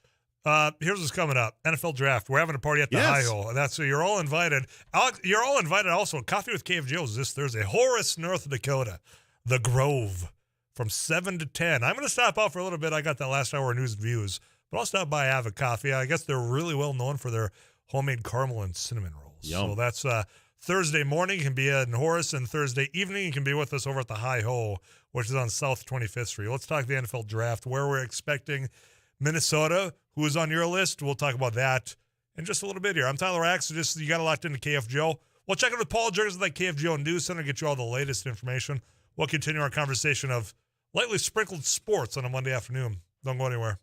Here's what's coming up. NFL draft. We're having a party at the Hi-Ho. That's so you're all invited. Alex, you're all invited also. Coffee with KFGO's this Thursday. Horace, North Dakota. The Grove from 7 to 10. I'm going to stop out for a little bit. I got that last hour of news and views. But I'll stop by, have a coffee. I guess they're really well known for their homemade caramel and cinnamon rolls. Yum. So that's Thursday morning. You can be in Horace, and Thursday evening you can be with us over at the Hi-Ho, which is on South 25th Street. Let's talk the NFL draft, where we're expecting Minnesota, who is on your list. We'll talk about that in just a little bit here. I'm Tyler Axe. You got it locked into KFGO. We'll check in with Paul Jurgens at that KFGO News Center, get you all the latest information. We'll continue our conversation of lightly sprinkled sports on a Monday afternoon. Don't go anywhere.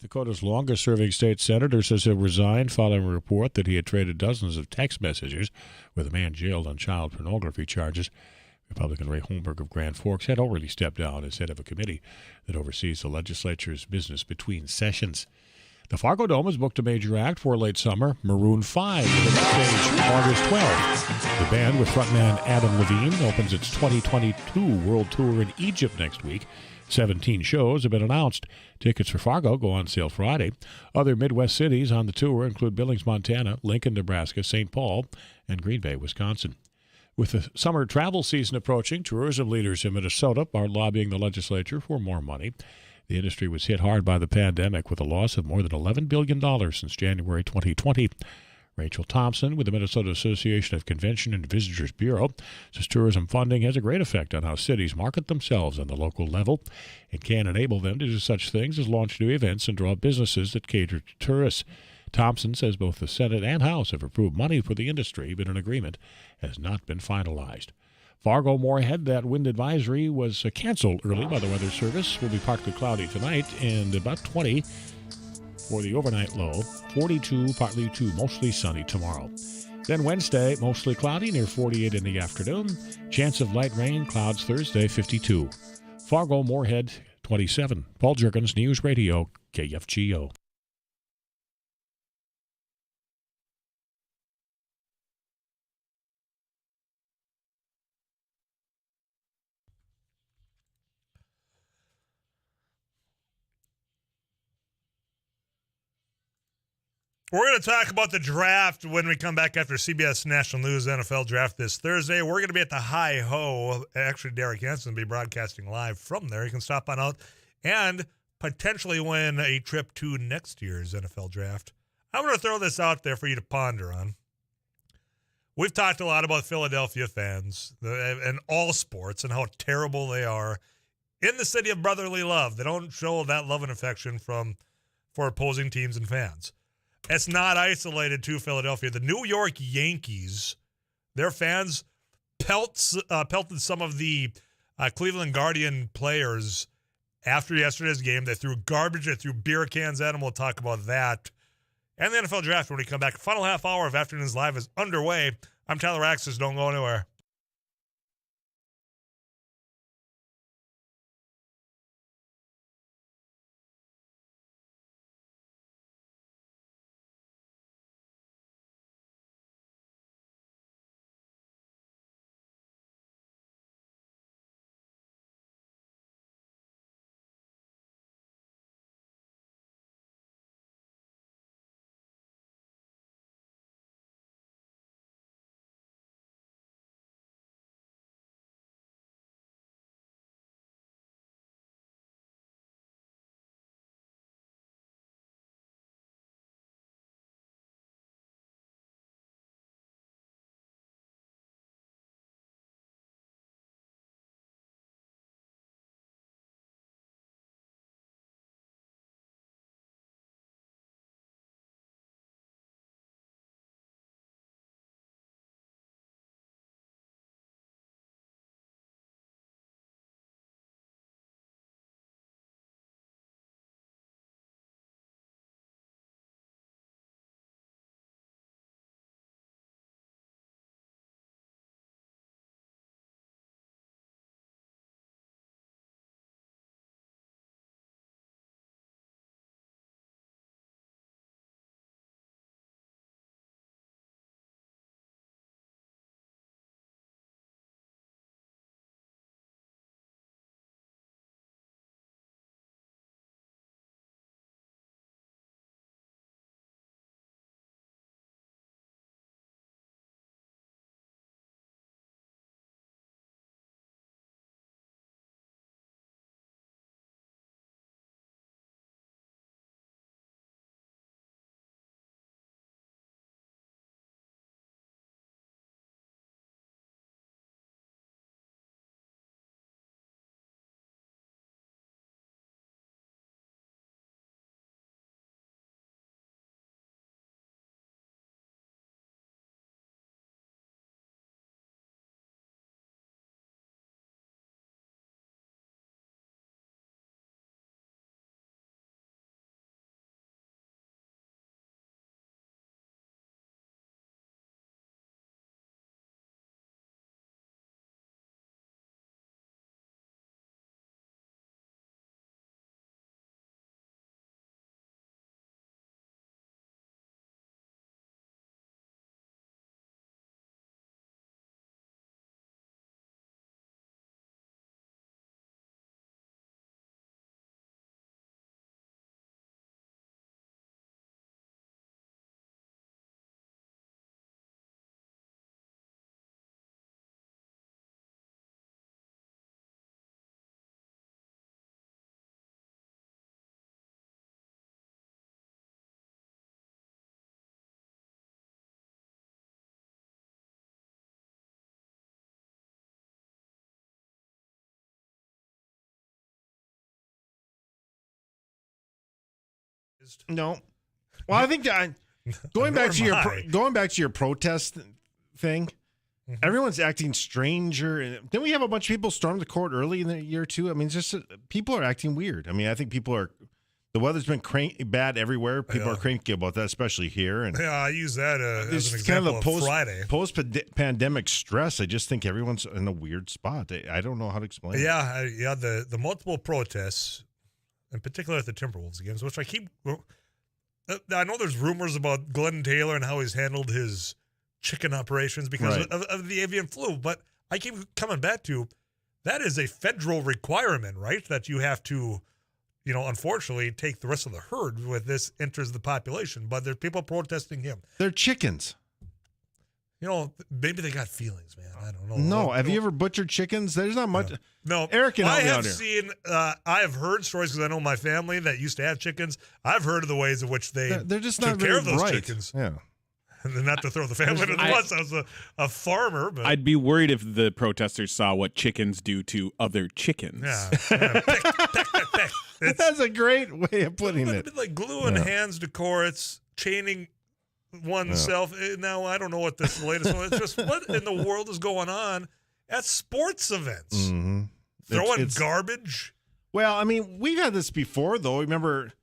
Dakota's longest-serving state senator says he'll resign following a report that he had traded dozens of text messages with a man jailed on child pornography charges. Republican Ray Holmberg of Grand Forks had already stepped down as head of a committee that oversees the legislature's business between sessions. The Fargo Dome has booked a major act for late summer. Maroon 5 will stage August 12th. The band, with frontman Adam Levine, opens its 2022 World Tour in Egypt next week. 17 shows have been announced. Tickets for Fargo go on sale Friday. Other Midwest cities on the tour include Billings, Montana, Lincoln, Nebraska, St. Paul, and Green Bay, Wisconsin. With the summer travel season approaching, tourism leaders in Minnesota are lobbying the legislature for more money. The industry was hit hard by the pandemic with a loss of more than $11 billion since January 2020. Rachel Thompson with the Minnesota Association of Convention and Visitors Bureau says tourism funding has a great effect on how cities market themselves on the local level. It can enable them to do such things as launch new events and draw businesses that cater to tourists. Thompson says both the Senate and House have approved money for the industry, but an agreement has not been finalized. Fargo-Moorhead, that wind advisory was canceled early by the Weather Service. Will be partly cloudy tonight and about 20 for the overnight low. 42, partly to mostly sunny tomorrow. Then Wednesday, mostly cloudy, near 48 in the afternoon. Chance of light rain, clouds Thursday, 52. Fargo-Moorhead, 27. Paul Juergens, News Radio, KFGO. We're going to talk about the draft when we come back after CBS National News NFL Draft this Thursday. We're going to be at the Hi-Ho. Actually, Derek Hansen will be broadcasting live from there. You can stop on out and potentially win a trip to next year's NFL Draft. I'm going to throw this out there for you to ponder on. We've talked a lot about Philadelphia fans and all sports and how terrible they are in the city of brotherly love. They don't show that love and affection for opposing teams and fans. It's not isolated to Philadelphia. The New York Yankees, their fans pelted some of the Cleveland Guardian players after yesterday's game. They threw garbage, they threw beer cans at them. We'll talk about that. And the NFL Draft when we come back. Final half hour of Afternoons Live is underway. I'm Tyler Axis. Don't go anywhere. No. Well, I think that going back to your protest thing, everyone's acting stranger. And then we have a bunch of people storm the court early in the year too. I mean, just people are acting weird. I mean, I think the weather's been bad everywhere. People are cranky about that, especially here. And I use that as an it's example kind of the Friday. Post-pandemic stress. I just think everyone's in a weird spot. I don't know how to explain it. Yeah, the multiple protests, in particular at the Timberwolves games, which I know there's rumors about Glenn Taylor and how he's handled his chicken operations because of the avian flu, but I keep coming back to that is a federal requirement, right? That you have to, unfortunately take the rest of the herd when this enters the population, but there's people protesting him. They're chickens. Maybe they got feelings, man. I don't know. No, have you ever butchered chickens? There's not much. No, Eric and I have heard stories because I know my family that used to have chickens. I've heard of the ways in which they're just took not care very of those bright. chickens. Yeah. And not to throw the family under the bus. I was a farmer, but I'd be worried if the protesters saw what chickens do to other chickens. Yeah. Peck. That's a great way of putting it. It's like gluing hands to courts, chaining oneself. Now, I don't know what this latest one is. Just what in the world is going on at sports events? Mm-hmm. Throwing garbage? Well, I mean, we've had this before, though. Remember,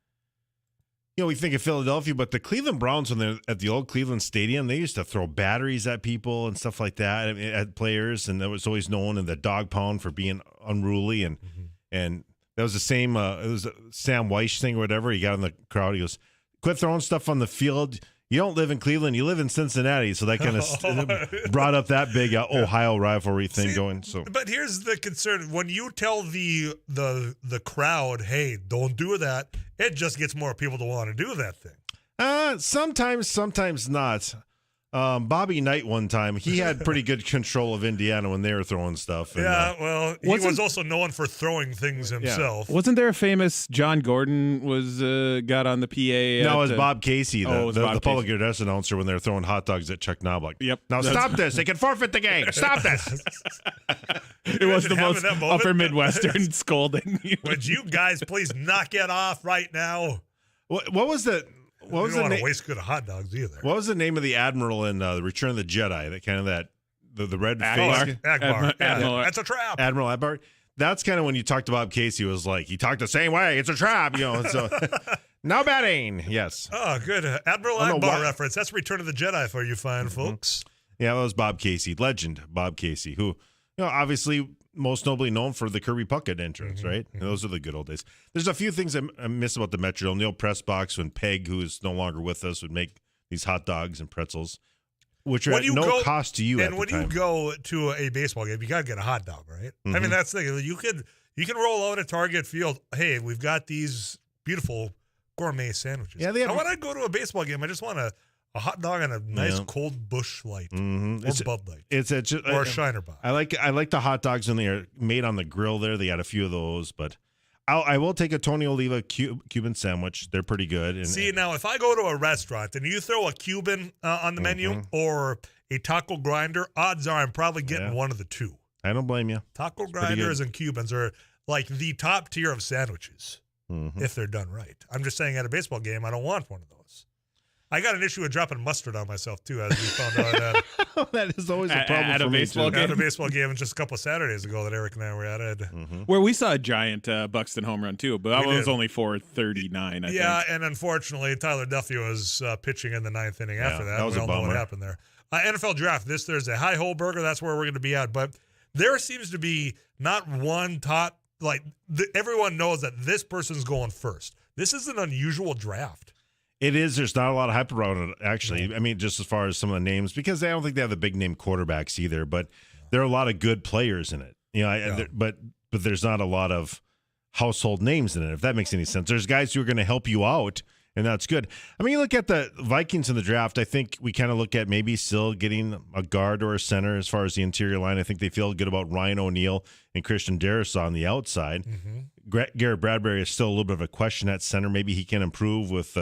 we think of Philadelphia, but the Cleveland Browns, when they're at the old Cleveland Stadium, they used to throw batteries at people and stuff like that, at players, and that was always known in the dog pound for being unruly. And that was the same, it was a Sam Weiss thing or whatever. He got in the crowd. He goes, quit throwing stuff on the field. You don't live in Cleveland, you live in Cincinnati. So that kind of brought up that big Ohio rivalry thing going. So, but here's the concern: when you tell the crowd, "Hey, don't do that," it just gets more people to want to do that thing. Sometimes not. Bobby Knight one time, he had pretty good control of Indiana when they were throwing stuff. And, he was also known for throwing things himself. Wasn't there a famous John Gordon got on the PA? No, it was Bob Casey, the public Casey. address announcer when they were throwing hot dogs at Chuck Knobloch. Yep. Now stop this. They can forfeit the game. Stop this. It was the most upper Midwestern scolding. Would you guys please knock it off right now? What was the... What was you don't want to waste good hot dogs either. What was the name of the admiral in the Return of the Jedi? The red face. Akbar. That's a trap. Admiral Akbar. That's kind of when you talked to Bob Casey. Was like he talked the same way. It's a trap. So no betting. Yes. Oh, good Admiral Akbar reference. That's Return of the Jedi for you fine folks. Yeah, that was Bob Casey, legend Bob Casey, who obviously most nobly known for the Kirby Puckett entrance, right? And those are the good old days. There's a few things I miss about the Metrodome. The old press box when Peg, who is no longer with us, would make these hot dogs and pretzels, which are at no cost to you. And when you go to a baseball game, you got to get a hot dog, right? I mean, that's the thing. You can roll out at Target Field. Hey, we've got these beautiful gourmet sandwiches. Yeah, when I go to a baseball game, I just want a hot dog and a nice cold Busch Light or Bud Light or a Shiner Bob. I like the hot dogs when they are made on the grill there. They got a few of those, but I will take a Tony Oliva Cuban sandwich. They're pretty good. Now, if I go to a restaurant and you throw a Cuban on the menu or a taco grinder, odds are I'm probably getting one of the two. I don't blame you. Taco grinders and Cubans are like the top tier of sandwiches if they're done right. I'm just saying at a baseball game, I don't want one of those. I got an issue with dropping mustard on myself, too, as we found out. That is always a problem at for a me, baseball too. game? At a baseball game just a couple of Saturdays ago that Eric and I were at. Where we saw a giant Buxton home run, too, but that one was only 439, I think. Yeah, and unfortunately, Tyler Duffy was pitching in the ninth inning after that. That was we all a know bummer. what happened there. NFL draft this Thursday. Hi Holberger, that's where we're going to be at. But there seems to be not one top, everyone knows that this person's going first. This is an unusual draft. It is. There's not a lot of hype around it, actually. I mean, just as far as some of the names, because I don't think they have the big name quarterbacks either. But there are a lot of good players in it. But there's not a lot of household names in it. If that makes any sense, there's guys who are going to help you out, and that's good. I mean, you look at the Vikings in the draft. I think we kind of look at maybe still getting a guard or a center as far as the interior line. I think they feel good about Ryan O'Neal and Christian Darrisaw on the outside. Garrett Bradbury is still a little bit of a question at center. Maybe he can improve with.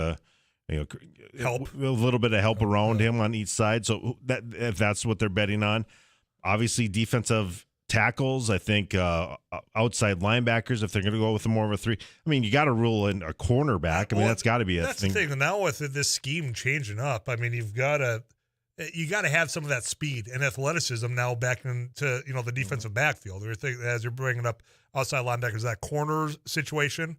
Help, a little bit of help around him on each side. So if that's what they're betting on, obviously defensive tackles. I think outside linebackers, if they're going to go with more of a three. I mean, you got to rule in a cornerback. I mean, that's got to be a that's thing. The thing. Now with this scheme changing up, I mean, you got to have some of that speed and athleticism now back into the defensive backfield. As you're bringing up outside linebackers, that corner situation.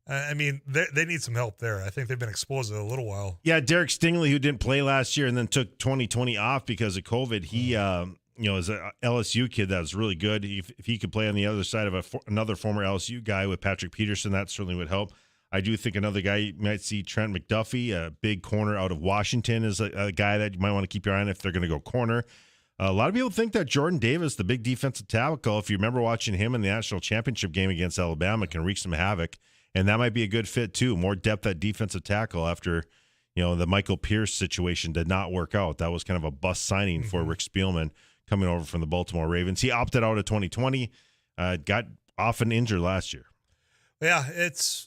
I mean, they need some help there. I think they've been exposed a little while. Yeah, Derek Stingley, who didn't play last year and then took 2020 off because of COVID, he is an LSU kid that was really good. If he could play on the other side of another former LSU guy with Patrick Peterson, that certainly would help. I do think another guy you might see, Trent McDuffie, a big corner out of Washington, is a guy that you might want to keep your eye on if they're going to go corner. A lot of people think that Jordan Davis, the big defensive tackle, if you remember watching him in the national championship game against Alabama, can wreak some havoc. And that might be a good fit, too. More depth at defensive tackle after, the Michael Pierce situation did not work out. That was kind of a bust signing for Rick Spielman coming over from the Baltimore Ravens. He opted out of 2020, got often injured last year. Yeah,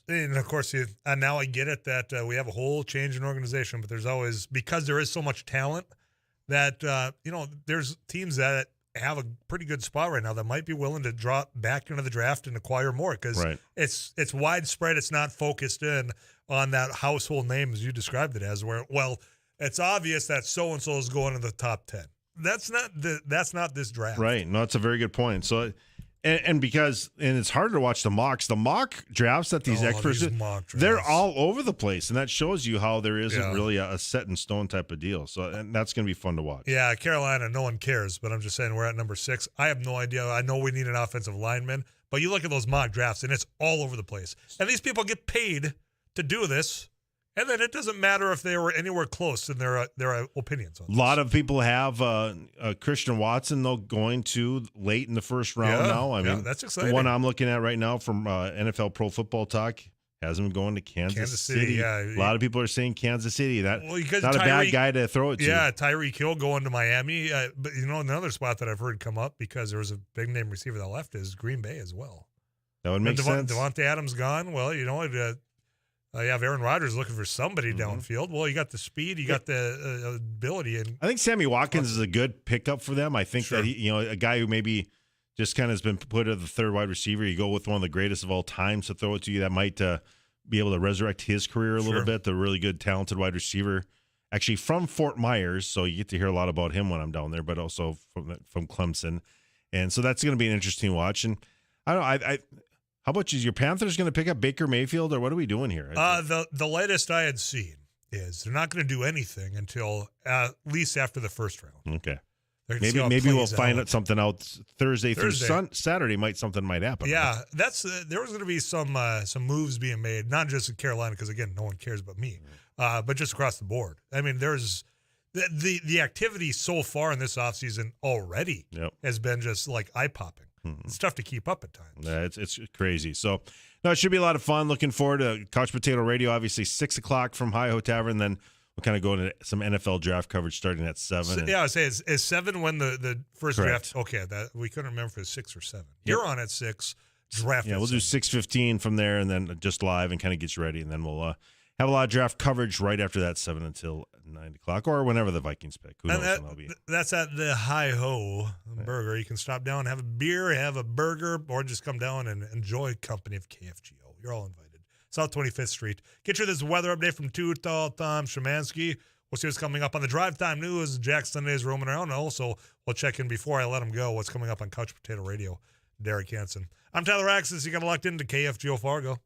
and of course, now I get it that we have a whole change in organization, but there's always, because there is so much talent that, there's teams that have a pretty good spot right now that might be willing to drop back into the draft and acquire more because it's widespread. It's not focused in on that household name as you described it as, where, well, it's obvious that so-and-so is going to the top 10. That's not this draft. Right. No, that's a very good point. So, and it's harder to watch the mock drafts that these experts do, they're all over the place, and that shows you how there isn't really a set in stone type of deal. So, and that's going to be fun to watch. Yeah, Carolina, no one cares, but I'm just saying we're at number 6. I have no idea. I know we need an offensive lineman, but you look at those mock drafts, and it's all over the place. And these people get paid to do this. And then it doesn't matter if they were anywhere close in their opinions on this. A lot of people have Christian Watson, though, going to late in the first round now. I mean, that's exciting. The one I'm looking at right now from NFL Pro Football Talk has him going to Kansas City. Yeah. A lot of people are saying Kansas City. That's not a Tyreek, bad guy to throw it to. Yeah, Tyreek Hill going to Miami. But, another spot that I've heard come up because there was a big-name receiver that left is Green Bay as well. That would make sense. Devontae Adams gone. Well, you have Aaron Rodgers looking for somebody downfield. Well, you got the speed, you got the ability, and I think Sammy Watkins is a good pickup for them. I think that he, a guy who maybe just kind of has been put as the third wide receiver. You go with one of the greatest of all time to throw it to you. That might be able to resurrect his career a little bit. The really good, talented wide receiver, actually from Fort Myers, so you get to hear a lot about him when I'm down there, but also from Clemson, and so that's going to be an interesting watch. And I don't know, how much is your Panthers going to pick up Baker Mayfield, or what are we doing here? The latest I had seen is they're not going to do anything until at least after the first round. Okay. Maybe we'll find out something out Thursday. Through Saturday. Something might happen. Yeah, there was going to be some moves being made, not just in Carolina because again no one cares but me, but just across the board. I mean, there's the activity so far in this offseason already has been just like eye popping. It's tough to keep up at times. Yeah, it's crazy. So, no, it should be a lot of fun. Looking forward to Couch Potato Radio, obviously 6 o'clock from Hi-Ho Tavern. Then we'll kind of go into some NFL draft coverage starting at 7. I would say is 7 when the first Correct. draft. Okay, that we couldn't remember if it was 6 or 7. You're on at 6. Draft. Yeah, we'll do 6:15 from there, and then just live and kind of get you ready, and then we'll have a lot of draft coverage right after that 7 until 9 o'clock or whenever the Vikings pick. Who knows when that'll be? That's at the Hi-Ho Burger. You can stop down, have a beer, have a burger, or just come down and enjoy company of KFGO. You're all invited. South 25th Street. Get you this weather update from Too Tall Tom Szymanski. We'll see what's coming up on the Drive Time News. Jack Sunday's roaming around. Also, we'll check in before I let him go what's coming up on Couch Potato Radio. Derek Hansen. I'm Tyler Axis. You got locked into KFGO Fargo.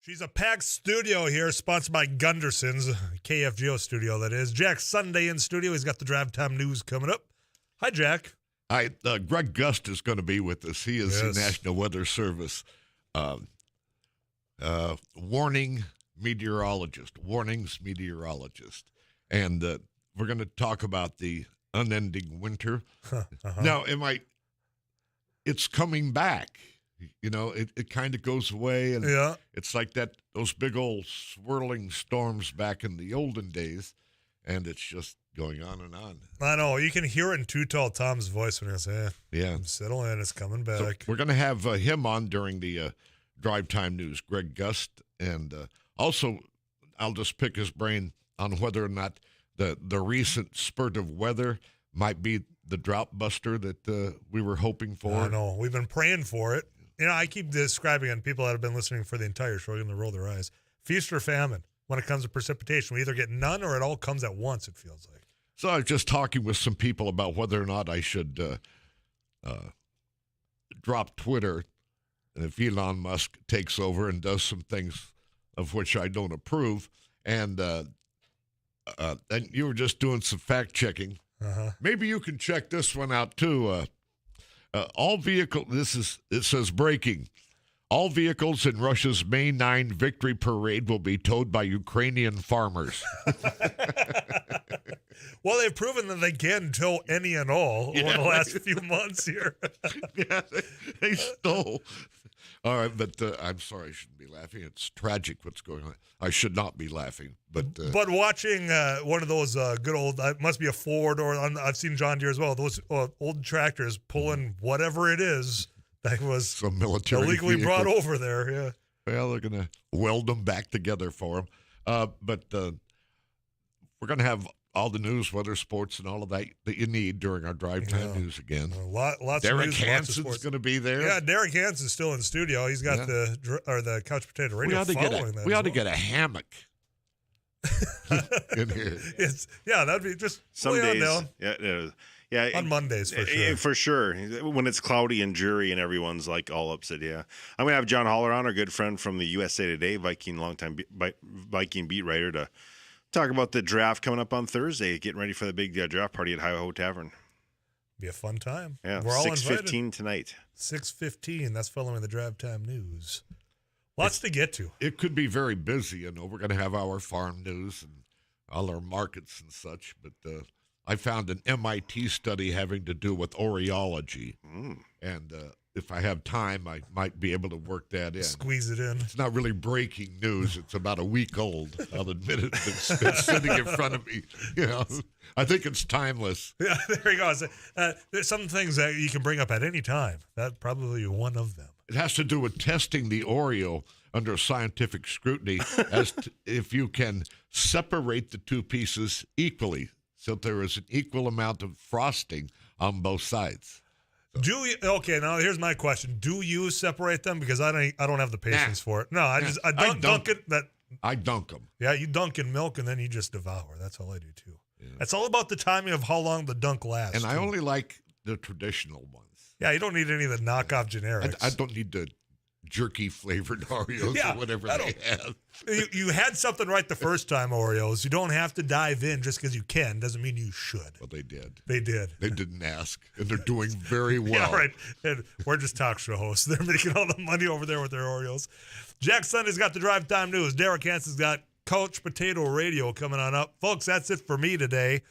She's a packed studio here, sponsored by Gunderson's, KFGO studio, that is. Jack Sunday in studio. He's got the drive time news coming up. Hi, Jack. Hi, Greg Gust is going to be with us. He is the National Weather Service warnings meteorologist. And we're going to talk about the unending winter. Now, it's coming back. You know, it kind of goes away, and it's like those big old swirling storms back in the olden days, and it's just going on and on. I know. You can hear it in Too Tall Tom's voice when he says, settle in, it's coming back. So we're going to have him on during the Drive Time News, Greg Gust, and also I'll just pick his brain on whether or not the recent spurt of weather might be the drought buster that we were hoping for. I know. We've been praying for it. You know, I keep describing it, and people that have been listening for the entire show are going to roll their eyes. Feast or famine when it comes to precipitation. We either get none or it all comes at once, it feels like. So I was just talking with some people about whether or not I should drop Twitter, and if Elon Musk takes over and does some things of which I don't approve, and you were just doing some fact checking. Maybe you can check this one out too. All vehicles. It says breaking. All vehicles in Russia's May 9 victory parade will be towed by Ukrainian farmers. Well, they've proven that they can tow any and all over the last few months here. They stole. All right, but I'm sorry, I shouldn't be laughing. It's tragic what's going on. I should not be laughing. But watching one of those good old, it must be a Ford, or I've seen John Deere as well, those old tractors pulling whatever it is that was some military illegally vehicle brought over there. Yeah. Well, they're going to weld them back together for them. But we're going to have all the news, weather, sports, and all of that you need during our Drive Time News again. Lots Derek of news, Hansen's going to be there. Yeah, Derek Hansen's still in studio. He's got the Couch Potato Radio following that. We ought to get a hammock in here. That'd be just some days. Down. Yeah, on Mondays for sure. For sure. When it's cloudy and dreary and everyone's like all upset. Yeah, I'm gonna have John Holler on, our good friend from the USA Today, longtime Viking beat writer, to talk about the draft coming up on Thursday. Getting ready for the big draft party at Hi-Ho Tavern. Be a fun time. Yeah, we're all 6:15 tonight. 6:15. That's following the Drive Time News. Lots to get to. It could be very busy. You know, we're going to have our farm news and all our markets and such. But I found an MIT study having to do with oreology, and if I have time, I might be able to work that in. Squeeze it in. It's not really breaking news. It's about a week old. I'll admit it. It's sitting in front of me. You know, I think it's timeless. Yeah, there you go. There's some things that you can bring up at any time. That's probably one of them. It has to do with testing the Oreo under scientific scrutiny as to if you can separate the two pieces equally so there is an equal amount of frosting on both sides. Okay, now here's my question. Do you separate them? Because I don't have the patience for it. No, I dunk it. I dunk them. Yeah, you dunk in milk and then you just devour. That's all I do too. Yeah. It's all about the timing of how long the dunk lasts. And I only like the traditional ones. Yeah, you don't need any of the knockoff generics. I don't need the jerky flavored Oreos or whatever they have. You had something right the first time, Oreos. You don't have to dive in just because you can. Doesn't mean you should. Well, they did. They did. They didn't ask, and they're doing very well. Yeah, right. And we're just talk show hosts. They're making all the money over there with their Oreos. Jack Sunday's got the Drive Time News. Derek Hansen's got Couch Potato Radio coming on up. Folks, that's it for me today.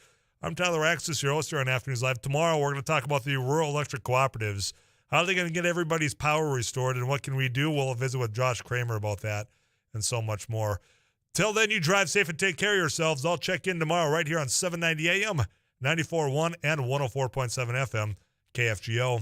I'm Tyler Axis, your host here on Afternoons Live. Tomorrow, we're going to talk about the rural electric cooperatives. How are they going to get everybody's power restored, and what can we do? We'll visit with Josh Kramer about that and so much more. Till then, you drive safe and take care of yourselves. I'll check in tomorrow right here on 790 AM, 94.1 and 104.7 FM, KFGO.